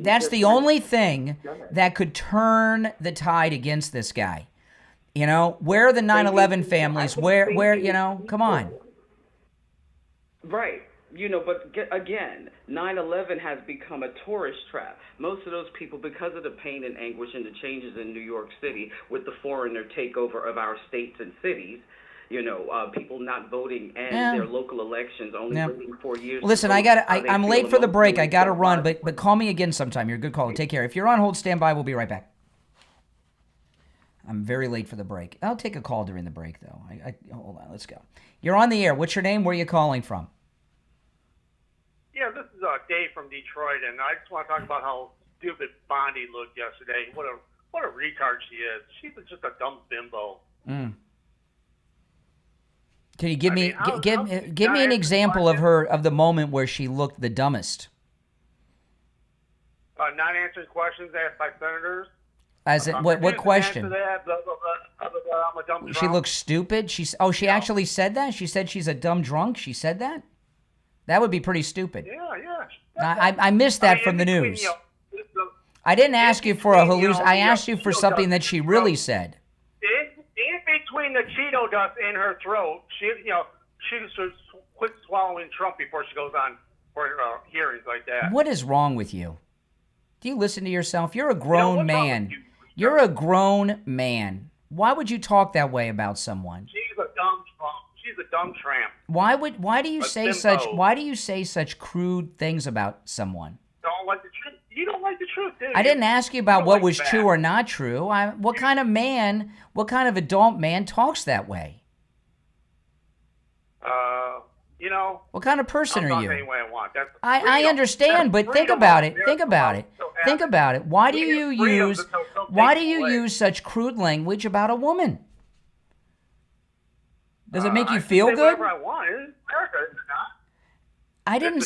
that's the only thing that could turn the tide against this guy. Where are the 9/11 families? Where come on. Right. But again, 9/11 has become a tourist trap. Most of those people, because of the pain and anguish and the changes in New York City with the foreigner takeover of our states and cities, people not voting and their local elections only waiting 4 years. Listen, I'm late for the break. I got to run, but call me again sometime. You're a good caller. Take care. If you're on hold, stand by. We'll be right back. I'm very late for the break. I'll take a call during the break, though. Hold on. Let's go. You're on the air. What's your name? Where are you calling from? Yeah, this is Dave from Detroit, and I just want to talk about how stupid Bondi looked yesterday. What a retard she is. She's just a dumb bimbo. Can you give me an example of the moment where she looked the dumbest? Not answering questions asked by senators. As in, what question? That, I'm a dumb She drunk. looks stupid. She actually said that. She said she's a dumb drunk. She said that. That would be pretty stupid. Yeah. I missed that from the news. I didn't ask you for a hallucination. I asked you for something that she really said. In between the Cheeto dust in her throat, she should quit swallowing Trump before she goes on for hearings like that. What is wrong with you? Do you listen to yourself? You're a grown man. You're a grown man. Why would you talk that way about someone? She's a dumb Trump. She's a dumb tramp. Why do you say such crude things about someone? Don't like the truth. You don't like the truth, do you? I didn't ask you about what was true or not true. What kind of adult man talks that way? What kind of person are you? I understand, but think about it. Think about it. Think about it. Why do you use such crude language about a woman? Does it make you feel good? Whatever I want. It's America, is it not? I didn't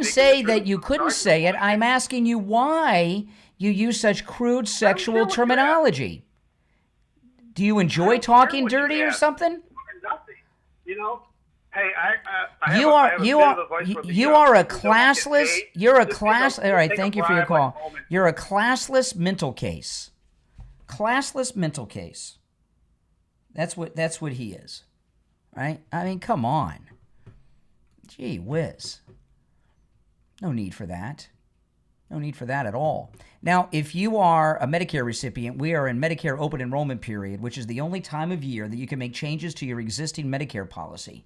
say that you couldn't say it. I'm asking you why you use such crude sexual terminology. Do you enjoy talking dirty or something? Nothing. Hey, You are a classless. You're a class. All right, thank you for your call. You're a classless mental case. Classless mental case. That's what he is, right? I mean, come on. Gee whiz. No need for that. No need for that at all. Now, if you are a Medicare recipient, we are in Medicare open enrollment period, which is the only time of year that you can make changes to your existing Medicare policy.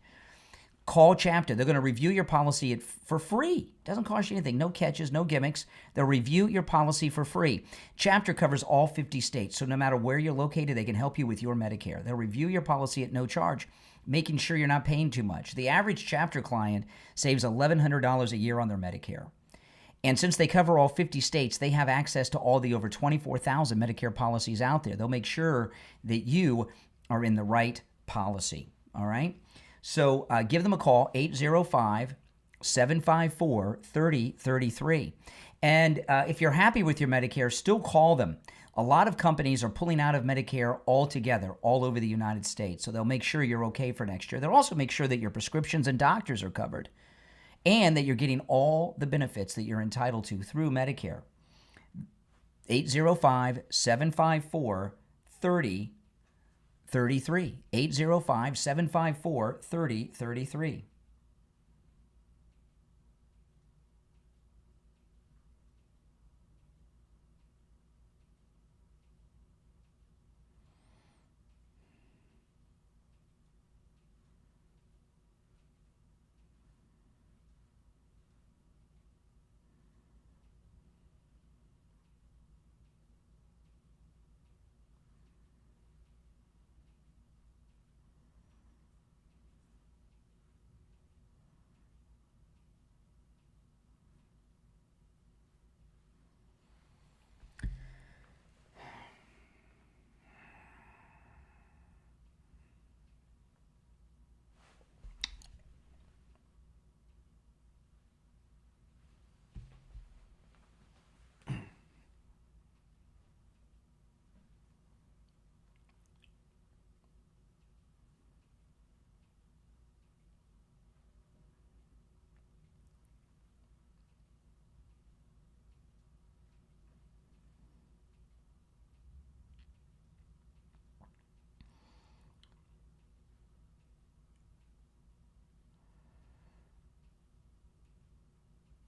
Call Chapter. They're going to review your policy for free. Doesn't cost you anything. No catches, no gimmicks. They'll review your policy for free. Chapter covers all 50 states, so no matter where you're located, they can help you with your Medicare. They'll review your policy at no charge, making sure you're not paying too much. The average Chapter client saves $1,100 a year on their Medicare. And since they cover all 50 states, they have access to all the over 24,000 Medicare policies out there. They'll make sure that you are in the right policy, all right? So give them a call, 805-754-3033. And if you're happy with your Medicare, still call them. A lot of companies are pulling out of Medicare altogether, all over the United States. So they'll make sure you're okay for next year. They'll also make sure that your prescriptions and doctors are covered and that you're getting all the benefits that you're entitled to through Medicare. 805-754-3033. 805-754-3033.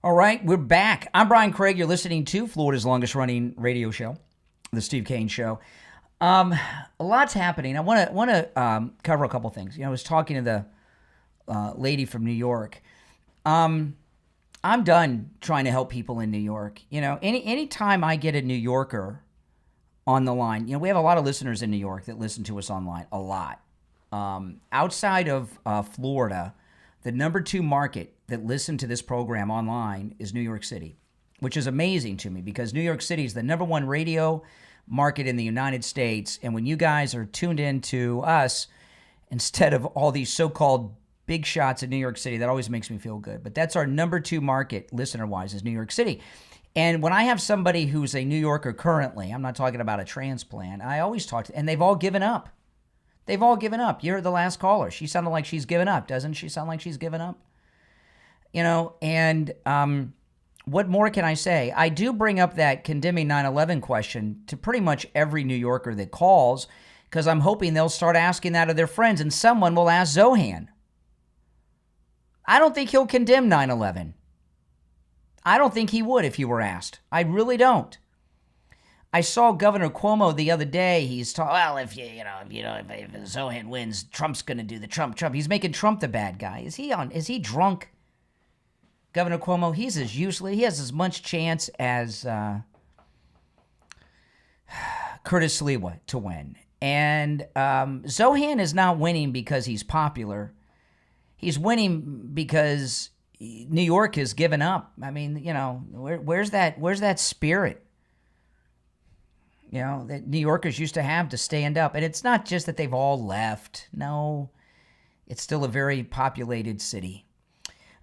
All right, we're back. I'm Brian Craig. You're listening to Florida's longest running radio show, The Steve Kane Show. A lot's happening. I want to cover a couple things. I was talking to the lady from New York. I'm done trying to help people in New York. Any time I get a New Yorker on the line, we have a lot of listeners in New York that listen to us online, a lot. Outside of Florida, the number 2 market that listen to this program online is New York City, which is amazing to me because New York City is the number 1 radio market in the United States. And when you guys are tuned in to us, instead of all these so-called big shots in New York City, that always makes me feel good. But that's our number 2 market, listener-wise, is New York City. And when I have somebody who's a New Yorker currently, I'm not talking about a transplant, I always talk to, and they've all given up. They've all given up. You're the last caller. She sounded like she's given up. Doesn't she sound like she's given up? What more can I say? I do bring up that condemning 9/11 question to pretty much every New Yorker that calls because I'm hoping they'll start asking that of their friends and someone will ask Zohan. I don't think he'll condemn 9/11. I don't think he would if he were asked. I really don't. I saw Governor Cuomo the other day. He's talking, well, if Zohan wins, Trump's going to do the Trump. He's making Trump the bad guy. Is he drunk? Governor Cuomo, he's as useless. He has as much chance as Curtis Sliwa to win. And Zohan is not winning because he's popular. He's winning because New York has given up. I mean, where's that spirit? That New Yorkers used to have to stand up. And it's not just that they've all left. No, it's still a very populated city.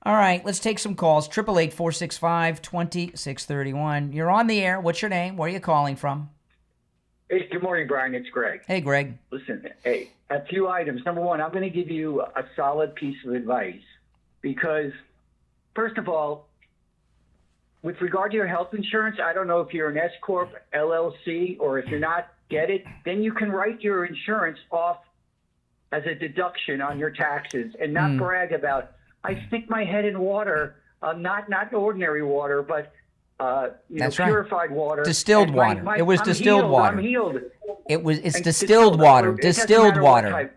All right, let's take some calls. 888-465-2631. You're on the air. What's your name? Where are you calling from? Hey, good morning, Brian. It's Greg. Hey, Greg. Listen, a few items. Number one, I'm going to give you a solid piece of advice because, first of all, with regard to your health insurance, I don't know if you're an S Corp, LLC, or if you're not, get it. Then you can write your insurance off as a deduction on your taxes and not brag about, I stick my head in water, not ordinary water, but purified water. Distilled water. It was distilled water. I'm healed. It's distilled water. Distilled water.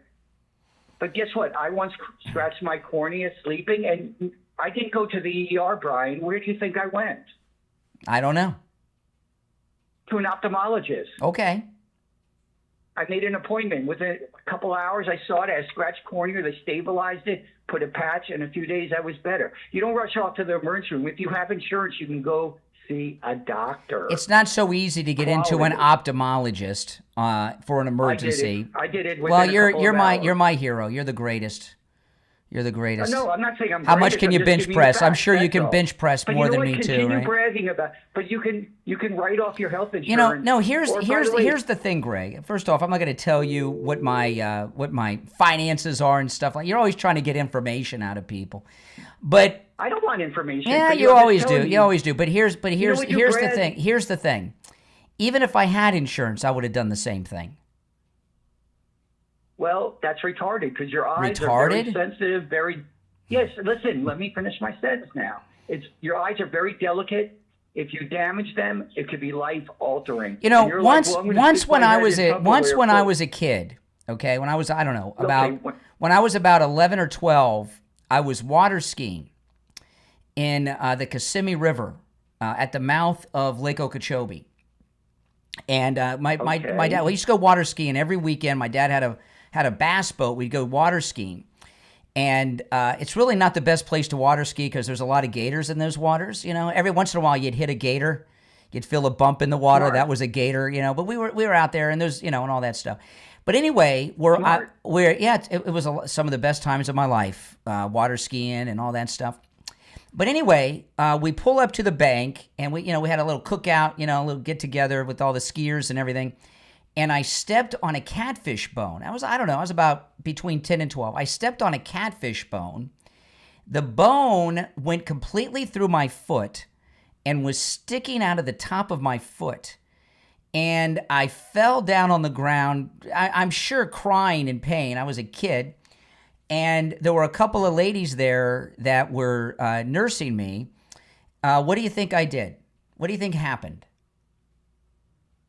But guess what? I once scratched my cornea sleeping, and I didn't go to the ER, Brian. Where do you think I went? I don't know. To an ophthalmologist. Okay. I made an appointment. Within a couple hours, I saw it. I scratched cornea. They stabilized it, put a patch. In a few days, I was better. You don't rush off to the emergency room. If you have insurance, you can go see a doctor. It's not so easy to get into an ophthalmologist for an emergency. I did it. Well, you're my hero. You're the greatest. You're the greatest. No, I'm not saying I'm. How much can you bench press? I'm sure you can bench press more than me too, right? Bragging about, but you can write off your health insurance. Here's the thing, Greg. First off, I'm not going to tell you what my finances are and stuff like. You're always trying to get information out of people, but I don't want information. Yeah, you always do. You always do. But here's the thing. Here's the thing. Even if I had insurance, I would have done the same thing. Well, that's retarded because your eyes are very sensitive, Yes, listen, let me finish my sentence now. Your eyes are very delicate. If you damage them, it could be life-altering. Once when I was a kid, okay, when I was about 11 or 12, I was water skiing in the Kissimmee River at the mouth of Lake Okeechobee. And my dad, we used to go water skiing every weekend. My dad had a bass boat. We'd go water skiing. And it's really not the best place to water ski because there's a lot of gators in those waters. Every once in a while you'd hit a gator. You'd feel a bump in the water. Smart. That was a gator, But we were out there and there's, and all that stuff. But anyway, it was some of the best times of my life, water skiing and all that stuff. But anyway, we pull up to the bank and we had a little cookout, a little get together with all the skiers and everything. And I stepped on a catfish bone. I was about between 10 and 12. I stepped on a catfish bone. The bone went completely through my foot and was sticking out of the top of my foot. And I fell down on the ground, I'm sure crying in pain. I was a kid. And there were a couple of ladies there that were nursing me. What do you think I did? What do you think happened?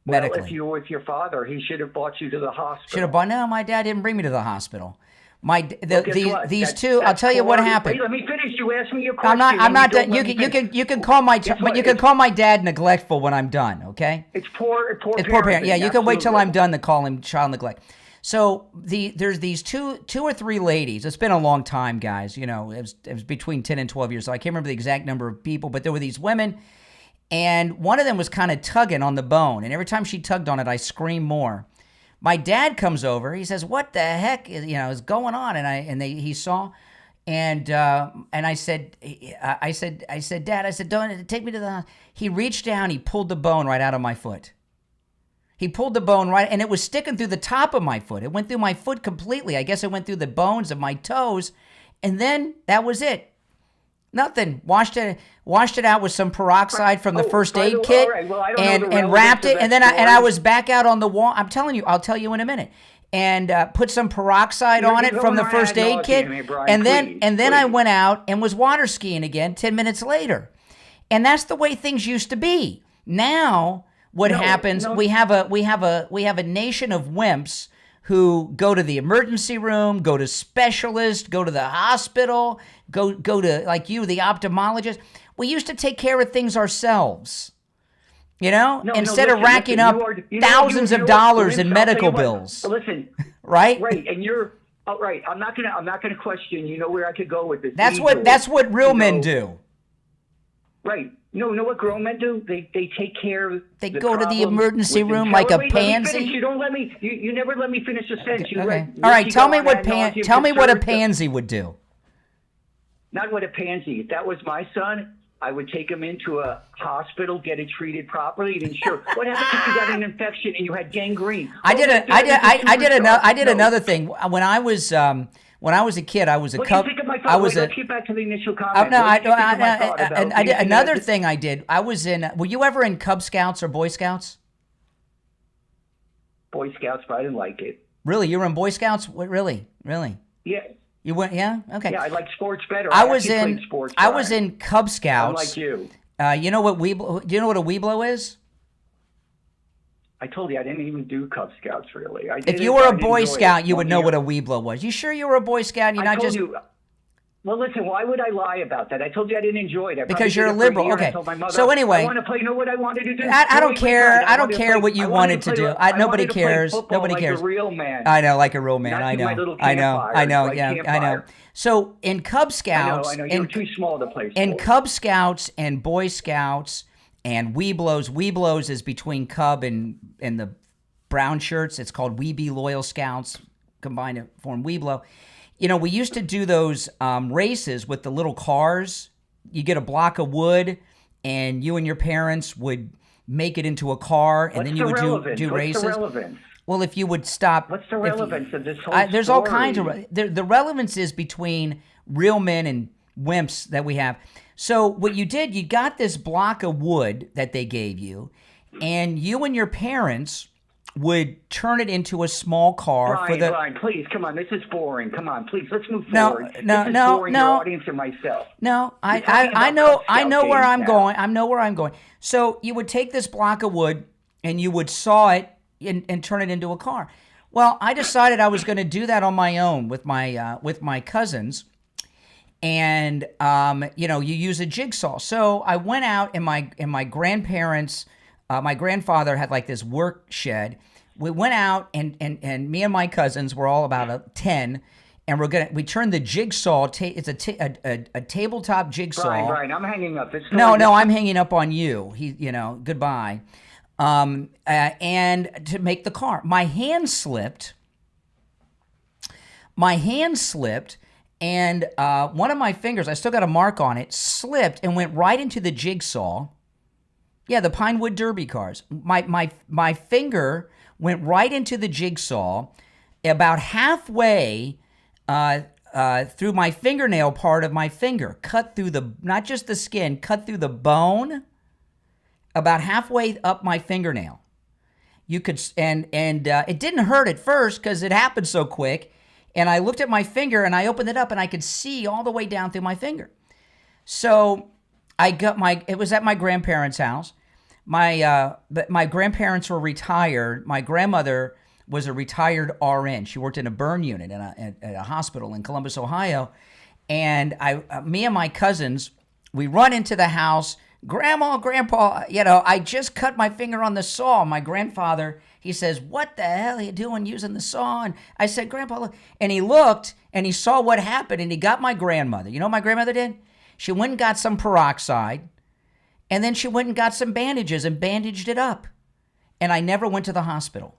Medically. Well, if you were with your father, he should have brought you to the hospital. Should have brought. No, my dad didn't bring me to the hospital. These two. That's I'll tell you what happened. Wait, let me finish. You asked me a question. I'm not done. You can call my dad neglectful when I'm done. Okay. It's poor parent. Yeah, you can wait till I'm done to call him child neglect. So there's these two or three ladies. It's been a long time, guys. You know, it was between 10 and 12 years. So I can't remember the exact number of people, but there were these women, and one of them was kind of tugging on the bone. And every time she tugged on it, I screamed more. My dad comes over. He says, "What the heck is going on?" He saw, and I said, "Dad," "Don't take me to the hospital." He reached down. He pulled the bone right out of my foot. He pulled the bone right, and it was sticking through the top of my foot. It went through my foot completely. I guess it went through the bones of my toes, and then that was it. Nothing. Washed it out with some peroxide from the first aid kit, and wrapped it, and then I was back out on the wall. I'm telling you, I'll tell you in a minute. And put some peroxide on it from the first aid kit, and then I went out and was water skiing again 10 minutes later. And that's the way things used to be. Now what happens? We have a nation of wimps who go to the emergency room, go to specialists, go to the hospital, go to, like you, the ophthalmologist. We used to take care of things ourselves, instead of racking up thousands of dollars in medical bills. Listen, right? Right, and you're right. I'm not gonna question. You know where I could go with this. That's what real men do. Right. No, know what grown men do? They take care of. They go to the emergency room like a pansy. You don't let me. You never let me finish a sentence. Okay. All right. Tell me what a pansy would do. Not what a pansy. If that was my son, I would take him into a hospital, get it treated properly, and ensure. What happens if you got an infection and you had gangrene? I did another thing when I was a kid. I was a cub. Let's get back to the initial comment. I did another thing. I did. I was in. Were you ever in Cub Scouts or Boy Scouts? Boy Scouts, but I didn't like it. Really, you were in Boy Scouts? What? Really? Yeah. You went? Yeah. Okay. Yeah, I like sports better. I was in Cub Scouts. Unlike you. You know what Do you know what a Weeblo is? I told you I didn't even do Cub Scouts really. If you were a Boy Scout, you would know what a Weeblo was. You sure you were a Boy Scout? And you're not just. Well, listen. Why would I lie about that? I told you I didn't enjoy it. Because you're a liberal. Okay. So anyway, I want to play. You know what I wanted to do? I don't care. I don't care what you wanted to do. Nobody cares. Nobody cares. Like a real man. I know, like a real man. I know. Yeah, I know. So in Cub Scouts, I know. You're too small to play. In Cub Scouts and Boy Scouts and Weeblos is between Cub and the brown shirts. It's called Weebie Loyal Scouts, combined to form Weeblo. We used to do those races with the little cars. You get a block of wood, and you and your parents would make it into a car, and then you would do races. What's the relevance? Well, if you would stop. What's the relevance of this whole story? There's all kinds of. The relevance is between real men and wimps that we have. So what you did, you got this block of wood that they gave you, and you and your parents would turn it into a small car for the. Brian, please, come on. This is boring. Come on, please, let's move forward. No. Your audience and myself. No, I know where I'm going. I know where I'm going. So you would take this block of wood and you would saw it and turn it into a car. Well, I decided I was going to do that on my own with my cousins. And you use a jigsaw. So I went out, and my grandparents. My grandfather had like this work shed. We went out, and me and my cousins were all about 10, and we turned the jigsaw. It's a tabletop jigsaw. Brian, I'm hanging up. No, I'm hanging up on you. Goodbye. And to make the car, my hand slipped, and one of my fingers, I still got a mark on it, slipped and went right into the jigsaw. Yeah, the Pinewood Derby cars. My finger went right into the jigsaw, about halfway through my fingernail part of my finger, cut through not just the skin, cut through the bone, about halfway up my fingernail. You could, and it didn't hurt at first because it happened so quick. And I looked at my finger and I opened it up and I could see all the way down through my finger. So It was at my grandparents' house. My grandparents were retired. My grandmother was a retired RN. She worked in a burn unit at a hospital in Columbus, Ohio. And me and my cousins, we run into the house. Grandma, Grandpa, I just cut my finger on the saw. My grandfather, he says, "What the hell are you doing using the saw?" And I said, "Grandpa, look." And he looked and he saw what happened and he got my grandmother. You know what my grandmother did? She went and got some peroxide and then she went and got some bandages and bandaged it up. And I never went to the hospital.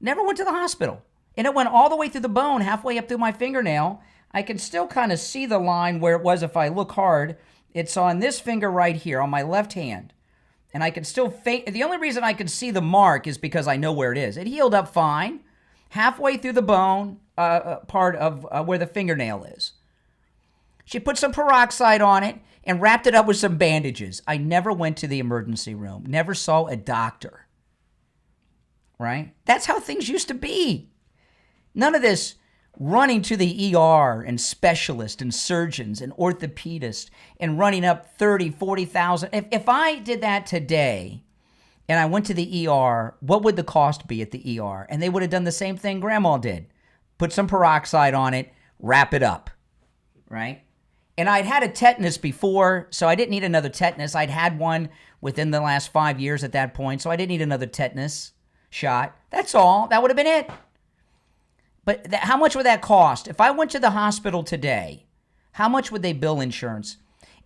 Never went to the hospital. And it went all the way through the bone, halfway up through my fingernail. I can still kind of see the line where it was if I look hard. It's on this finger right here on my left hand. And I can still the only reason I can see the mark is because I know where it is. It healed up fine, halfway through the bone, part of where the fingernail is. She put some peroxide on it and wrapped it up with some bandages. I never went to the emergency room, never saw a doctor. Right? That's how things used to be. None of this running to the ER and specialists and surgeons and orthopedists and running up 30, 40,000. If I did that today and I went to the ER, what would the cost be at the ER? And they would have done the same thing Grandma did. Put some peroxide on it, wrap it up, right? And I'd had a tetanus before, so I didn't need another tetanus. I'd had one within the last 5 years at that point, so I didn't need another tetanus shot. That's all. That would have been it. But how much would that cost? If I went to the hospital today, how much would they bill insurance?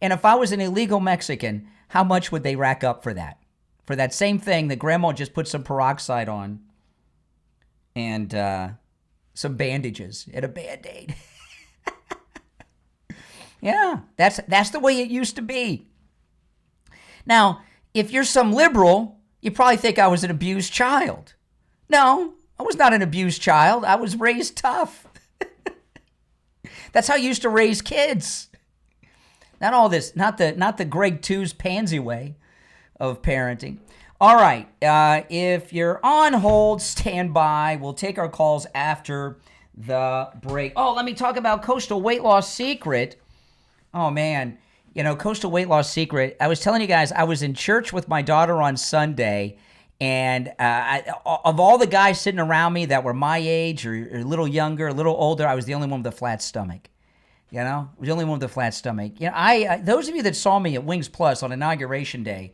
And if I was an illegal Mexican, how much would they rack up for that? For that same thing that Grandma just put some peroxide on and some bandages and a Band-Aid. Yeah, that's the way it used to be. Now, if you're some liberal, you probably think I was an abused child. No, I was not an abused child. I was raised tough. That's how you used to raise kids. Not all this, not the Greg Two's pansy way of parenting. All right, if you're on hold, stand by. We'll take our calls after the break. Oh, let me talk about Coastal Weight Loss Secret. Oh, man. Coastal Weight Loss Secret. I was telling you guys, I was in church with my daughter on Sunday, and of all the guys sitting around me that were my age or a little younger, a little older, I was the only one with a flat stomach. I was the only one with a flat stomach. Those of you that saw me at Wings Plus on Inauguration Day,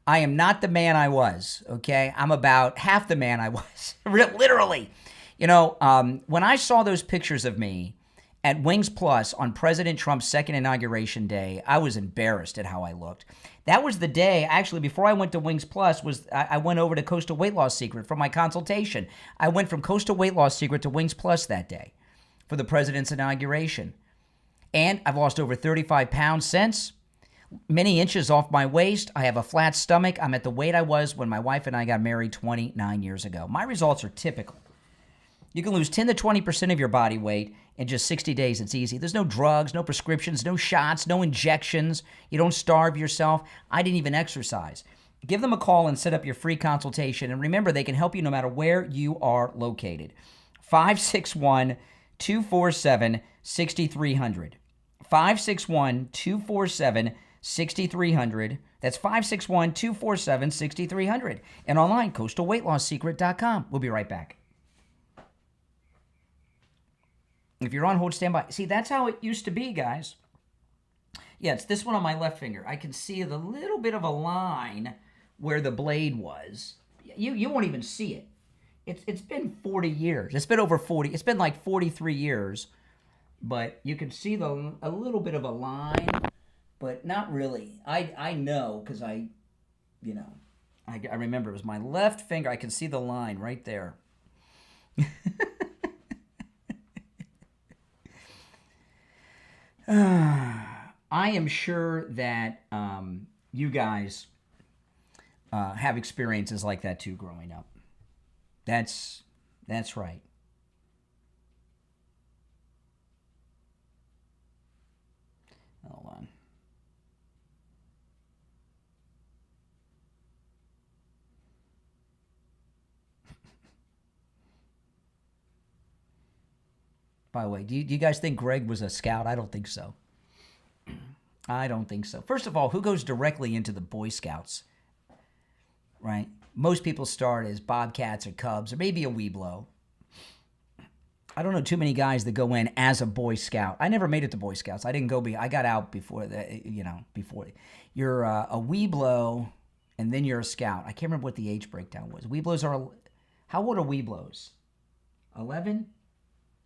I am not the man I was, okay? I'm about half the man I was, literally. When I saw those pictures of me at Wings Plus on President Trump's second inauguration day, I was embarrassed at how I looked. That was the day, actually, before I went to Wings Plus, I went over to Coastal Weight Loss Secret for my consultation. I went from Coastal Weight Loss Secret to Wings Plus that day for the president's inauguration. And I've lost over 35 pounds since, many inches off my waist. I have a flat stomach. I'm at the weight I was when my wife and I got married 29 years ago. My results are typical. You can lose 10 to 20% of your body weight in just 60 days. It's easy. There's no drugs, no prescriptions, no shots, no injections. You don't starve yourself. I didn't even exercise. Give them a call and set up your free consultation. And remember, they can help you no matter where you are located. 561-247-6300. 561-247-6300. That's 561-247-6300. And online, coastalweightlossecret.com. We'll be right back. If you're on hold, stand by. See, that's how it used to be, guys. Yeah, it's this one on my left finger. I can see the little bit of a line where the blade was. You won't even see it. It's been 40 years. It's been over 40. It's been like 43 years. But you can see a little bit of a line, but not really. I know because I remember it was my left finger. I can see the line right there. I am sure that you guys have experiences like that too growing up. That's right. Hold on. By the way, do you guys think Greg was a scout? I don't think so. I don't think so. First of all, who goes directly into the Boy Scouts? Right? Most people start as Bobcats or Cubs or maybe a Weeblo. I don't know too many guys that go in as a Boy Scout. I never made it to Boy Scouts. I didn't go. I got out before that. Before you're a Weeblo, and then you're a Scout. I can't remember what the age breakdown was. Weeblos are. How old are Weeblos? 11,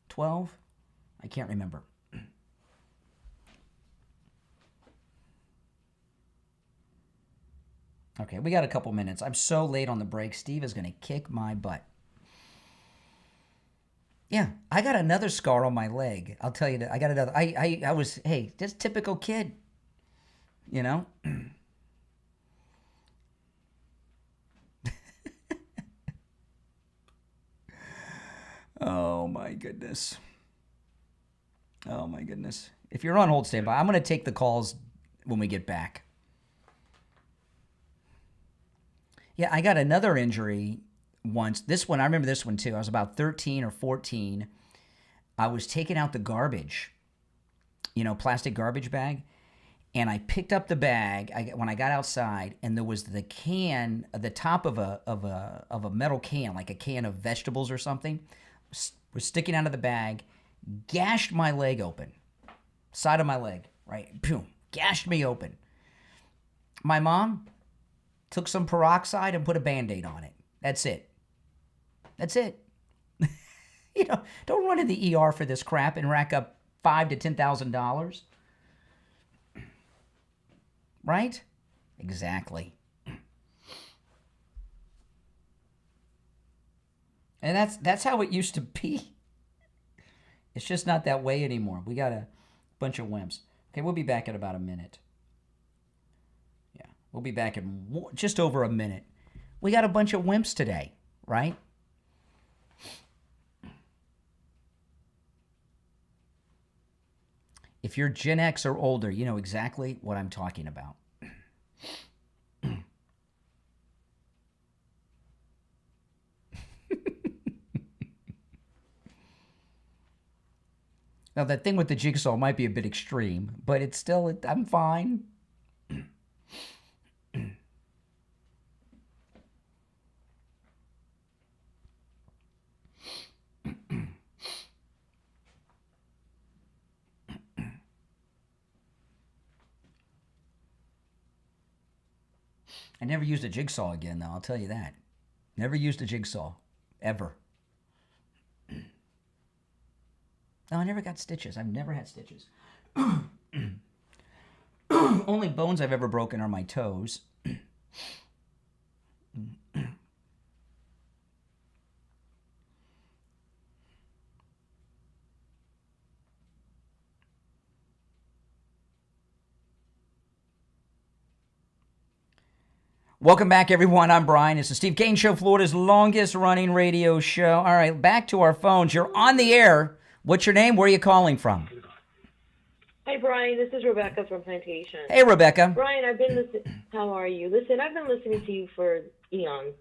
12. I can't remember. Okay, we got a couple minutes. I'm so late on the break. Steve is going to kick my butt. Yeah, I got another scar on my leg. I'll tell you that. I got another. I was, hey, just typical kid. You know? Oh, my goodness. Oh, my goodness. If you're on hold, stand by. I'm going to take the calls when we get back. Yeah, I got another injury once. This one, I remember this one too. I was about 13 or 14. I was taking out the garbage, plastic garbage bag, and I picked up the bag when I got outside, and there was the can, the top of a metal can, like a can of vegetables or something, was sticking out of the bag, gashed my leg open, side of my leg, right? Boom, gashed me open. My mom took some peroxide and put a Band-Aid on it. That's it. That's it. Don't run to the ER for this crap and rack up $5,000 to $10,000. Right? Exactly. And that's how it used to be. It's just not that way anymore. We got a bunch of wimps. Okay, we'll be back in about a minute. Yeah, we'll be back in just over a minute. We got a bunch of wimps today, right? If you're Gen X or older, you know exactly what I'm talking about. Now, that thing with the jigsaw might be a bit extreme, but it's still, I'm fine. I never used a jigsaw again, though, I'll tell you that. Never used a jigsaw, ever. No, I never got stitches. I've never had stitches. Only bones I've ever broken are my toes. Welcome back, everyone. I'm Brian. It's the Steve Kane Show, Florida's longest-running radio show. All right, back to our phones. You're on the air. What's your name? Where are you calling from? Hi, Brian. This is Rebecca from Plantation. Hey, Rebecca. Brian, I've been listening. How are you? Listen, I've been listening to you for eons,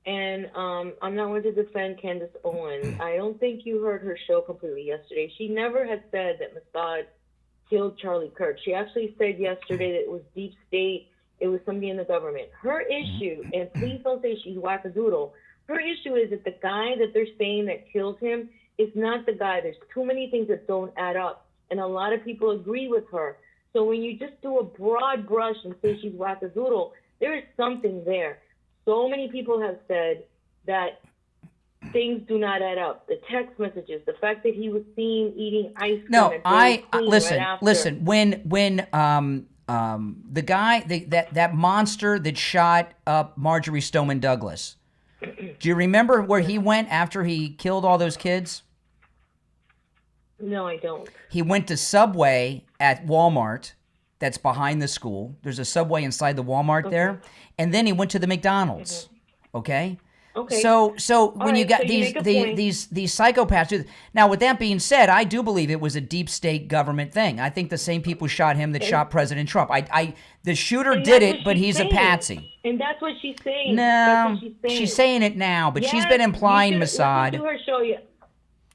and I'm not going to defend Candace Owens. I don't think you heard her show completely yesterday. She never had said that Mossad killed Charlie Kirk. She actually said yesterday that it was deep state. It was somebody in the government. Her issue, and please don't say she's wackadoodle, her issue is that the guy that they're saying that killed him is not the guy. There's too many things that don't add up, and a lot of people agree with her. So when you just do a broad brush and say she's wackadoodle, there is something there. So many people have said that things do not add up. The text messages, the fact that he was seen eating ice cream. No, listen. When the guy that monster that shot up Marjorie Stoneman Douglas, do you remember where he went after he killed all those kids? No, I don't. He went to Subway at Walmart that's behind the school. There's a Subway inside the Walmart there. And then he went to the McDonald's. Okay? Okay. So when you got these psychopaths do. Now, with that being said, I do believe it was a deep state government thing. I think the same people shot him that shot President Trump. The shooter did it, but he's a patsy. And that's what she's saying. No, she's saying it now, but she's been implying Mossad. Do her show you.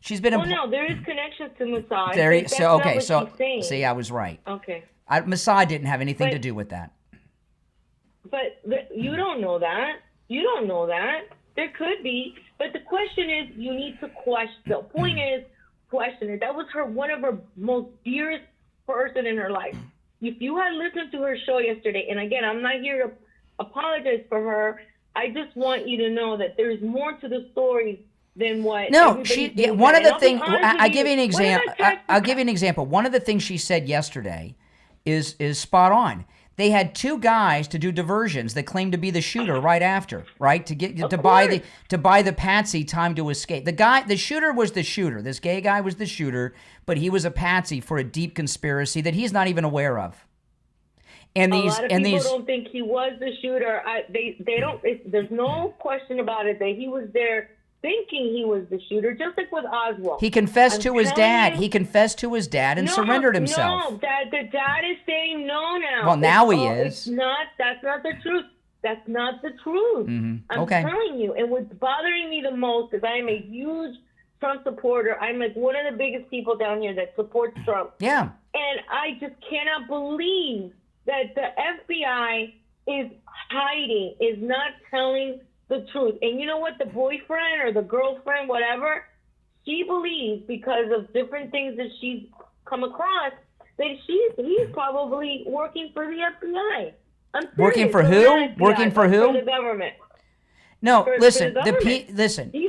She's been. No, there is connections to Mossad. See, I was right. Okay. Mossad didn't have anything to do with that. But you don't know that. You don't know that. There could be. But the question is, you need to question. The point is, question it. That was one of her most dearest person in her life. If you had listened to her show yesterday, and again, I'm not here to apologize for her. I just want you to know that there's more to the story than what. No, one of the things. I give you an example. I'll give you an example. One of the things she said yesterday is spot on. They had two guys to do diversions that claimed to be the shooter right after, right? To buy the patsy time to escape. The shooter was the shooter. This gay guy was the shooter, but he was a patsy for a deep conspiracy that he's not even aware of. And a lot of people don't think he was the shooter. They don't. There's no question about it that he was there thinking he was the shooter, just like with Oswald. He confessed to his dad. He confessed to his dad and surrendered himself. No, the dad is saying no now. Well, now he is. That's not the truth. That's not the truth. Mm-hmm. I'm telling you. And what's bothering me the most is I am a huge Trump supporter. I'm like one of the biggest people down here that supports Trump. Yeah. And I just cannot believe that the FBI is hiding, is not telling the truth. And you know what? The boyfriend or the girlfriend, whatever, she believes because of different things that she's come across that he's probably working for the FBI. I'm serious. Working for who? FBI, working for who? For the government. No, listen.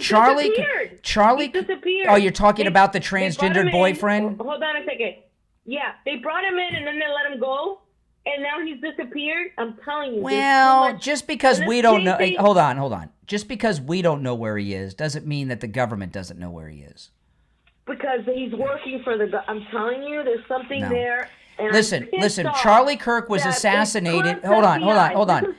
Charlie. He disappeared. Oh, you're talking about the transgendered boyfriend? Hold on a second. Yeah, they brought him in and then they let him go. And now he's disappeared? I'm telling you. Well, just because we don't know... Hold on. Just because we don't know where he is doesn't mean that the government doesn't know where he is. Because he's working for the... I'm telling you, there's something there. And listen. Charlie Kirk was assassinated... Hold on.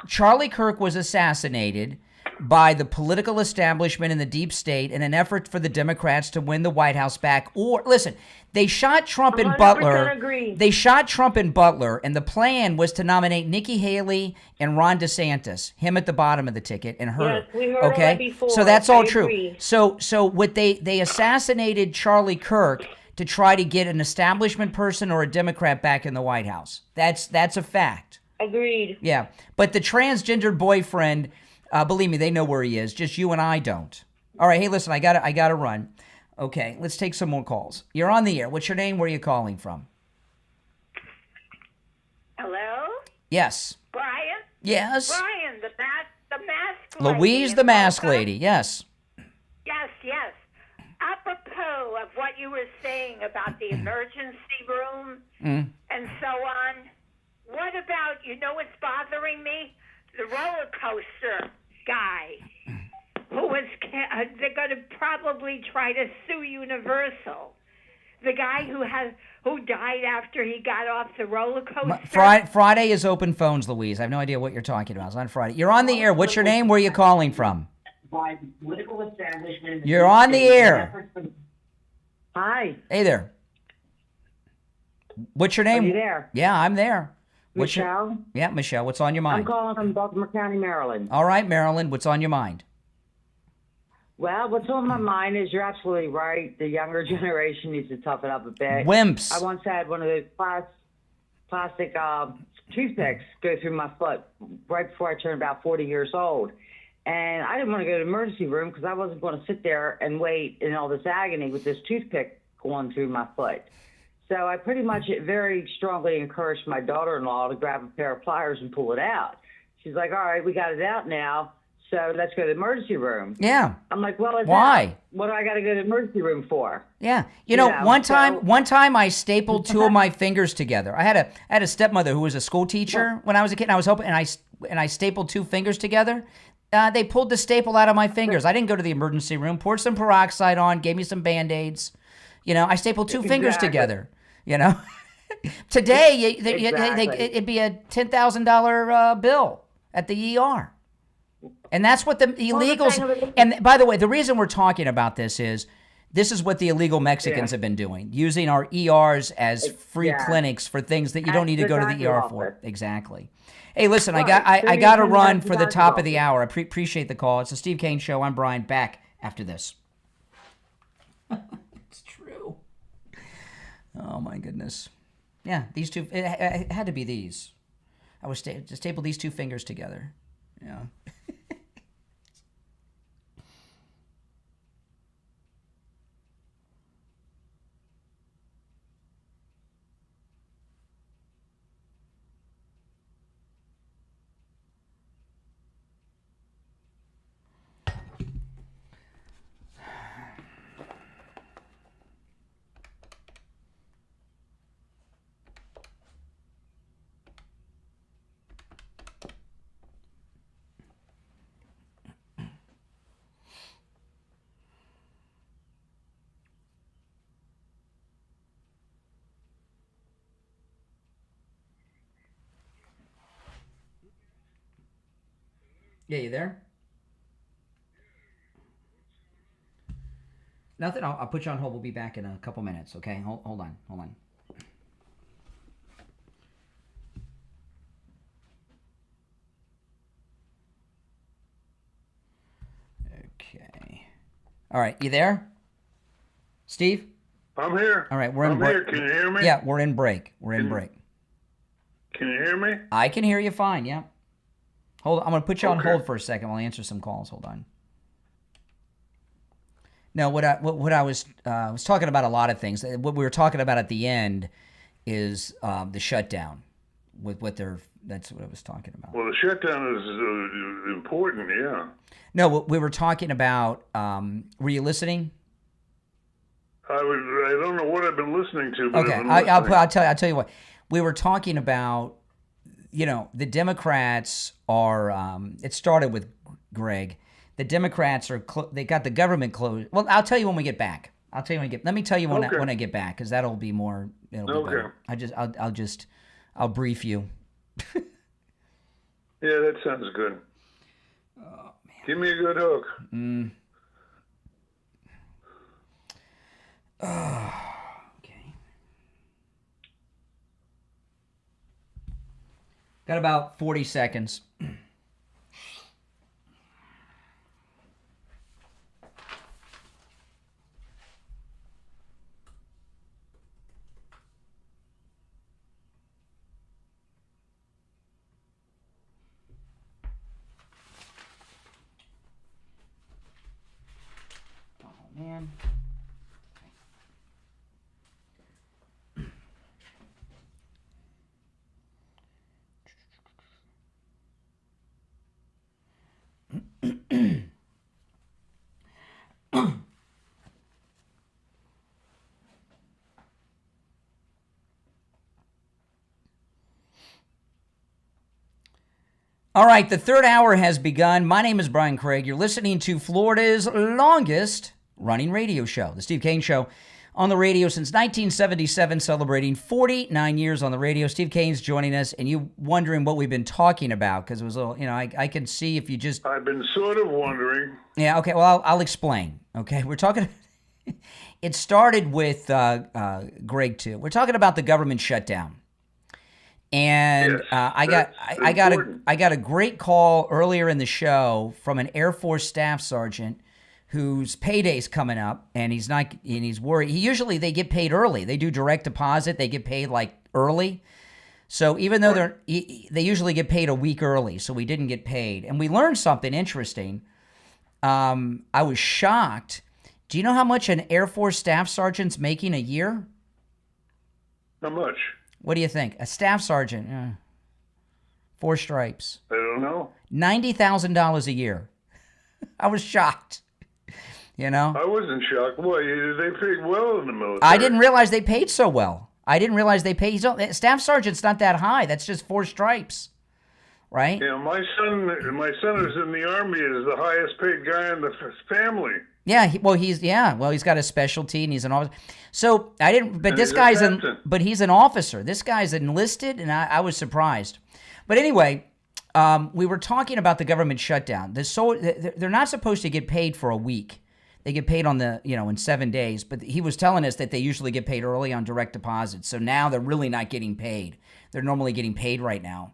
Charlie Kirk was assassinated by the political establishment and the deep state in an effort for the Democrats to win the White House back. Or, listen, they shot Trump in Butler. Agree. They shot Trump in Butler, and the plan was to nominate Nikki Haley and Ron DeSantis, him at the bottom of the ticket, and her. Yes, we heard all that before. So that's all I true. Agree. So what they assassinated Charlie Kirk to try to get an establishment person or a Democrat back in the White House. That's a fact. Agreed. Yeah, but the transgendered boyfriend... believe me, they know where he is. Just you and I don't. All right, hey, listen, I gotta run. Okay, let's take some more calls. You're on the air. What's your name? Where are you calling from? Hello? Yes. Brian? Yes. Brian, the mask lady. Louise, the mask lady. Yes. Yes. Apropos of what you were saying about the emergency room and so on, what about, what's bothering me? The roller coaster guy they're going to probably try to sue Universal. The guy who died after he got off the roller coaster. Friday is open phones, Louise. I have no idea what you're talking about. It's on Friday. You're on the air. What's your name? Where are you calling from? By the political establishment. You're on the air. Hi. Hey there. What's your name? Are you there? Yeah, I'm there. Michelle? Michelle. What's on your mind? I'm calling from Baltimore County, Maryland. All right, Maryland. What's on your mind? Well, what's on my mind is you're absolutely right. The younger generation needs to toughen up a bit. Wimps. I once had one of those plastic toothpicks go through my foot right before I turned about 40 years old. And I didn't want to go to the emergency room because I wasn't going to sit there and wait in all this agony with this toothpick going through my foot. So I pretty much very strongly encouraged my daughter-in-law to grab a pair of pliers and pull it out. She's like, all right, we got it out now, so let's go to the emergency room. Yeah. I'm like, well, why? What do I got to go to the emergency room for? Yeah. You know, one time I stapled two of my fingers together. I had a stepmother who was a school teacher when I was a kid, and I was hoping, and I stapled two fingers together. They pulled the staple out of my fingers. I didn't go to the emergency room, poured some peroxide on, gave me some Band-Aids. I stapled two fingers together. Today it'd be a $10,000 bill at the ER, and that's what the illegals. And by the way, the reason we're talking about this is what the illegal Mexicans have been doing, using our ERs as free clinics for things that you don't need to go to the ER for. Exactly. Hey, listen, I got to run for the top of the hour. I appreciate the call. It's the Steve Kane Show. I'm Brian. Back after this. It's true. Oh my goodness. Yeah, these two. It had to be these. I was just staple these two fingers together. Yeah. Yeah, you there? Nothing. I'll put you on hold. We'll be back in a couple minutes. Okay. Hold on. Okay. All right. You there, Steve? I'm here. All right. We're in break. Here. Can you hear me? Yeah, we're in break. Break. Can you hear me? I can hear you fine. Yeah. Hold on. I'm going to put you on hold for a second while I answer some calls. Hold on. No, what I was talking about a lot of things. What we were talking about at the end is the shutdown with what they're. That's what I was talking about. Well, the shutdown is important. Yeah. No, we were talking about. Were you listening? I don't know what I've been listening to. But Okay, I'll tell you what. We were talking about. The Democrats are. It started with Greg. The Democrats are. They got the government closed. Well, I'll tell you when we get back. Let me tell you when I get back, because that'll be more. It'll be better. I'll brief you. Yeah, that sounds good. Oh, man. Give me a good hook. Okay. Got about 40 seconds. Man. All right, the third hour has begun. My name is Brian Craig. You're listening to Florida's longest running radio show, The Steve Kane Show, on the radio since 1977, celebrating 49 years on the radio. Steve Kane's joining us, and you wondering what we've been talking about, because it was a little, I can see if you just... I've been sort of wondering. Yeah, okay, well, I'll explain, okay? We're talking... It started with Greg, too. We're talking about the government shutdown. And yes, I got a great call earlier in the show from an Air Force staff sergeant whose payday's coming up, and he's worried. Usually they get paid early. They do direct deposit. They get paid like early. So even though they usually get paid a week early, so we didn't get paid. And we learned something interesting. I was shocked. Do you know how much an Air Force staff sergeant's making a year? How much? What do you think? A staff sergeant, 4 stripes. I don't know. $90,000 a year. I was shocked. I wasn't shocked. Boy, they paid well in the military. I didn't realize they paid so well. I didn't realize they paid. Staff sergeant's not that high. That's just 4 stripes, right? Yeah, my son is in the Army. Is the highest paid guy in the family. Yeah, he's got a specialty and he's an officer. So I didn't, but this guy's he's an officer. This guy's enlisted, and I was surprised. But anyway, we were talking about the government shutdown. They're not supposed to get paid for a week. They get paid on in 7 days. But he was telling us that they usually get paid early on direct deposit. So now they're really not getting paid. They're normally getting paid right now.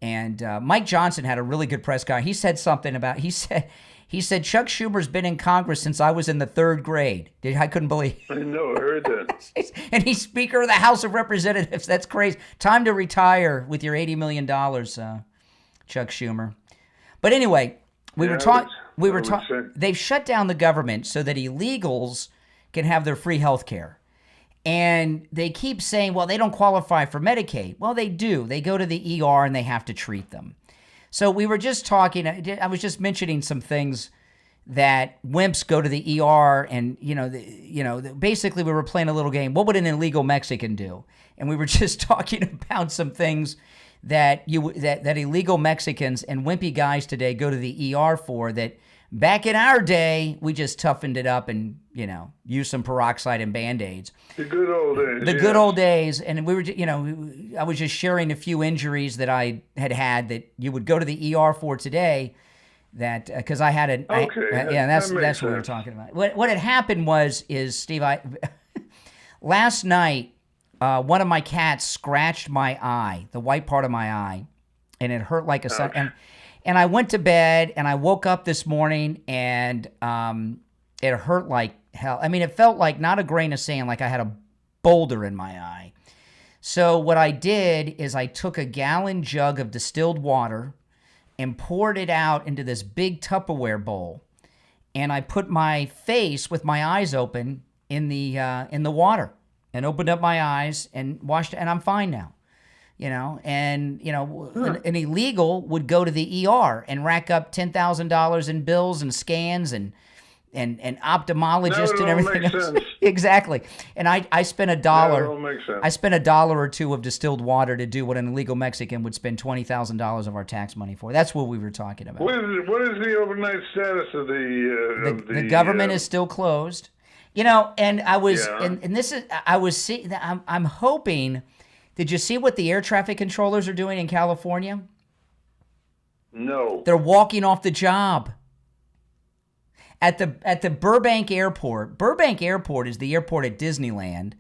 And Mike Johnson had a really good press conference. He said something about. He said, Chuck Schumer's been in Congress since I was in the 3rd grade. I couldn't believe it. I know, I heard that. And he's Speaker of the House of Representatives. That's crazy. Time to retire with your $80 million, Chuck Schumer. But anyway, we were talking. They've shut down the government so that illegals can have their free health care. And they keep saying, well, they don't qualify for Medicaid. Well, they do. They go to the ER and they have to treat them. So we were just talking, I was just mentioning some things that wimps go to the ER and, basically we were playing a little game. What would an illegal Mexican do? And we were just talking about some things that illegal Mexicans and wimpy guys today go to the ER for that back in our day, we just toughened it up and, used some peroxide and Band-Aids. The good old days. The good old days. And we were, I was just sharing a few injuries that I had that you would go to the ER for today that, because I had that's what we were talking about. What had happened is, Steve, last night, one of my cats scratched my eye, the white part of my eye, and it hurt like a sun. And I went to bed and I woke up this morning and it hurt like hell. I mean, it felt like not a grain of sand, like I had a boulder in my eye. So what I did is I took a gallon jug of distilled water and poured it out into this big Tupperware bowl. And I put my face with my eyes open in the water and opened up my eyes and washed it, and I'm fine now. An illegal would go to the ER and rack up $10,000 in bills and scans and ophthalmologist and everything else. Sense. Exactly. And I spent $1. That all makes sense. I spent $1 or $2 of distilled water to do what an illegal Mexican would spend $20,000 of our tax money for. That's what we were talking about. What is the overnight status of the government is still closed. And I was and this is I was seeing. I'm hoping. Did you see what the air traffic controllers are doing in California? No. They're walking off the job. At the Burbank Airport. Burbank Airport is the airport at Disneyland,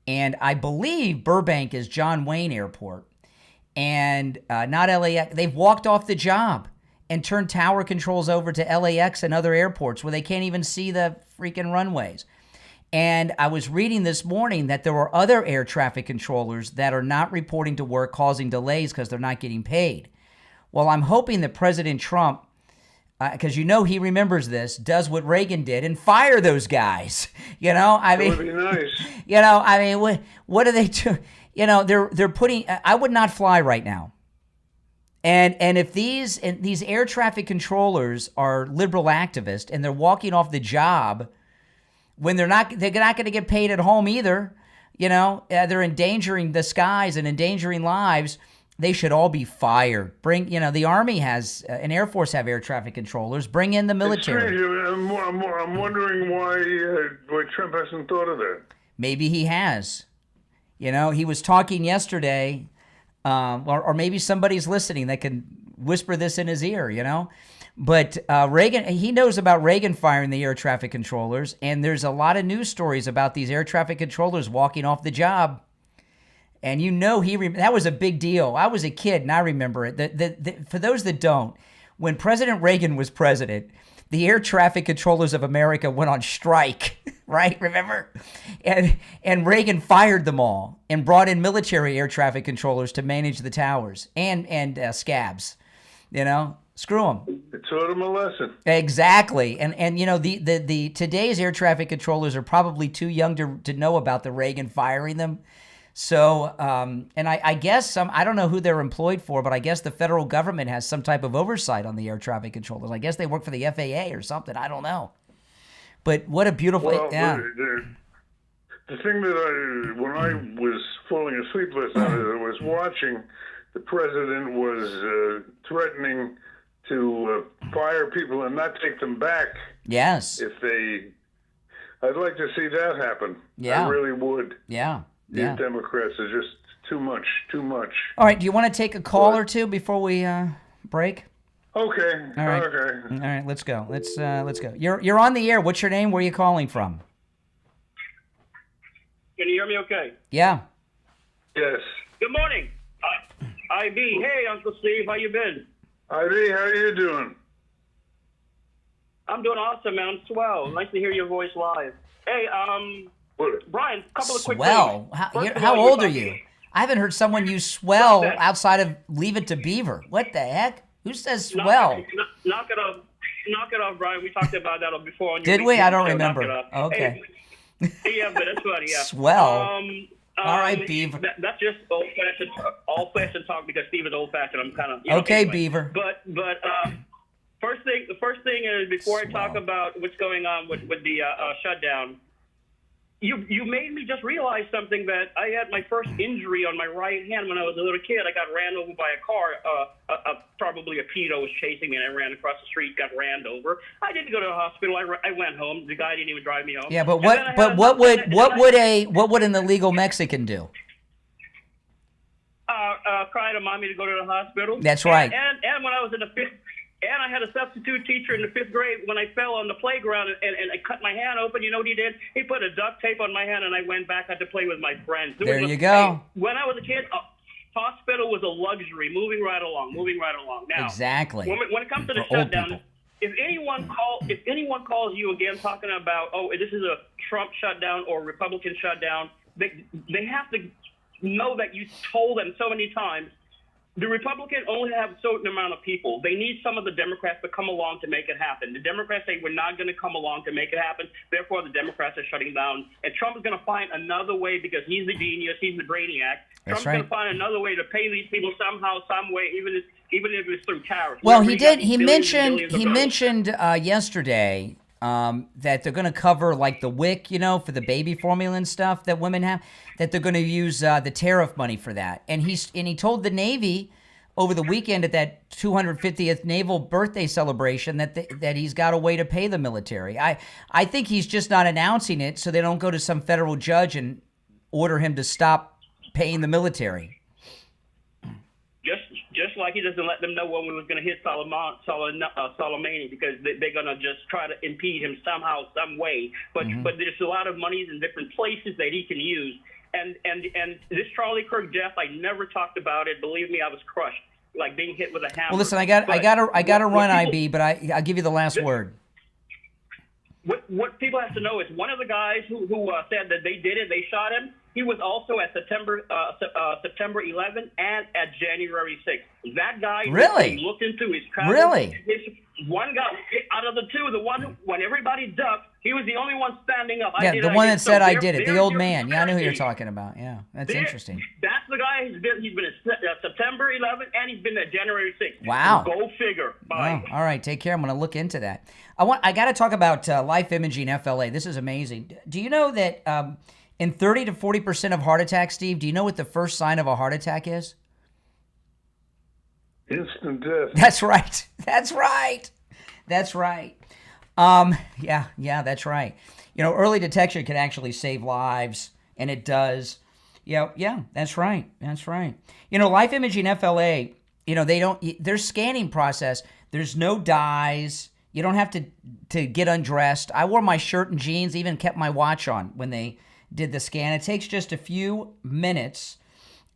and I believe Burbank is John Wayne Airport, and not LAX. They've walked off the job and turned tower controls over to LAX and other airports where they can't even see the freaking runways. And I was reading this morning that there were other air traffic controllers that are not reporting to work, causing delays because they're not getting paid. Well, I'm hoping that President Trump, because he remembers this, does what Reagan did and fire those guys. That would be nice. What do they do? They're putting. I would not fly right now. And if these air traffic controllers are liberal activists and they're walking off the job when they're not going to get paid at home either, they're endangering the skies and endangering lives. They should all be fired. The Army has and Air Force have air traffic controllers. Bring in the military. I'm wondering why Trump hasn't thought of that. Maybe he has. He was talking yesterday, or maybe somebody's listening that can whisper this in his ear, But Reagan, he knows about Reagan firing the air traffic controllers, and there's a lot of news stories about these air traffic controllers walking off the job. And that was a big deal. I was a kid, and I remember it. For those that don't, when President Reagan was president, the air traffic controllers of America went on strike, right? Remember? And Reagan fired them all and brought in military air traffic controllers to manage the towers and scabs, Screw them. It taught them a lesson. Exactly. And the today's air traffic controllers are probably too young to know about the Reagan firing them. So, and I guess I don't know who they're employed for, but I guess the federal government has some type of oversight on the air traffic controllers. I guess they work for the FAA or something. I don't know. But what a beautiful, The thing that when I was falling asleep last night, I was watching, the president was threatening to fire people and not take them back. Yes. I'd like to see that happen. Yeah. I really would. Yeah. These Democrats are just too much. All right. Do you want to take a call or two before we break? Okay. All right. Okay. All right. Let's go. Let's go. You're on the air. What's your name? Where are you calling from? Can you hear me okay? Yeah. Yes. Good morning. IB. Hey, Uncle Steve. How you been? IB, how are you doing? I'm doing awesome, man. I'm swell. Nice to hear your voice live. Hey, Brian, a couple of quick Swell. things. How old are you? I haven't heard someone use swell outside of Leave It to Beaver. What the heck? Who says swell? Knock it off. Knock it off, Brian. We talked about that before. On your Did we? I don't show. remember. Knock it off. Okay. Hey, yeah, but that's funny. Yeah. Swell. All right, Beaver. That's just old-fashioned talk because Steve is old-fashioned. I'm kind of okay, anyway. Beaver. But the first thing is before I talk about what's going on with the shutdown. You made me just realize something, that I had my first injury on my right hand when I was a little kid. I got ran over by a car. Probably a pedo was chasing me, and I ran across the street, got ran over. I didn't go to the hospital. I went home. The guy didn't even drive me home. Yeah, but what would an illegal Mexican do? Cry to mommy to go to the hospital. That's right. And when I was in the fifth. And I had a substitute teacher in the 5th grade when I fell on the playground and I cut my hand open. You know what he did? He put a duct tape on my hand, and I went back out to play with my friends. There you go. When I was a kid, hospital was a luxury, moving right along. Now, exactly. When it comes to the shutdown, if anyone calls you again talking about, this is a Trump shutdown or Republican shutdown, they have to know that you told them so many times. The Republicans only have a certain amount of people. They need some of the Democrats to come along to make it happen. The Democrats say we're not going to come along to make it happen. Therefore, the Democrats are shutting down. And Trump is going to find another way because he's the genius. He's the brainiac. Trump's going to find another way to pay these people somehow, some way, even if it's through tariffs. Well, he did. He mentioned yesterday that they're going to cover like the WIC, for the baby formula and stuff that women have, that they're going to use the tariff money for that. And he told the Navy over the weekend at that 250th naval birthday celebration that he's got a way to pay the military. I think he's just not announcing it so they don't go to some federal judge and order him to stop paying the military. Just like he doesn't let them know when we was going to hit Soleimani, because they're going to just try to impede him somehow, some way. But there's a lot of monies in different places that he can use. And this Charlie Kirk death, I never talked about it. Believe me, I was crushed, like being hit with a hammer. Well, listen, I got to run, IB, but I'll give you the last word. What people have to know is one of the guys who said that they did it, they shot him. He was also at September 11th and at January 6th. That guy really looked into his travel. Really? One guy out of the two, the one who, when everybody ducked, he was the only one standing up. Yeah, the one that said I did it, the old man. Yeah, I knew who you're talking about. Yeah, that's interesting. That's the guy. He's been at September 11th and he's been at January 6th. Wow. Go figure. Bye. Oh, all right, take care. I'm going to look into that. I got to talk about life imaging FLA. This is amazing. Do you know that in 30 to 40% of heart attacks, Steve, do you know what the first sign of a heart attack is? Instant death. That's right. That's right. That's right. Yeah, that's right. Early detection can actually save lives, and it does. Yeah, that's right. That's right. Life imaging FLA, their scanning process, there's no dyes. You don't have to get undressed. I wore my shirt and jeans, even kept my watch on when they did the scan. It takes just a few minutes,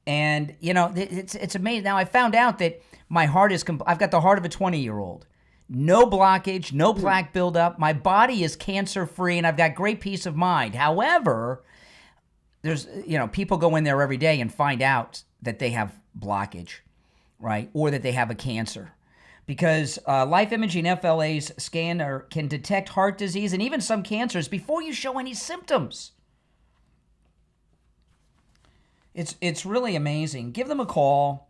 and it's amazing. Now I found out that my heart is I've got the heart of a 20-year-old. No blockage, no plaque buildup. My body is cancer-free, and I've got great peace of mind. However, there's people go in there every day and find out that they have blockage, right, or that they have a cancer. Because life imaging FLA's scanner can detect heart disease and even some cancers before you show any symptoms. It's really amazing. Give them a call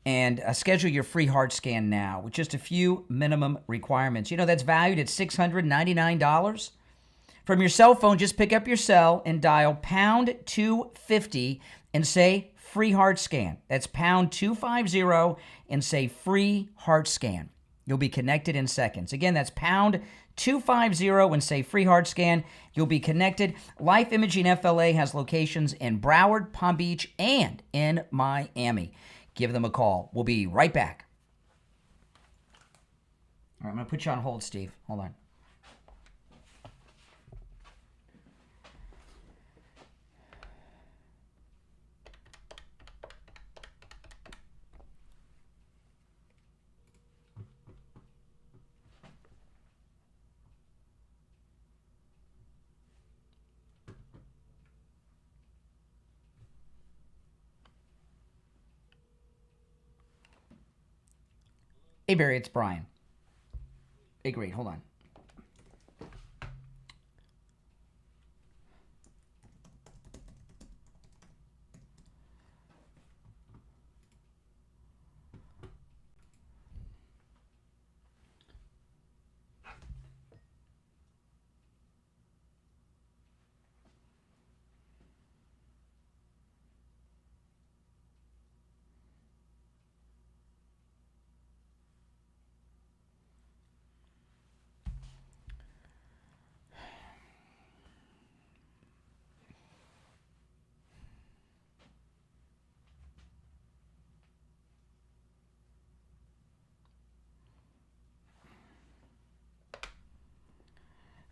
and schedule your free heart scan now with just a few minimum requirements. That's valued at $699. From your cell phone, just pick up your cell and dial pound 250 and say free heart scan. That's pound 250 and say free heart scan. You'll be connected in seconds. Again, that's pound 250 and say free heart scan. You'll be connected. Life Imaging FLA has locations in Broward, Palm Beach, and in Miami. Give them a call. We'll be right back. All right, I'm going to put you on hold, Steve. Hold on. Hey, Barry, it's Brian. Hey, great. Hold on.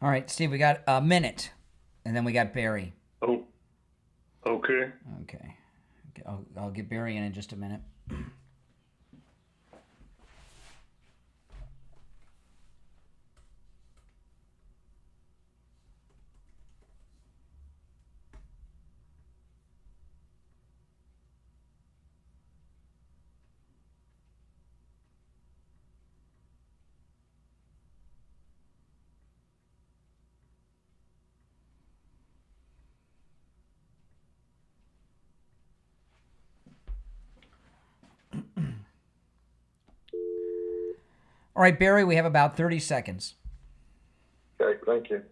All right, Steve, we got a minute, and then we got Barry. Oh, okay. Okay. I'll get Barry in just a minute. All right, Barry, we have about 30 seconds. Okay, thank you.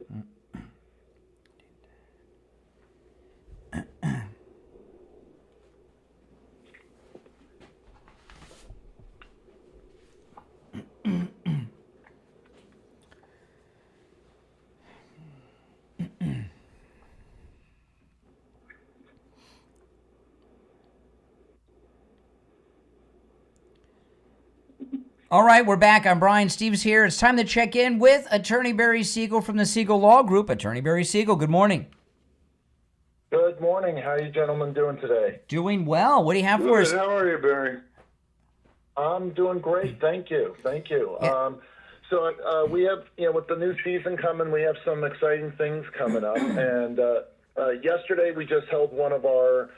All right, we're back. I'm Brian. Steve's here. It's time to check in with Attorney Barry Siegel from the Siegel Law Group. Attorney Barry Siegel, good morning. Good morning. How are you gentlemen doing today? Doing well. What do you have for us? How are you, Barry? I'm doing great. Thank you. Thank you. Yeah. So we have, with the new season coming, we have some exciting things coming up. And yesterday we just held one of our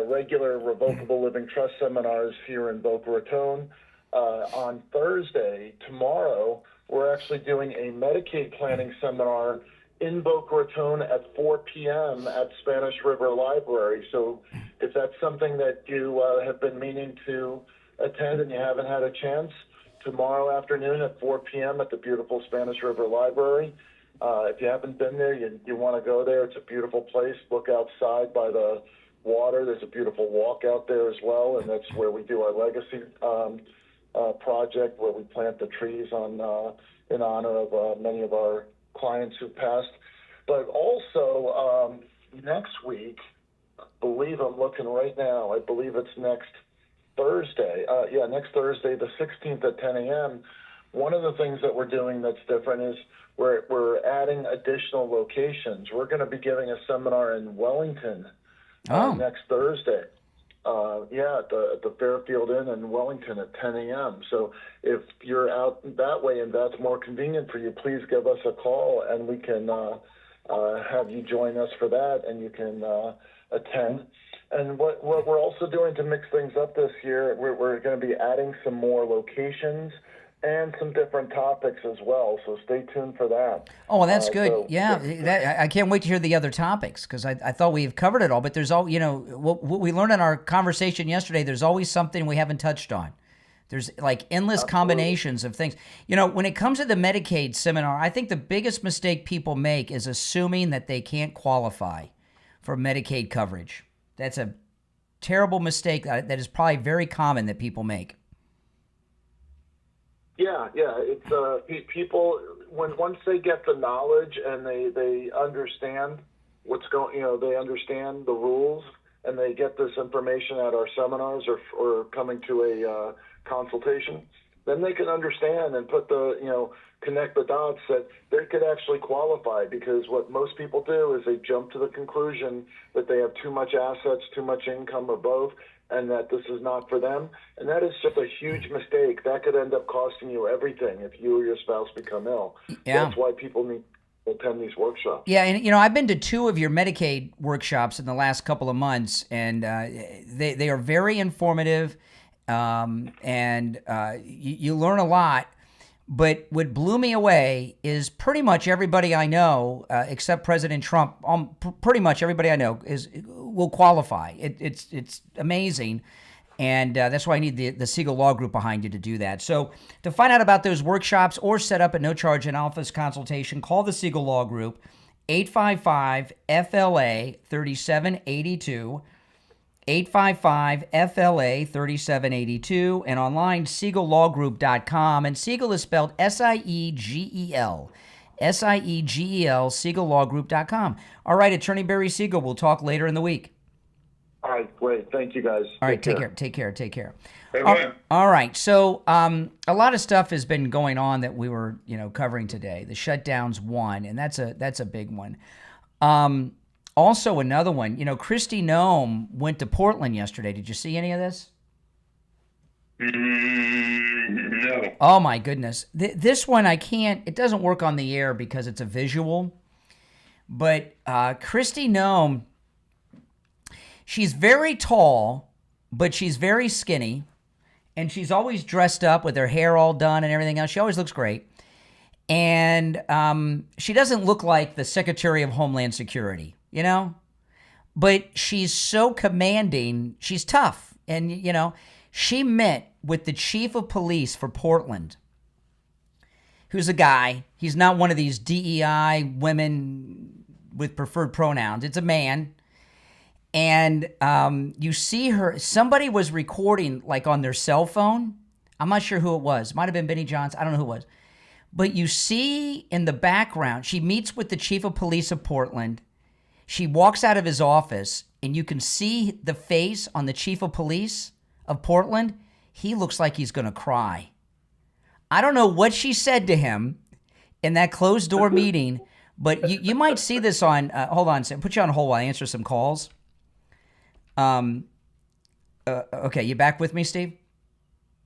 regular revocable living trust seminars here in Boca Raton. On Thursday, tomorrow, we're actually doing a Medicaid planning seminar in Boca Raton at 4 p.m. at Spanish River Library. So if that's something that you have been meaning to attend and you haven't had a chance, tomorrow afternoon at 4 p.m. at the beautiful Spanish River Library. If you haven't been there, you want to go there. It's a beautiful place. Look outside by the water. There's a beautiful walk out there as well, and that's where we do our legacy project, where we plant the trees in honor of many of our clients who passed. But also next week, I believe I'm looking right now, I believe it's next Thursday. Next Thursday, the 16th at 10 a.m. One of the things that we're doing that's different is we're adding additional locations. We're going to be giving a seminar in Wellington next Thursday. At the Fairfield Inn in Wellington at 10 a.m. So if you're out that way and that's more convenient for you, please give us a call and we can have you join us for that, and you can attend. And what we're also doing to mix things up this year, we're going to be adding some more locations and some different topics as well. So stay tuned for that. Oh, well, that's good. I can't wait to hear the other topics, because I thought we've covered it all. But there's all, what we learned in our conversation yesterday, there's always something we haven't touched on. There's like endless combinations of things. When it comes to the Medicaid seminar, I think the biggest mistake people make is assuming that they can't qualify for Medicaid coverage. That's a terrible mistake that is probably very common that people make. Yeah. It's people once they get the knowledge and they understand what's going, they understand the rules, and they get this information at our seminars or coming to a consultation, then they can understand and put connect the dots that they could actually qualify. Because what most people do is they jump to the conclusion that they have too much assets, too much income, or both, and that this is not for them. And that is just a huge mistake. That could end up costing you everything if you or your spouse become ill. Yeah. That's why people need to attend these workshops. Yeah, and I've been to 2 of your Medicaid workshops in the last couple of months, and they are very informative. and you learn a lot. But what blew me away is pretty much everybody I know, except President Trump, pretty much everybody I know will qualify. It's amazing. And that's why I need the Siegel Law Group behind you to do that. So to find out about those workshops or set up a no-charge in-office consultation, call the Siegel Law Group, 855-FLA-3782, 855-FLA-3782, and online, SiegelLawGroup.com. And Siegel is spelled S-I-E-G-E-L. S-I-E-G-E-L, SiegelLawGroup.com. All right, Attorney Barry Siegel, we'll talk later in the week. All right, great. Thank you, guys. All right, take care. Amen. All right, so a lot of stuff has been going on that we were, covering today. The shutdown's one, and that's a big one. Also, another one, Kristi Noem went to Portland yesterday. Did you see any of this? No. Oh, my goodness. This one, it doesn't work on the air because it's a visual. But Kristi Noem, she's very tall, but she's very skinny. And she's always dressed up with her hair all done and everything else. She always looks great. And she doesn't look like the Secretary of Homeland Security. But she's so commanding. She's tough. And, she met with the chief of police for Portland, who's a guy. He's not one of these DEI women with preferred pronouns. It's a man. And you see her. Somebody was recording, on their cell phone. I'm not sure who it was. Might have been Benny Johnson. I don't know who it was. But you see in the background, she meets with the chief of police of Portland. She walks out of his office, and you can see the face on the chief of police of Portland. He looks like he's going to cry. I don't know what she said to him in that closed-door meeting, but you might see this on, hold on, put you on hold while I answer some calls. Okay, you back with me, Steve?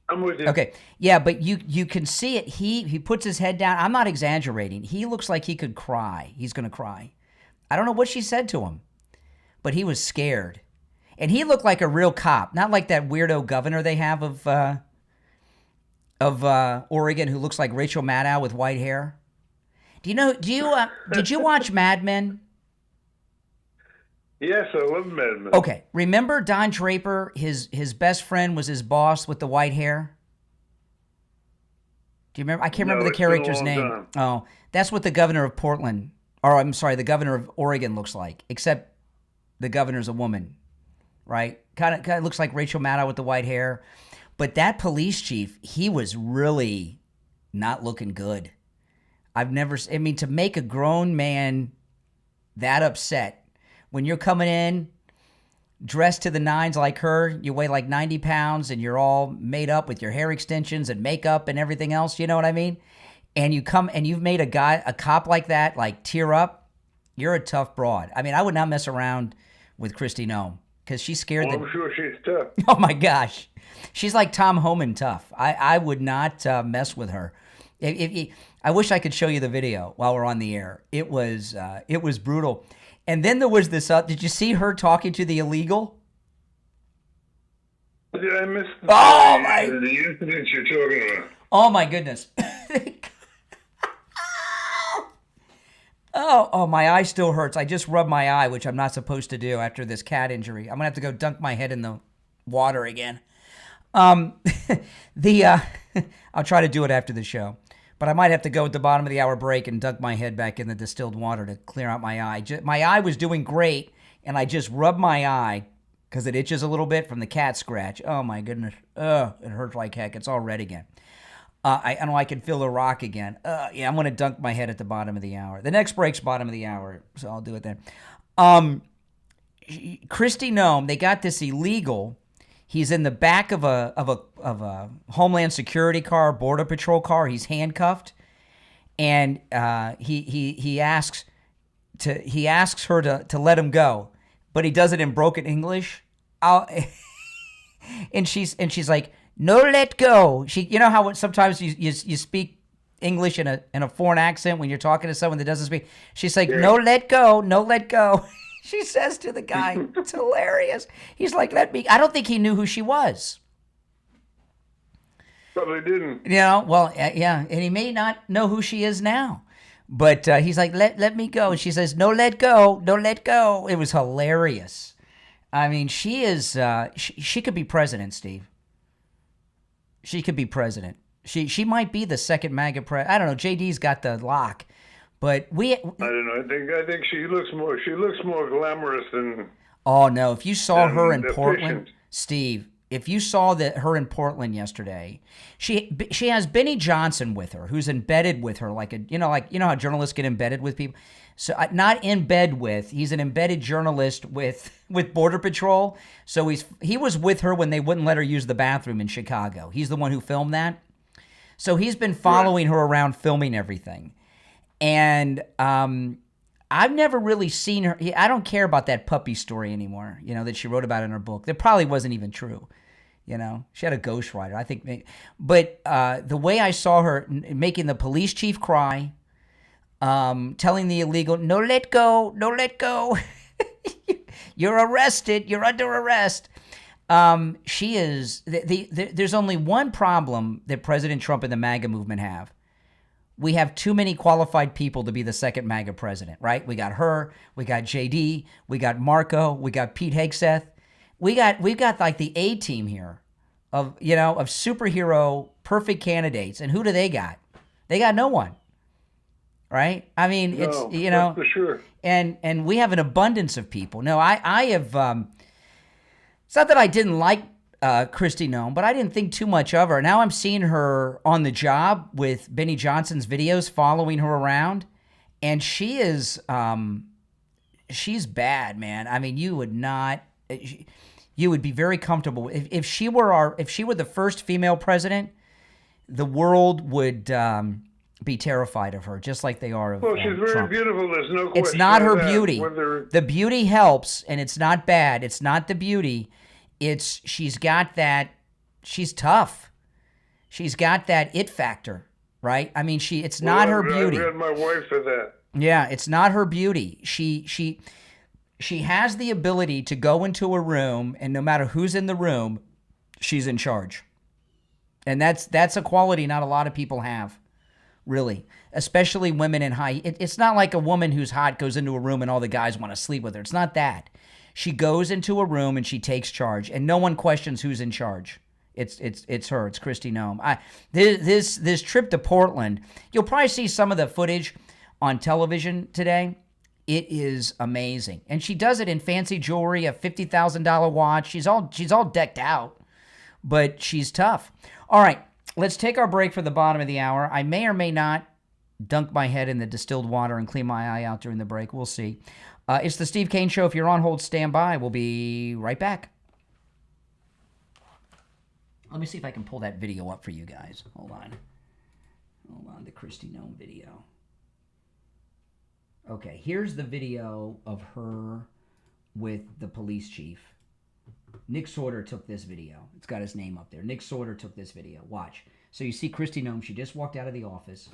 I'm with you. Okay, yeah, but you can see it. He puts his head down. I'm not exaggerating. He looks like he could cry. He's going to cry. I don't know what she said to him, but he was scared. And he looked like a real cop, not like that weirdo governor they have of Oregon who looks like Rachel Maddow with white hair. Did you watch Mad Men? Yes, I love Mad Men. Okay, remember Don Draper? His best friend was his boss with the white hair. Do you remember? I can't remember the character's name. Time. Oh, that's what the governor of Portland, or I'm sorry, the governor of Oregon looks like, except the governor's a woman, right? Kind of looks like Rachel Maddow with the white hair. But that police chief, he was really not looking good. To make a grown man that upset, when you're coming in dressed to the nines like her, you weigh like 90 pounds and you're all made up with your hair extensions and makeup and everything else, you know what I mean? And you come and you've made a cop like that, tear up, you're a tough broad. I mean, I would not mess around with Kristi Noem because she's scared. I'm sure she's tough. Oh my gosh. She's like Tom Homan tough. I would not mess with her. I wish I could show you the video while we're on the air. It was brutal. And then there was this, did you see her talking to the illegal? Did I miss the incident you're talking about? Oh, my goodness. Oh, my eye still hurts. I just rubbed my eye, which I'm not supposed to do after this cat injury. I'm going to have to go dunk my head in the water again. I'll try to do it after the show. But I might have to go at the bottom of the hour break and dunk my head back in the distilled water to clear out my eye. My eye was doing great, and I just rubbed my eye because it itches a little bit from the cat scratch. Oh, my goodness. It hurts like heck. It's all red again. I know I can feel the rock again. Yeah, I'm going to dunk my head at the bottom of the hour. The next break's bottom of the hour, so I'll do it then. Kristi Noem, they got this illegal. He's in the back of a Homeland Security car, Border Patrol car. He's handcuffed, and he asks her to let him go, but he does it in broken English. And she's like, no, let go. You know how sometimes you speak English in a foreign accent when you're talking to someone that doesn't speak. She's like, no, let go, no, let go. She says to the guy, it's hilarious. He's like, let me. I don't think he knew who she was. Probably didn't. Well, yeah, and he may not know who she is now. But he's like, let me go. And she says, no, let go. Don't let go. It was hilarious. I mean, she is, she could be president, Steve. She could be president. She might be the second MAGA president. I don't know. JD's got the lock. But I don't know. I think she looks more glamorous than. Oh, no. If you saw her in Portland, Steve, if you saw her in Portland yesterday, she has Benny Johnson with her, who's embedded with her, like how journalists get embedded with people. So not in bed with, he's an embedded journalist with Border Patrol. So he was with her when they wouldn't let her use the bathroom in Chicago. He's the one who filmed that. So he's been following her around, filming everything. And I've never really seen her. I don't care about that puppy story anymore, that she wrote about in her book. That probably wasn't even true. She had a ghostwriter, I think. But the way I saw her making the police chief cry, telling the illegal, no, let go, no, let go. You're arrested. You're under arrest. She is. There's only one problem that President Trump and the MAGA movement have. We have too many qualified people to be the second MAGA president, right? We got her, we got JD, we got Marco, we got Pete Hegseth. We've got like the A team here of superhero perfect candidates. And who do they got? They got no one. Right? I mean, that's for sure. And we have an abundance of people. No, I have it's not that I didn't like Kristi Noem, but I didn't think too much of her. Now I'm seeing her on the job with Benny Johnson's videos, following her around, and she is she's bad, man. I mean, you would be very comfortable if she were the first female president, the world would be terrified of her, just like they are of Well, she's very Trump. Beautiful. There's no question. It's not her that. beauty. The beauty helps, and it's not bad. It's not the beauty. She's got that. She's tough. She's got that it factor, right? I mean, it's not her beauty. I had my wife for that. Yeah, it's not her beauty. She has the ability to go into a room, and no matter who's in the room, she's in charge. And that's a quality not a lot of people have, really, especially women in high. It's not like a woman who's hot goes into a room and all the guys want to sleep with her. It's not that. She goes into a room and she takes charge, and no one questions who's in charge. It's her. It's Kristi Noem. This trip to Portland, you'll probably see some of the footage on television today. It is amazing, and she does it in fancy jewelry, a $50,000 watch. She's all decked out, but she's tough. All right, let's take our break for the bottom of the hour. I may or may not dunk my head in the distilled water and clean my eye out during the break. We'll see. It's the Steve Kane Show. If you're on hold, stand by. We'll be right back. Let me see if I can pull that video up for you guys. Hold on, the Kristi Noem video. Okay, here's the video of her with the police chief. Nick Sorter took this video. It's got his name up there. Nick Sorter took this video. Watch. So you see Kristi Noem. She just walked out of the office.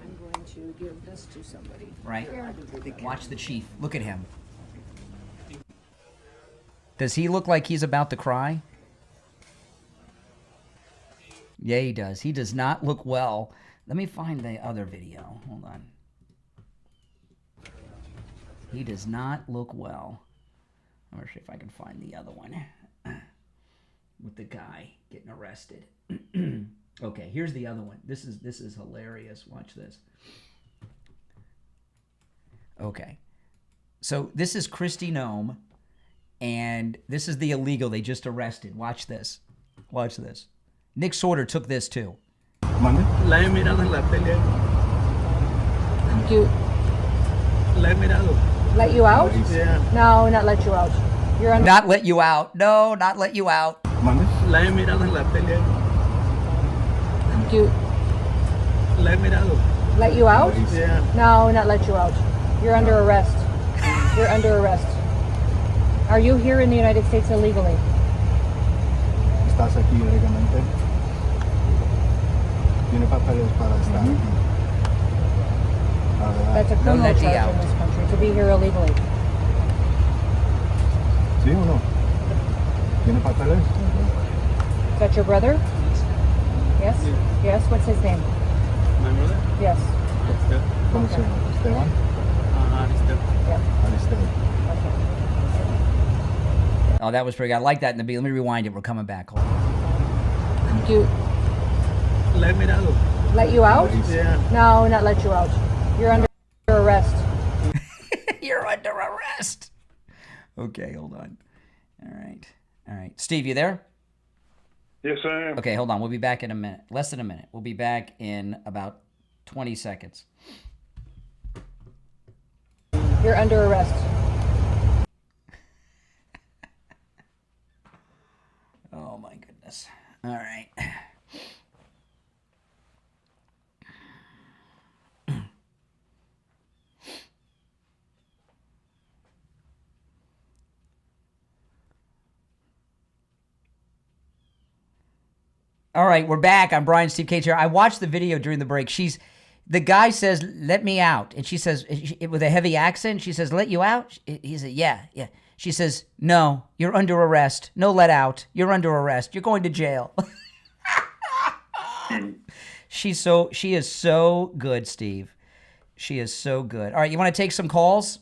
I'm going to give this to somebody. Right? Watch the chief. Look at him. Does he look like he's about to cry? Yeah, he does. He does not look well. Let me find the other video. Hold on. He does not look well. I'm going to see if I can find the other one. With the guy getting arrested. Okay, here's the other one. This is hilarious. Watch this. Okay. So this is Kristi Noem, and this is the illegal they just arrested. Watch this. Watch this. Nick Sorter took this too. La he mirado en la tele. La he mirado. Let you out? Yeah. No, not let you out. You're under. Not let you out. No, not let you out. La he mirado en la tele. La he mirado. Let you out? Yeah. No, not let you out. You're under arrest. You're under arrest. Are you here in the United States illegally? Estás aquí ilegalmente. Tiene papeles para estar aquí. That's a criminal charge in this country, to be here illegally. ¿Sí o no? ¿Tiene papeles? Is that your brother? Yes? Yes? What's his name? My brother? Yes. ¿Cómo se llama? ¿Esteban? Esteban. Oh, that was pretty good. I like that in the beat. Let me rewind it. We're coming back. Hold on. Do Let me out. let you out? Yeah. No, not let you out. You're under arrest. You're under arrest. Okay, hold on. All right. Steve, you there? Yes, I am. Okay, hold on. We'll be back in a minute. Less than a minute. We'll be back in about 20 seconds. You're under arrest. Oh, my goodness. All right. All right, we're back. I'm Brian Steve Cates here. I watched the video during the break. The guy says, "Let me out," and she says, with a heavy accent, she says, "Let you out?" He said, "Yeah." She says, "No, you're under arrest. No, let out. You're under arrest. You're going to jail." She is so good, Steve. She is so good. All right, you want to take some calls?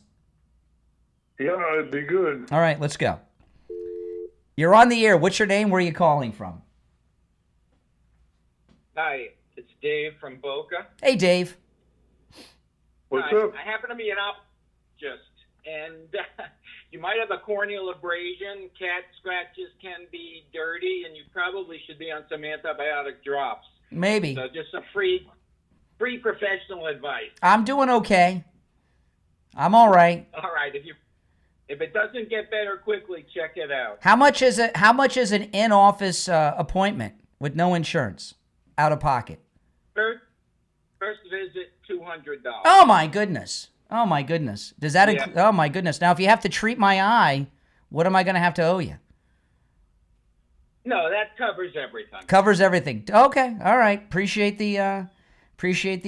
Yeah, it'd be good. All right, let's go. You're on the air. What's your name? Where are you calling from? Hi, it's Dave from Boca. Hey, Dave. What's up? I happen to be an optometrist, and you might have a corneal abrasion. Cat scratches can be dirty, and you probably should be on some antibiotic drops. Maybe. So just some free professional advice. I'm doing okay. I'm all right. All right, if it doesn't get better quickly, check it out. How much is it? How much is an in-office appointment with no insurance, out of pocket? First visit, $200. Oh my goodness! Oh my goodness! Does that? Yeah. Oh my goodness! Now, if you have to treat my eye, what am I going to have to owe you? No, that covers everything. Covers everything. Okay. All right. Appreciate the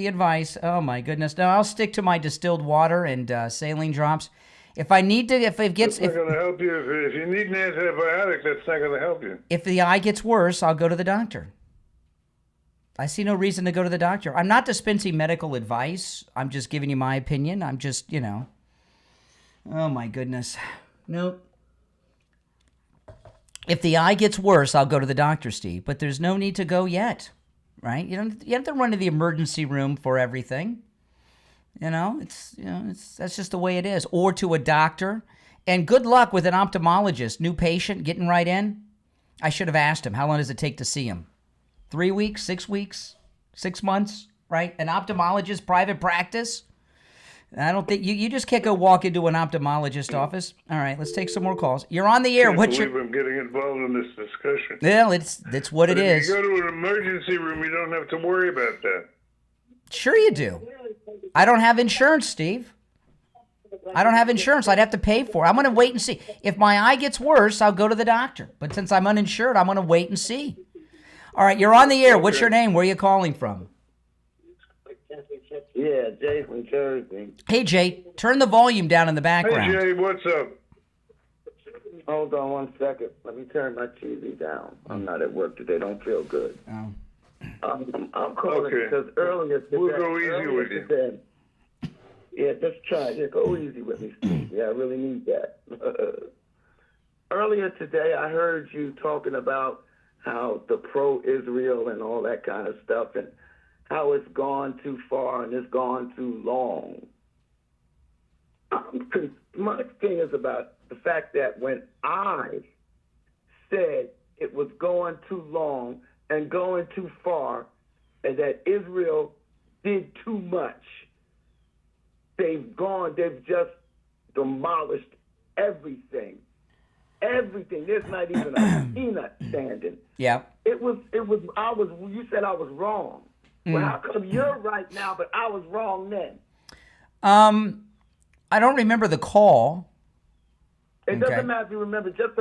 advice. Oh my goodness! No, I'll stick to my distilled water and saline drops. If I need to, if it gets, That's not going to help you. If you need an antibiotic, that's not going to help you. if the eye gets worse, I'll go to the doctor. I see no reason to go to the doctor. I'm not dispensing medical advice. I'm just giving you my opinion. I'm just, oh my goodness. Nope. If the eye gets worse, I'll go to the doctor, Steve. But there's no need to go yet, right? You have to run to the emergency room for everything. That's just the way it is. Or to a doctor. And good luck with an ophthalmologist. New patient getting right in. I should have asked him, how long does it take to see him? 3 weeks, 6 weeks, 6 months, right? An ophthalmologist, private practice. I don't think you just can't go walk into an ophthalmologist office. All right, let's take some more calls. You're on the air. I can't believe I'm getting involved in this discussion. Well, that's what it is. If you go to an emergency room, you don't have to worry about that. Sure you do. I don't have insurance, Steve. I don't have insurance. I'd have to pay for it. I'm going to wait and see. If my eye gets worse, I'll go to the doctor. But since I'm uninsured, I'm going to wait and see. All right, you're on the air. What's your name? Where are you calling from? Yeah, Jay from Jersey. Hey, Jay, turn the volume down in the background. Hey, Jay, what's up? Hold on 1 second. Let me turn my TV down. I'm not at work today. Don't feel good. Oh. I'm calling because earlier today... We'll go easy with you. Today, yeah, just try. Yeah, go easy with me, Steve. Yeah, I really need that. Earlier today, I heard you talking about how the pro-Israel and all that kind of stuff and how it's gone too far and it's gone too long. My thing is about the fact that when I said it was going too long and going too far and that Israel did too much, they've just demolished everything. Everything. There's not even a peanut standing. Yeah. You said I was wrong. Well, how come you're right now, but I was wrong then? I don't remember the call. It doesn't matter if you remember. Just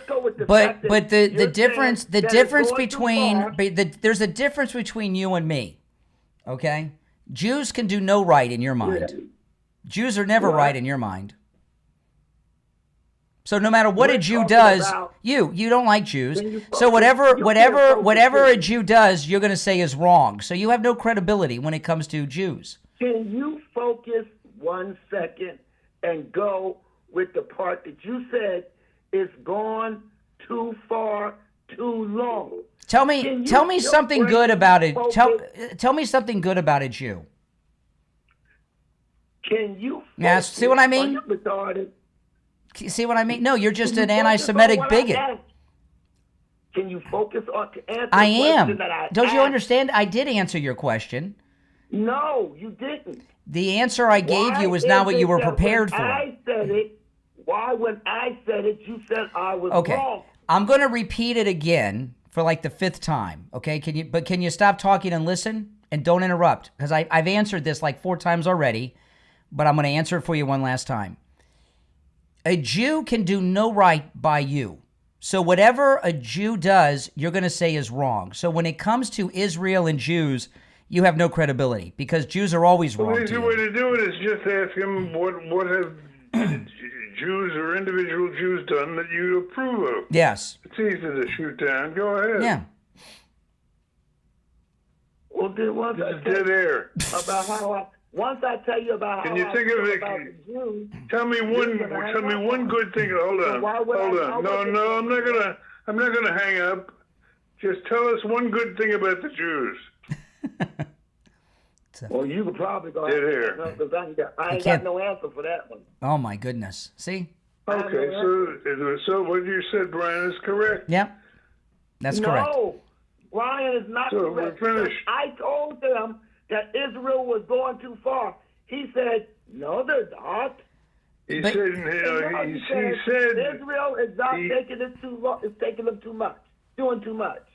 go with the fact that but the you're difference saying that it's going too far. there's a difference between you and me. Okay? Jews can do no right in your mind. Yeah. Jews are never right in your mind. So no matter what We're a Jew talking does, about- you don't like Jews. Can you So focus? You can't focus whatever a here. Jew does, you're going to say is wrong. So you have no credibility when it comes to Jews. Can you focus 1 second and go with the part that you said is gone too far, too long? Tell Can me you something bring good about it. focus? Tell me something good about a Jew. Can you? Yeah, see what I mean? Are you retarded? See what I mean? No, you're just Can an you focus on anti-Semitic what I bigot. asked? Can you focus on to answer I the question am. that I Don't you asked? understand? I did answer your question. No, you didn't. The answer I gave you was not what you were prepared for. I said it. Why, when I said it, you said I was Okay. wrong? I'm going to repeat it again for like the 5th time. Okay? Can you stop talking and listen and don't interrupt? Because I've answered this like 4 times already, but I'm going to answer it for you one last time. A Jew can do no right by you. So whatever a Jew does, you're going to say is wrong. So when it comes to Israel and Jews, you have no credibility because Jews are always The wrong to easy you. way to do it is just ask him what have Jews or individual Jews done that you approve of. Yes. It's easy to shoot down. Go ahead. Yeah. Well, then once I This is dead air. about how once I tell you about Can how you I think of feel it? about the Jews, Tell me one good thing. Hold So on. why would Hold I- on. I No, wasn't- I'm not gonna hang up. Just tell us one good thing about the Jews. well, you could probably go Dead air. because I ain't got can't- no answer for that one. Oh my goodness. See? Okay, so what you said, Brian, is correct. Yep. That's correct. No, Brian is not So correct. we're finished. I told them that Israel was going too far. He said, "No, they're not." He But- said, He said Israel is not taking it too long. It's taking them too much, doing too much.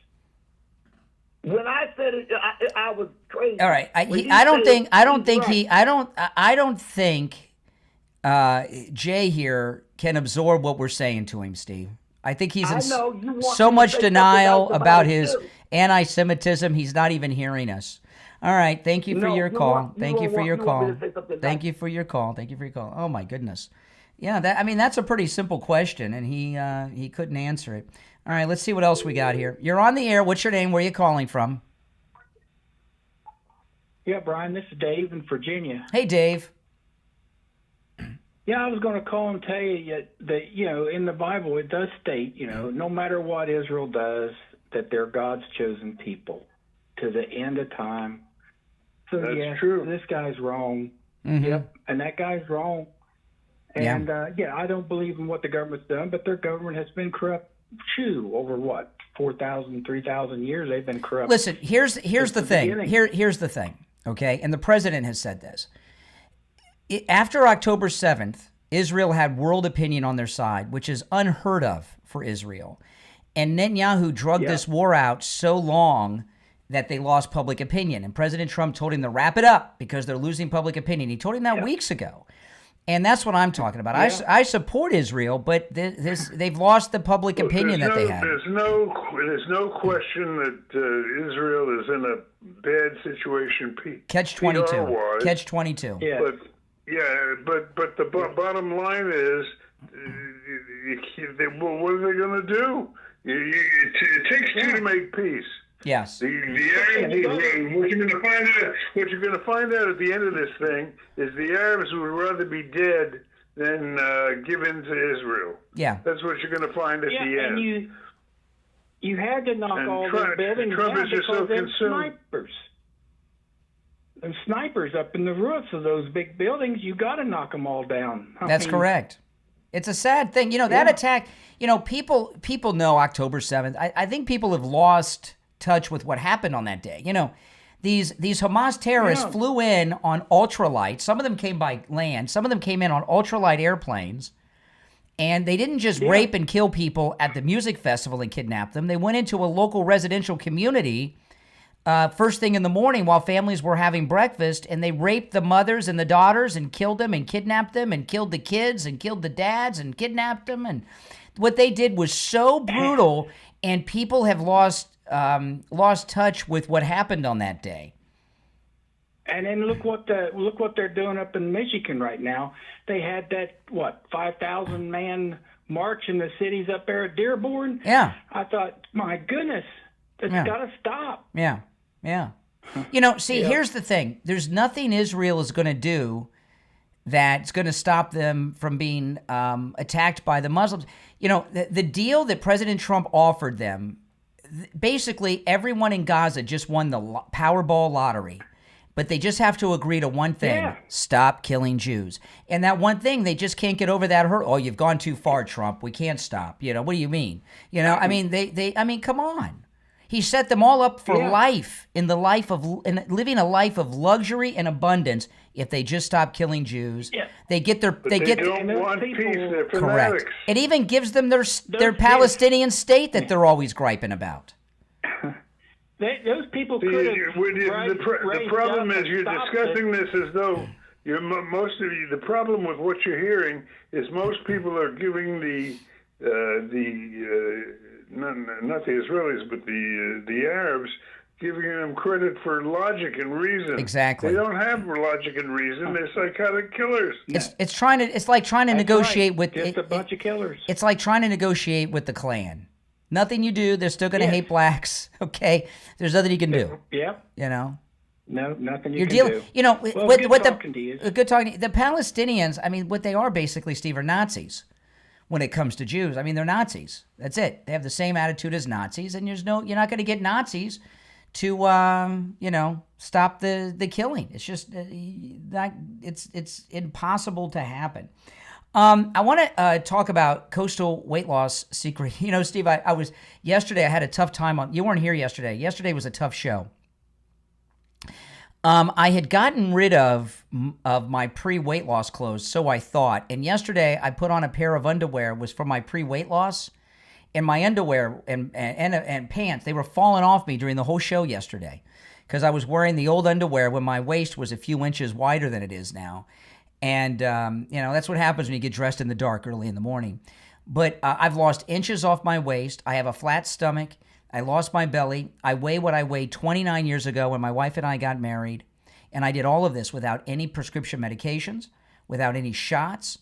When I said it, I was crazy. All right. I don't think Jay here can absorb what we're saying to him, Steve. I think he's in I know you want so me to much say something denial else about it, his too. anti-Semitism. He's not even hearing us. All right. Thank you for No, your you call. want- Thank you you for want- your you want me call. to say something Thank else. you for your call. Thank you for your call. Oh my goodness. Yeah, that's a pretty simple question, and he couldn't answer it. All right, let's see what else we got here. You're on the air. What's your name? Where are you calling from? Yeah, Brian, this is Dave in Virginia. Hey, Dave. Yeah, I was going to call and tell you that, in the Bible it does state, no matter what Israel does, that they're God's chosen people to the end of time. So, That's true. This guy's wrong. Mhm. Yep, and that guy's wrong. Yeah. And, I don't believe in what the government's done, but their government has been corrupt, over what, 4,000, 3,000 years they've been corrupt. Listen, here's the Since the thing. beginning. Here's the thing, okay? And the president has said this. After October 7th, Israel had world opinion on their side, which is unheard of for Israel. And Netanyahu drugged this war out so long that they lost public opinion. And President Trump told him to wrap it up because they're losing public opinion. He told him that weeks ago. And that's what I'm talking about. I support Israel, but they've lost the public opinion that they had. There's no question that Israel is in a bad situation. Catch-22. PR-wise. Catch-22. Yeah. But the bottom line is, what are they going to do? It takes two to make peace. Yes. What you're going to find out at the end of this thing is the Arabs would rather be dead than give in to Israel. Yeah. That's what you're going to find at the end. And you had to knock And all Trump- those buildings Trump down is just so because there's consumed. snipers. And snipers up in the roofs of those big buildings, you got to knock them all down. That's correct. It's a sad thing. That attack, people know October 7th. I think people have lost touch with what happened on that day. These Hamas terrorists flew in on ultralight. Some of them came by land. Some of them came in on ultralight airplanes. And they didn't just rape and kill people at the music festival and kidnap them. They went into a local residential community first thing in the morning while families were having breakfast, and they raped the mothers and the daughters and killed them and kidnapped them and killed the kids and killed the dads and kidnapped them. And what they did was so brutal, and people have lost touch with what happened on that day. And then look what they're doing up in Michigan right now. They had that 5,000 man march in the cities up there at Dearborn. Yeah. I thought, my goodness, that's Yeah. got to stop. Yeah. See, Yeah. here's the thing. There's nothing Israel is going to do that's going to stop them from being attacked by the Muslims. The deal that President Trump offered them, basically everyone in Gaza just won the Powerball lottery. But they just have to agree to one thing: stop killing Jews. And that one thing, they just can't get over that hurdle. Oh, you've gone too far, Trump. We can't stop. What do you mean? I mean, come on. He set them all up for life, in living a life of luxury and abundance. If they just stop killing Jews, they get their But they don't want peace. They're correct. fanatics. It even gives them their Palestinian state that they're always griping about. Those people See, could have. the problem is you're discussing this as though most of you. The problem with what you're hearing is most people are giving not the Israelis but the Arabs, giving them credit for logic and reason. Exactly. They don't have logic and reason. They're psychotic killers. It's like trying to negotiate with just a bunch of killers. It's like trying to negotiate with the Klan. Nothing you do, they're still going to hate blacks. Okay, there's nothing you can do. Yep. No, nothing You're can do. With talking to you. good talking. The Palestinians, I mean, what they are basically, Steve, are Nazis. When it comes to Jews, I mean, they're Nazis. That's it. They have the same attitude as Nazis, and you're not going to get Nazis to stop the killing. It's just it's impossible to happen. I want to talk about coastal weight loss secret. Steve, I was yesterday. I had a tough time you weren't here yesterday. Yesterday was a tough show. I had gotten rid of my pre-weight loss clothes, so I thought. And yesterday, I put on a pair of underwear. Was for my pre-weight loss, and my underwear and pants, they were falling off me during the whole show yesterday, because I was wearing the old underwear when my waist was a few inches wider than it is now. And, that's what happens when you get dressed in the dark early in the morning. But I've lost inches off my waist. I have a flat stomach. I lost my belly. I weigh what I weighed 29 years ago when my wife and I got married. And I did all of this without any prescription medications, without any shots,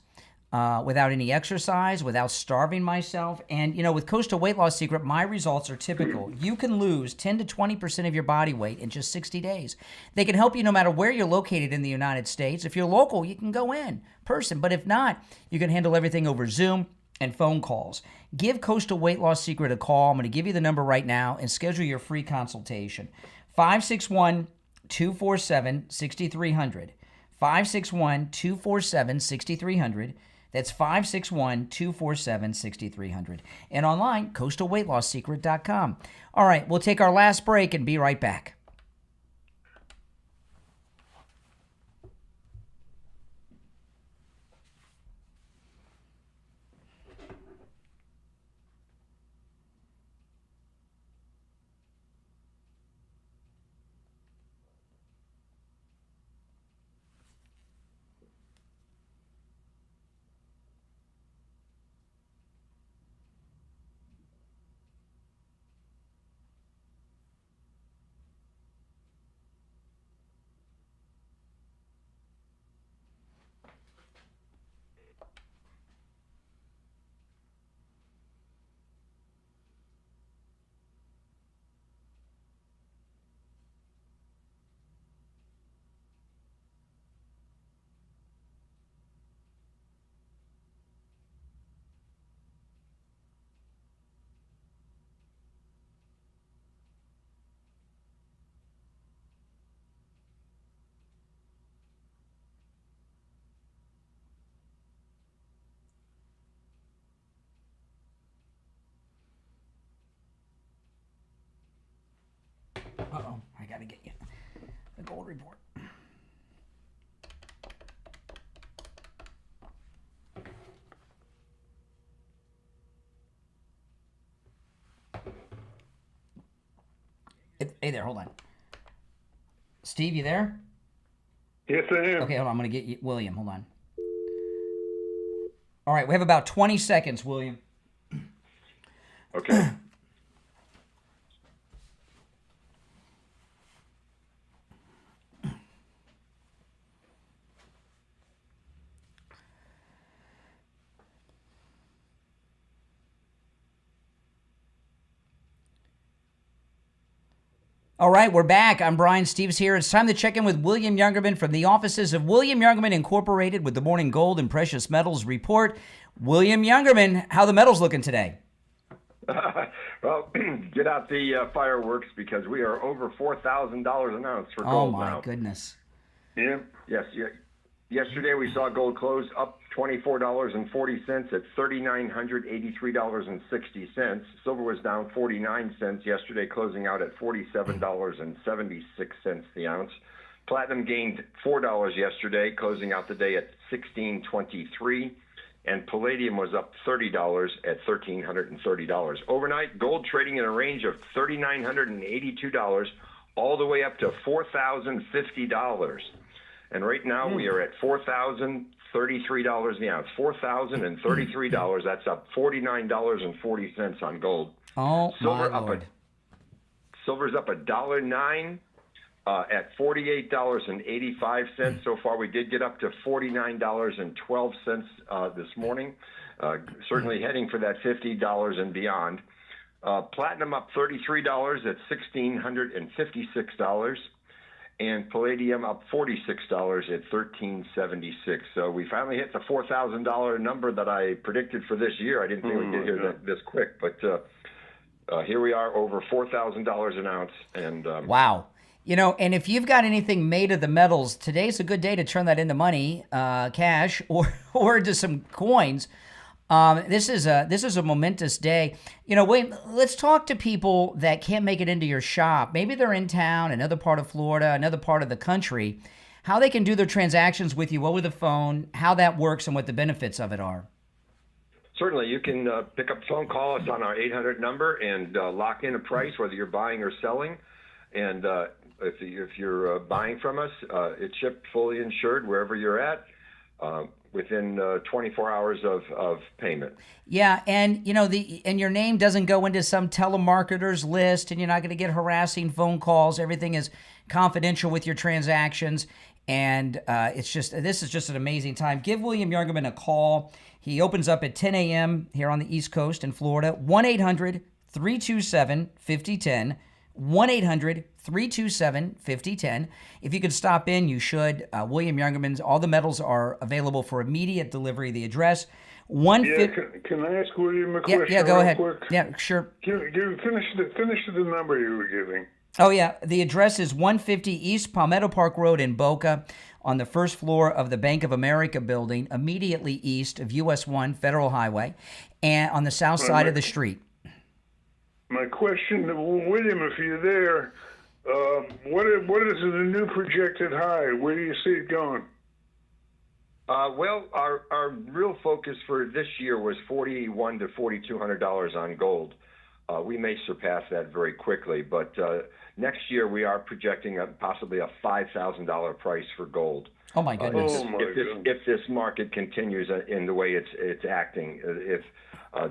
without any exercise, without starving myself. And, with Coastal Weight Loss Secret, my results are typical. You can lose 10 to 20% of your body weight in just 60 days. They can help you no matter where you're located in the United States. If you're local, you can go in person. But if not, you can handle everything over Zoom and phone calls. Give Coastal Weight Loss Secret a call. I'm going to give you the number right now and schedule your free consultation. 561-247-6300. 561-247-6300. That's 561-247-6300. And online, coastalweightloss.secret.com. All right, we'll take our last break and be right back. Uh-oh, I got to get you the gold report. Hey there, hold on. Steve, you there? Yes, I am. Okay, hold on. I'm going to get you, William. Hold on. All right, we have about 20 seconds, William. Okay. All right, we're back. I'm Brian Steves here. It's time to check in with William Youngerman from the offices of William Youngerman Incorporated with the Morning Gold and Precious Metals Report. William Youngerman, how the metals looking today? Well, get out the fireworks because we are over $4,000 an ounce for gold now. Oh, my goodness. Yeah. Yes. Yeah. Yesterday we saw gold close up $24.40 at $3,983.60. Silver was down 49 cents yesterday, closing out at $47.76 the ounce. Platinum gained $4 yesterday, closing out the day at $16.23. And palladium was up $30 at $1,330. Overnight, gold trading in a range of $3,982 all the way up to $4,050. And right now we are at $4,033 the ounce. $4,033. That's up $49.40 on gold. Oh, Silver my Lord. Silver's up $1.09 at $48.85. So far, we did get up to $49.12 this morning. Certainly heading for that $50 and beyond. Platinum up $33 at $1,656. And palladium up $46 at $13.76. So we finally hit the $4,000 number that I predicted for this year. I didn't think we'd get here this quick, but here we are, over $4,000 an ounce. And wow. You know, and if you've got anything made of the metals, today's a good day to turn that into money, cash, or into some coins. This is a momentous day. You know, wait, let's talk to people that can't make it into your shop. Maybe they're in town, another part of Florida, another part of the country, how they can do their transactions with you over the phone, how that works, and what the benefits of it are. Certainly, you can pick up the phone, call us on our 800 number, and lock in a price, whether you're buying or selling. And if you're buying from us, it's shipped fully insured wherever you're at. Within 24 hours of payment. Yeah, and you know and your name doesn't go into some telemarketer's list, and you're not going to get harassing phone calls. Everything is confidential with your transactions, and this is just an amazing time. Give William Youngerman a call. He opens up at 10 a.m. here on the East Coast in Florida. 1-800-327-5010. 1-800-327-5010. If you could stop in, you should. William Youngerman's, all the metals are available for immediate delivery. The address, Can I ask William a question? Yeah, go ahead. Quick? Yeah, sure. Finish the number you were giving. Oh, yeah. The address is 150 East Palmetto Park Road in Boca, on the first floor of the Bank of America building, immediately east of US 1 Federal Highway, and on the south side of the street. My question, William, if you're there, what is the new projected high? Where do you see it going? Well, our real focus for this year was $4,100 to $4,200 on gold. We may surpass that very quickly, but next year we are projecting possibly a $5,000 price for gold. Oh my goodness! If this market continues in the way it's acting,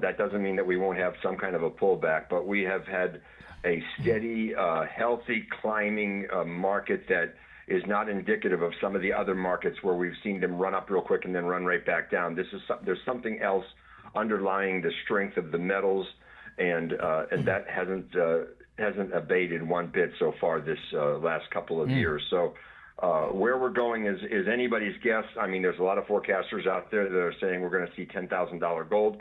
that doesn't mean that we won't have some kind of a pullback, but we have had a steady, healthy climbing market that is not indicative of some of the other markets where we've seen them run up real quick and then run right back down. There's something else underlying the strength of the metals, and that hasn't abated one bit so far this last couple of years. So where we're going is anybody's guess. I mean, there's a lot of forecasters out there that are saying we're going to see $10,000 gold,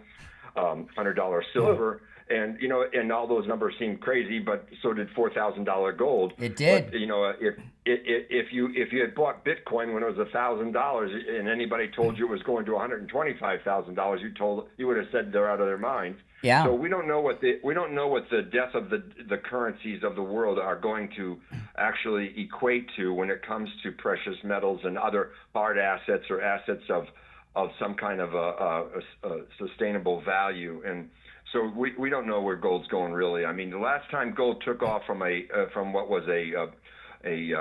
$100 silver. And, you know, and all those numbers seem crazy, but so did $4,000 gold. It did. But, you know, if you had bought Bitcoin when it was $1,000 and anybody told you it was going to $125,000, you would have said they're out of their minds. Yeah. So we don't know what the death of the currencies of the world are going to actually equate to when it comes to precious metals and other hard assets or assets of some kind of a sustainable value. And so we don't know where gold's going really. I mean, the last time gold took off from what was an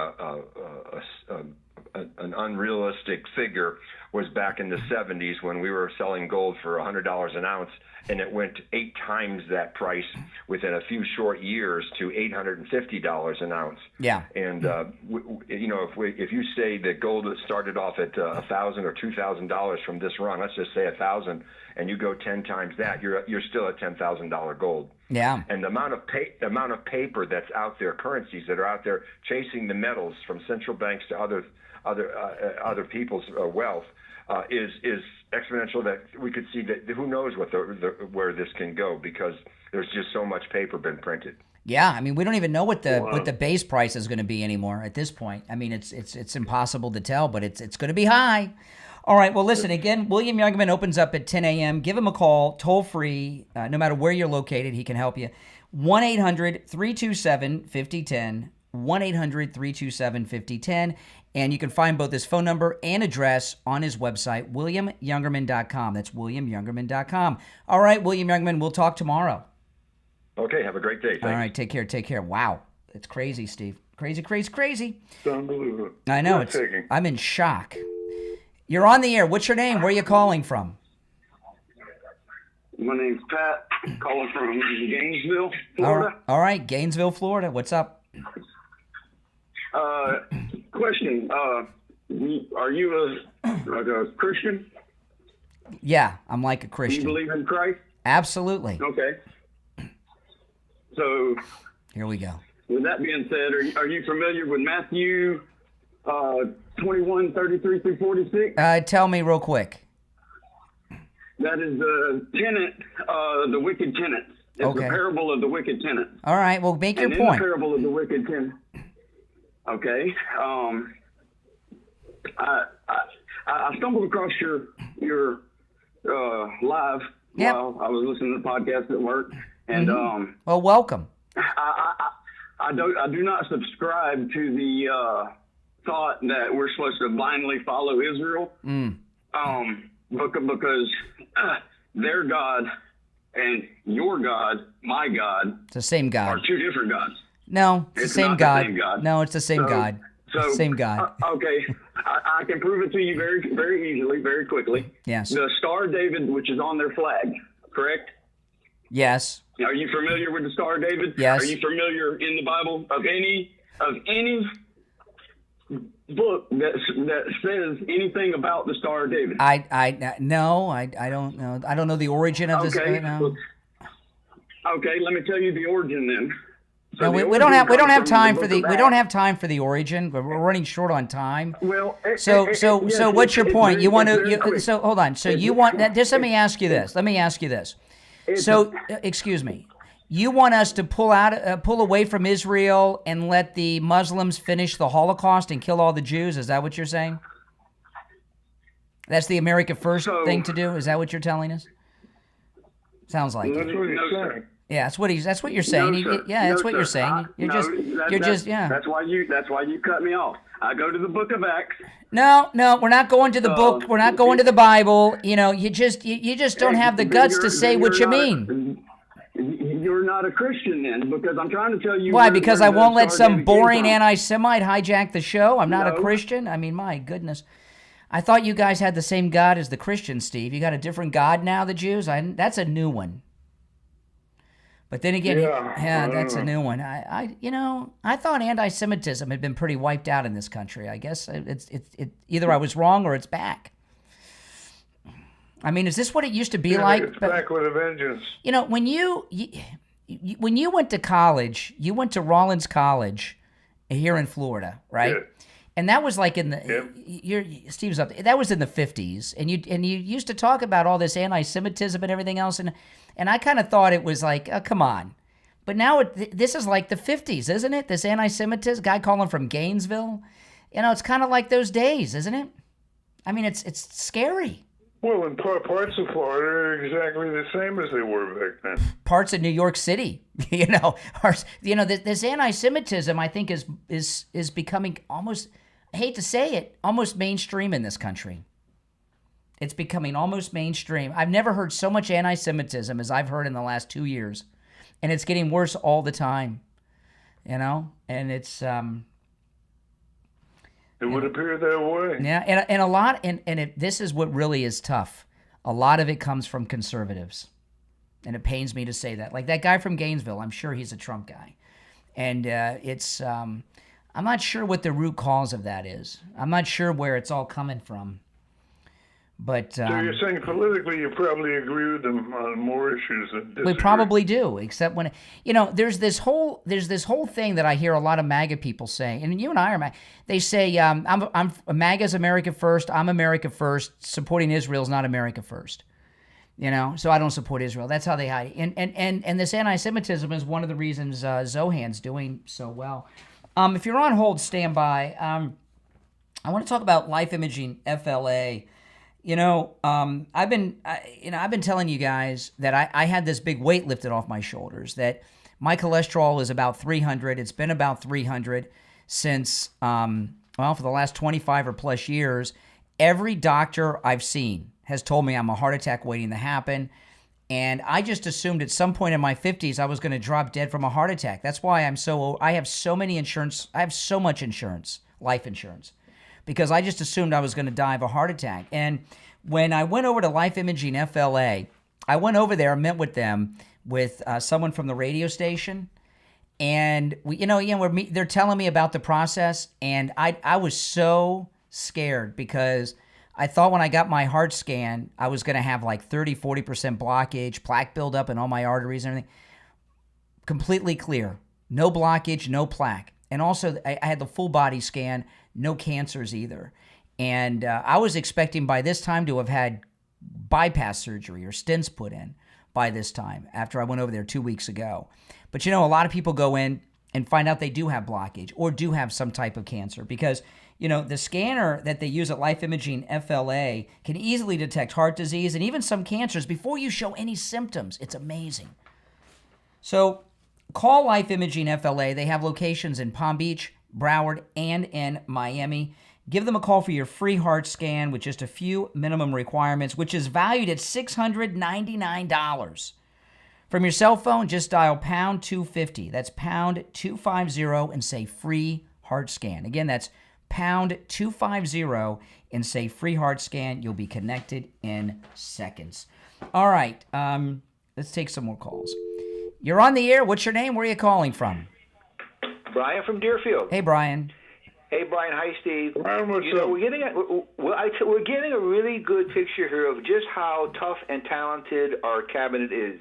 unrealistic figure was back in the 70s when we were selling gold for $100 an ounce, and it went 8 times that price within a few short years to $850 an ounce. Yeah. And if you say that gold started off at $1,000 or $2,000 from this run, let's just say 1,000, and you go 10 times that, you're still at $10,000 gold. Yeah. And the amount of paper that's out there, currencies that are out there chasing the metals from central banks to other people's wealth is exponential. That we could see that who knows where this can go, because there's just so much paper been printed. Yeah, I mean, we don't even know what the base price is going to be anymore at this point. I mean, it's impossible to tell, but it's going to be high. All right, well, listen, again, William Youngerman opens up at 10 a.m. Give him a call, toll free, no matter where you're located, he can help you. 1-800-327-5010, 1-800-327-5010, and you can find both his phone number and address on his website, williamyoungerman.com. That's williamyoungerman.com. All right, William Youngerman, we'll talk tomorrow. Okay, have a great day. Thanks. All right, take care. Wow, it's crazy, Steve. Crazy. It's unbelievable. I know. I'm in shock. You're on the air. What's your name? Where are you calling from? My name's Pat, calling from Gainesville, Florida. All right, Gainesville, Florida. What's up? Question. Are you a Christian? Yeah, I'm like a Christian. Do you believe in Christ? Absolutely. Okay. So here we go. With that being said, are you familiar with Matthew 21:33 through 46? Tell me real quick. That is the tenant, the wicked tenant. It's Okay. the parable of the wicked tenant. All right, well, make your In point. the parable of the wicked tenant. Okay. I stumbled across your live while I was listening to the podcast at work, and well, welcome. I do not subscribe to the thought that we're supposed to blindly follow Israel. Because their God and your God, my God, It's the same God. are two different gods. No, it's the It's same not God. the same God. No, it's the same God. So, Same God. Okay, I can prove it to you very, very easily, very quickly. Yes. The Star of David, which is on their flag, correct? Yes. Are you familiar with the Star of David? Yes. Are you familiar in the Bible of any book that says anything about the Star of David? No, I don't know. I don't know the origin of this. Okay. No. Okay, let me tell you the origin then. So No, the we don't have origin comes time from for the the book we of don't Acts. have time for the origin. But we're running short on time. Well, so yes, what's your point? very- You want it's very to quick. so hold on. So you want just let me ask you this. So excuse me. You want us to pull away from Israel and let the Muslims finish the Holocaust and kill all the Jews? Is that what you're saying? That's the America First thing to do. Is that what you're telling us? Sounds like That's it. what he's saying. Yeah, that's what you're saying. That's what you're saying. That's why you cut me off. I go to the book of Acts. No, we're not going to the book. We're not going to the Bible. You know, you just don't have the guts to say what you mean. You're not a Christian then, because I'm trying to tell you. Why? where Because the I won't let Star of some David came boring from. anti-Semite hijack the show? I'm not a No. Christian? I mean, my goodness. I thought you guys had the same God as the Christians, Steve. You got a different God now, the Jews? That's a new one. But then again, Yeah, that's a new one. I thought anti-Semitism had been pretty wiped out in this country. I guess it's either I was wrong or it's back. I mean, is this what it used to be like? It's back with a vengeance. You know, when you went to college, you went to Rollins College here in Florida, right? Yeah. And that was like in the Steve's up. That was in the 50s, and you used to talk about all this anti-Semitism and everything else, and I kind of thought it was like, oh, come on. But now this is like the 50s, isn't it? This anti-Semitism guy calling from Gainesville, it's kind of like those days, isn't it? I mean, it's scary. Well, in parts of Florida are exactly the same as they were back then. Parts of New York City, this anti-Semitism, I think, is becoming almost, I hate to say it, almost mainstream in this country. It's becoming almost mainstream. I've never heard so much anti-Semitism as I've heard in the last 2 years, and it's getting worse all the time. And it's It would appear that way. Yeah, and a lot, this is what really is tough. A lot of it comes from conservatives. And it pains me to say that. Like that guy from Gainesville, I'm sure he's a Trump guy. And I'm not sure what the root cause of that is. I'm not sure where it's all coming from. But so you're saying politically you probably agree with them on more issues than disagree. We probably do, except when there's this whole thing that I hear a lot of MAGA people say, and you and I are MAGA. They say I'm MAGA's America first. I'm America first. Supporting Israel is not America first. So I don't support Israel. That's how they hide. And this anti-Semitism is one of the reasons Zohan's doing so well. If you're on hold, stand by. I want to talk about Life Imaging FLA. I've been telling you guys that I had this big weight lifted off my shoulders, that my cholesterol is about 300. It's been about 300 since, for the last 25 or plus years. Every doctor I've seen has told me I'm a heart attack waiting to happen. And I just assumed at some point in my 50s I was going to drop dead from a heart attack. That's why I have so many insurance. I have so much insurance, life insurance, because I just assumed I was going to die of a heart attack. And when I went over to Life Imaging FLA, I went over there and met with them with someone from the radio station. And they're telling me about the process. And I was so scared because I thought when I got my heart scan, I was going to have like 30-40% blockage, plaque buildup in all my arteries and everything. Completely clear. No blockage, no plaque. And also, I had the full body scan, no cancers either. And I was expecting by this time to have had bypass surgery or stents put in by this time after I went over there 2 weeks ago. But a lot of people go in and find out they do have blockage or do have some type of cancer because, the scanner that they use at Life Imaging FLA can easily detect heart disease and even some cancers before you show any symptoms. It's amazing. So call Life Imaging FLA. They have locations in Palm Beach, Broward, and in Miami. Give them a call for your free heart scan with just a few minimum requirements, which is valued at $699. From your cell phone, just dial pound 250. That's pound 250 and say free heart scan. Again, that's pound 250 and say free heart scan. You'll be connected in seconds. All right, let's take some more calls. You're on the air. What's your name? Where are you calling from? Brian from Deerfield. Hey, Brian. Hey, Brian. Hi, Steve. Brian, what's up? We're getting a really good picture here of just how tough and talented our cabinet is.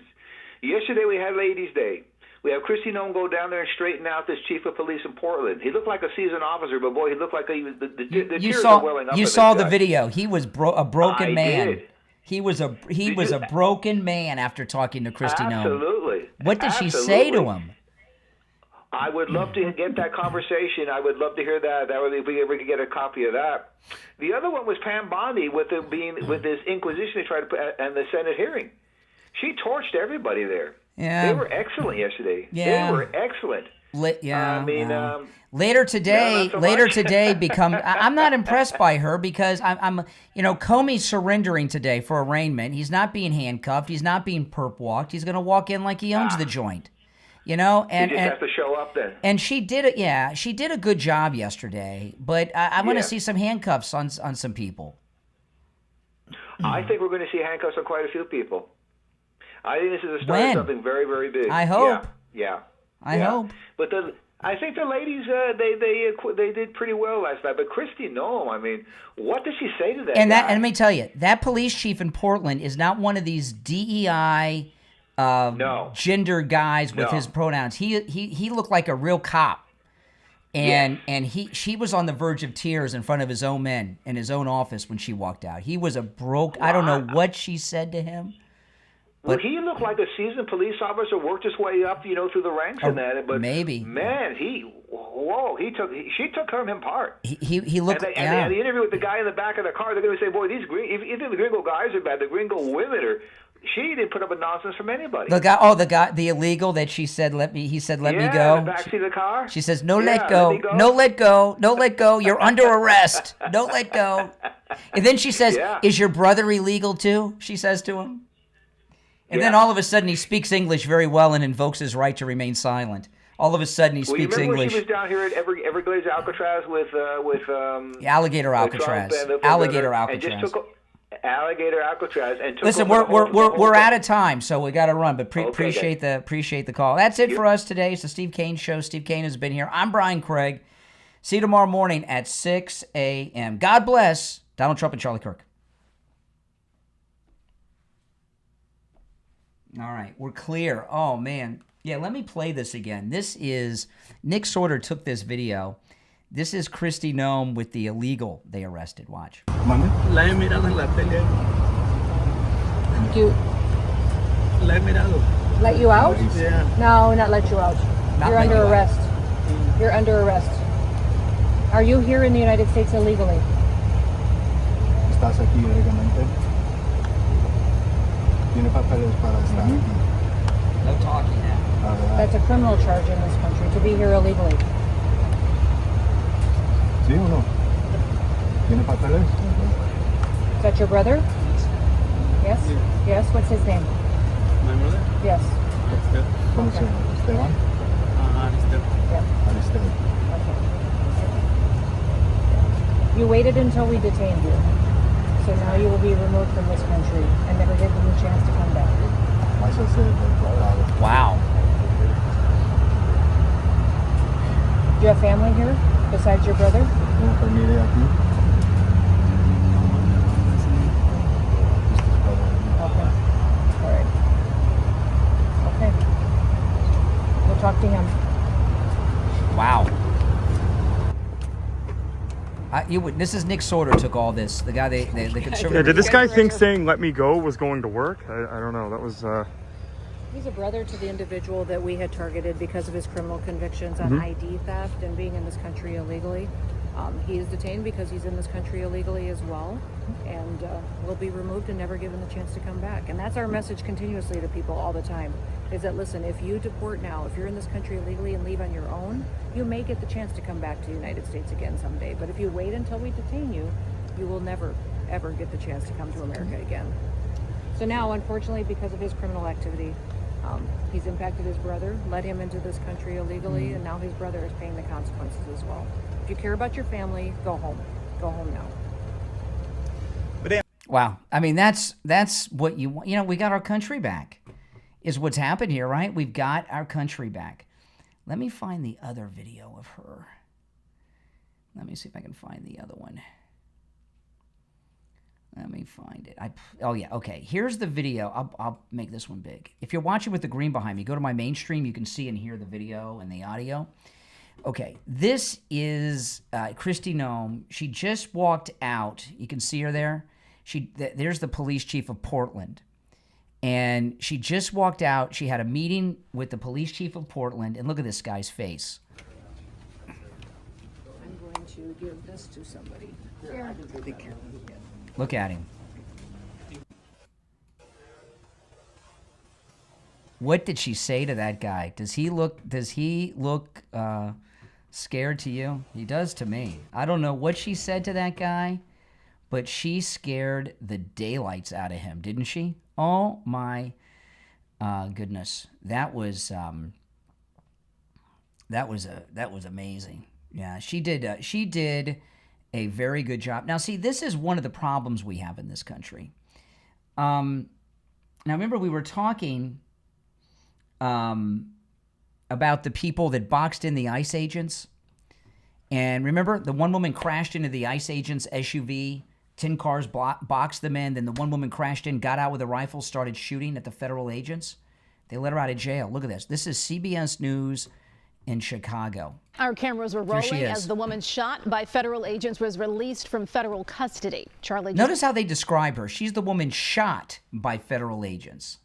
Yesterday we had Ladies' Day. We have Kristi Noem go down there and straighten out this chief of police in Portland. He looked like a seasoned officer, but boy, he looked like the tears are welling up. You saw the video. He was a broken man. Did. He was a broken man after talking to Kristi Noem. Absolutely. What did she say to him? I would love to get that conversation. I would love to hear that. That would, if we ever could get a copy of that. The other one was Pam Bondi with this inquisition they tried to put and the Senate hearing. She torched everybody there. Yeah. They were excellent yesterday. Yeah. They were excellent. Later today, I'm not impressed by her because I'm Comey's surrendering today for arraignment. He's not being handcuffed. He's not being perp walked. He's going to walk in like he owns the joint. And he just has to show up then. And she did it. Yeah, she did a good job yesterday. But I want to see some handcuffs on some people. I think we're going to see handcuffs on quite a few people. I think this is a start of something very, very big. I hope. Yeah. I hope. But I think the ladies they did pretty well last night. But Kristi Noem, I mean, what did she say to that guy? And let me tell you, that police chief in Portland is not one of these DEI gender guys with his pronouns. He looked like a real cop. And she was on the verge of tears in front of his own men in his own office when she walked out. He was I don't know what she said to him. But he looked like a seasoned police officer, worked his way up, through the ranks and that. But maybe, man, she took him apart. He looked. And the interview with the guy in the back of the car, they're going to say, boy, these even the gringo guys are bad. The gringo women are. She didn't put up with nonsense from anybody. The illegal that she said, he said, let me go. In the backseat of the car. She says, let go. No, let go. No, let go. You're under arrest. No, let go. And then she says, is your brother illegal too? She says to him. And then all of a sudden he speaks English very well and invokes his right to remain silent. All of a sudden, he Well, you speaks remember English. when she was down here at Everglades, Alcatraz with Alligator Alcatraz. Alligator Alcatraz. And just took Alligator Alcatraz and took Listen, over we're out of time, so we got to run. But Okay, appreciate the call. That's it for us today. It's the Steve Kane Show. Steve Kane has been here. I'm Brian Craig. See you tomorrow morning at 6 a.m. God bless Donald Trump and Charlie Kirk. All right, we're clear. Oh, man. Yeah, let me play this again. This is, Nick Sorter took this video. This is Kristi Noem with the illegal they arrested. Watch. La he mirado en la tele. You La he mirado. let you out? Yeah. No, not let you out. You're let under you out. arrest. You're under arrest. Are you here in the United States illegally? ¿Estás aquí ilegalmente? ¿Tiene papeles para estar aquí? No talking now. That's a criminal charge in this country, to be here illegally. ¿Sí o no? ¿Tiene papeles? Is that your brother? Yes? Yes? What's his name? My brother? Yes. ¿Cómo se llama? ¿Esteban? Aristeo. Yep. Aristeo. You waited until we detained you. So now you will be removed from this country and never given the chance to come back. Vas a ser deportado. Wow. Do you have family here besides your brother? ¿Tiene familia aquí? Okay. All right. Okay. We'll talk to him. Wow. This is Nick Sorter took all this. The guy, the conservative. Yeah, did this guy think saying "let me go" was going to work? I don't know. That was. He's a brother to the individual that we had targeted because of his criminal convictions on ID theft and being in this country illegally. He is detained because he's in this country illegally as well, and will be removed and never given the chance to come back. And that's our message continuously to people all the time, is that, listen, if you deport now, if you're in this country illegally and leave on your own, you may get the chance to come back to the United States again someday. But if you wait until we detain you, you will never, ever get the chance to come to America again. So now, unfortunately, because of his criminal activity, he's impacted his brother, led him into this country illegally, and now his brother is paying the consequences as well. If you care about your family, go home. Go home now. Wow. I mean, that's what you want. You know, we got our country back, is what's happened here, right? We've got our country back. Let me find the other video of her. Let me see if I can find the other one. Let me find it. Oh, yeah. Okay. Here's the video. I'll make this one big. If you're watching with the green behind me, go to my mainstream. You can see and hear the video and the audio. Okay. This is Kristi Noem. She just walked out. You can see her there. There's the police chief of Portland. And she just walked out. She had a meeting with the police chief of Portland. And look at this guy's face. I'm going to give this to somebody. Here. Look at him. What did she say to that guy? Does he look scared to you? He does to me. I don't know what she said to that guy, but she scared the daylights out of him, didn't she? Oh my goodness. That was amazing. Yeah, she did a very good job. Now, see, this is one of the problems we have in this country. Now, remember we were talking about the people that boxed in the ICE agents? And remember, the one woman crashed into the ICE agents' SUV, 10 cars boxed them in, then the one woman crashed in, got out with a rifle, started shooting at the federal agents. They let her out of jail. Look at this. This is CBS News in Chicago. Our cameras were rolling as the woman shot by federal agents was released from federal custody. Charlie, notice how they describe her. She's the woman shot by federal agents,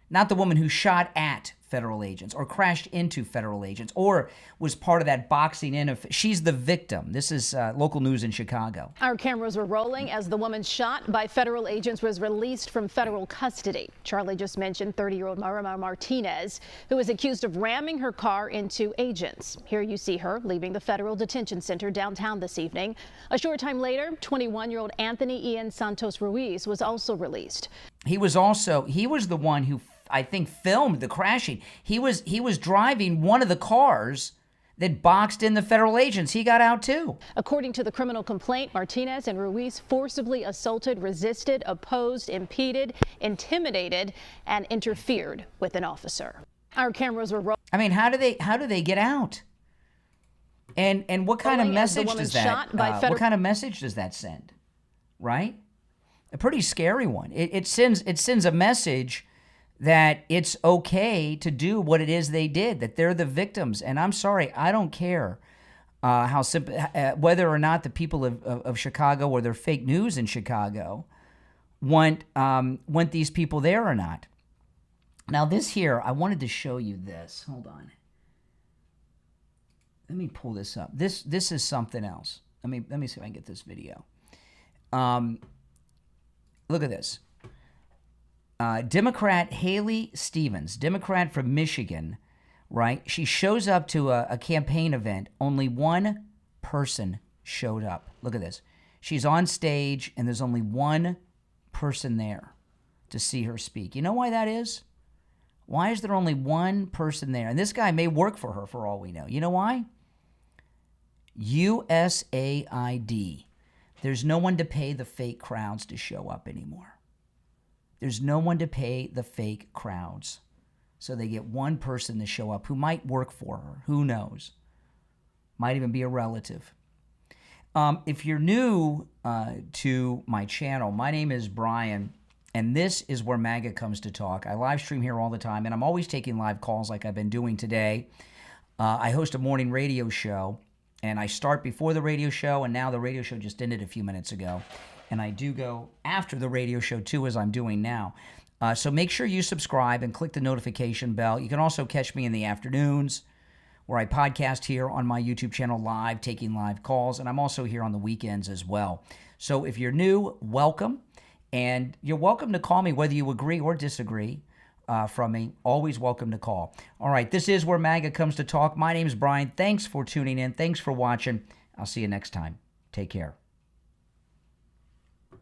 not the woman who shot at federal agents or crashed into federal agents or was part of that boxing in. She's the victim. This is local news in Chicago. Our cameras were rolling as the woman shot by federal agents was released from federal custody. Charlie just mentioned 30-year-old Marima Martinez, who is accused of ramming her car into agents. Here you see her leaving the federal detention center downtown this evening. A short time later, 21-year-old Anthony Ian Santos Ruiz was also released. He was the one who I think, filmed the crashing. He was driving one of the cars that boxed in the federal agents. He got out too. According to the criminal complaint, Martinez and Ruiz forcibly assaulted, resisted, opposed, impeded, intimidated, and interfered with an officer. Our cameras were I mean, how do they get out? And what kind of message does that? What kind of message does that send? Right? A pretty scary one. It sends a message that it's okay to do what it is they did, that they're the victims. And I'm sorry, I don't care how simple, whether or not the people of Chicago or their fake news in Chicago want these people there or not. Now this here, I wanted to show you this. Hold on. Let me pull this up. This is something else. Let me see if I can get this video. Look at this. Democrat Haley Stevens, Democrat from Michigan, right? She shows up to a campaign event. Only one person showed up. Look at this. She's on stage, and there's only one person there to see her speak. You know why that is? Why is there only one person there? And this guy may work for her for all we know. You know why? USAID. There's no one to pay the fake crowds to show up anymore. There's no one to pay the fake crowds. So they get one person to show up who might work for her. Who knows? Might even be a relative. If you're new to my channel, my name is Brian, and this is where MAGA comes to talk. I live stream here all the time, and I'm always taking live calls like I've been doing today. I host a morning radio show, and I start before the radio show, and now the radio show just ended a few minutes ago. And I do go after the radio show, too, as I'm doing now. So make sure you subscribe and click the notification bell. You can also catch me in the afternoons, where I podcast here on my YouTube channel live, taking live calls, and I'm also here on the weekends as well. So if you're new, welcome, and you're welcome to call me whether you agree or disagree from me. Always welcome to call. All right, this is where MAGA comes to talk. My name is Brian. Thanks for tuning in. Thanks for watching. I'll see you next time. Take care.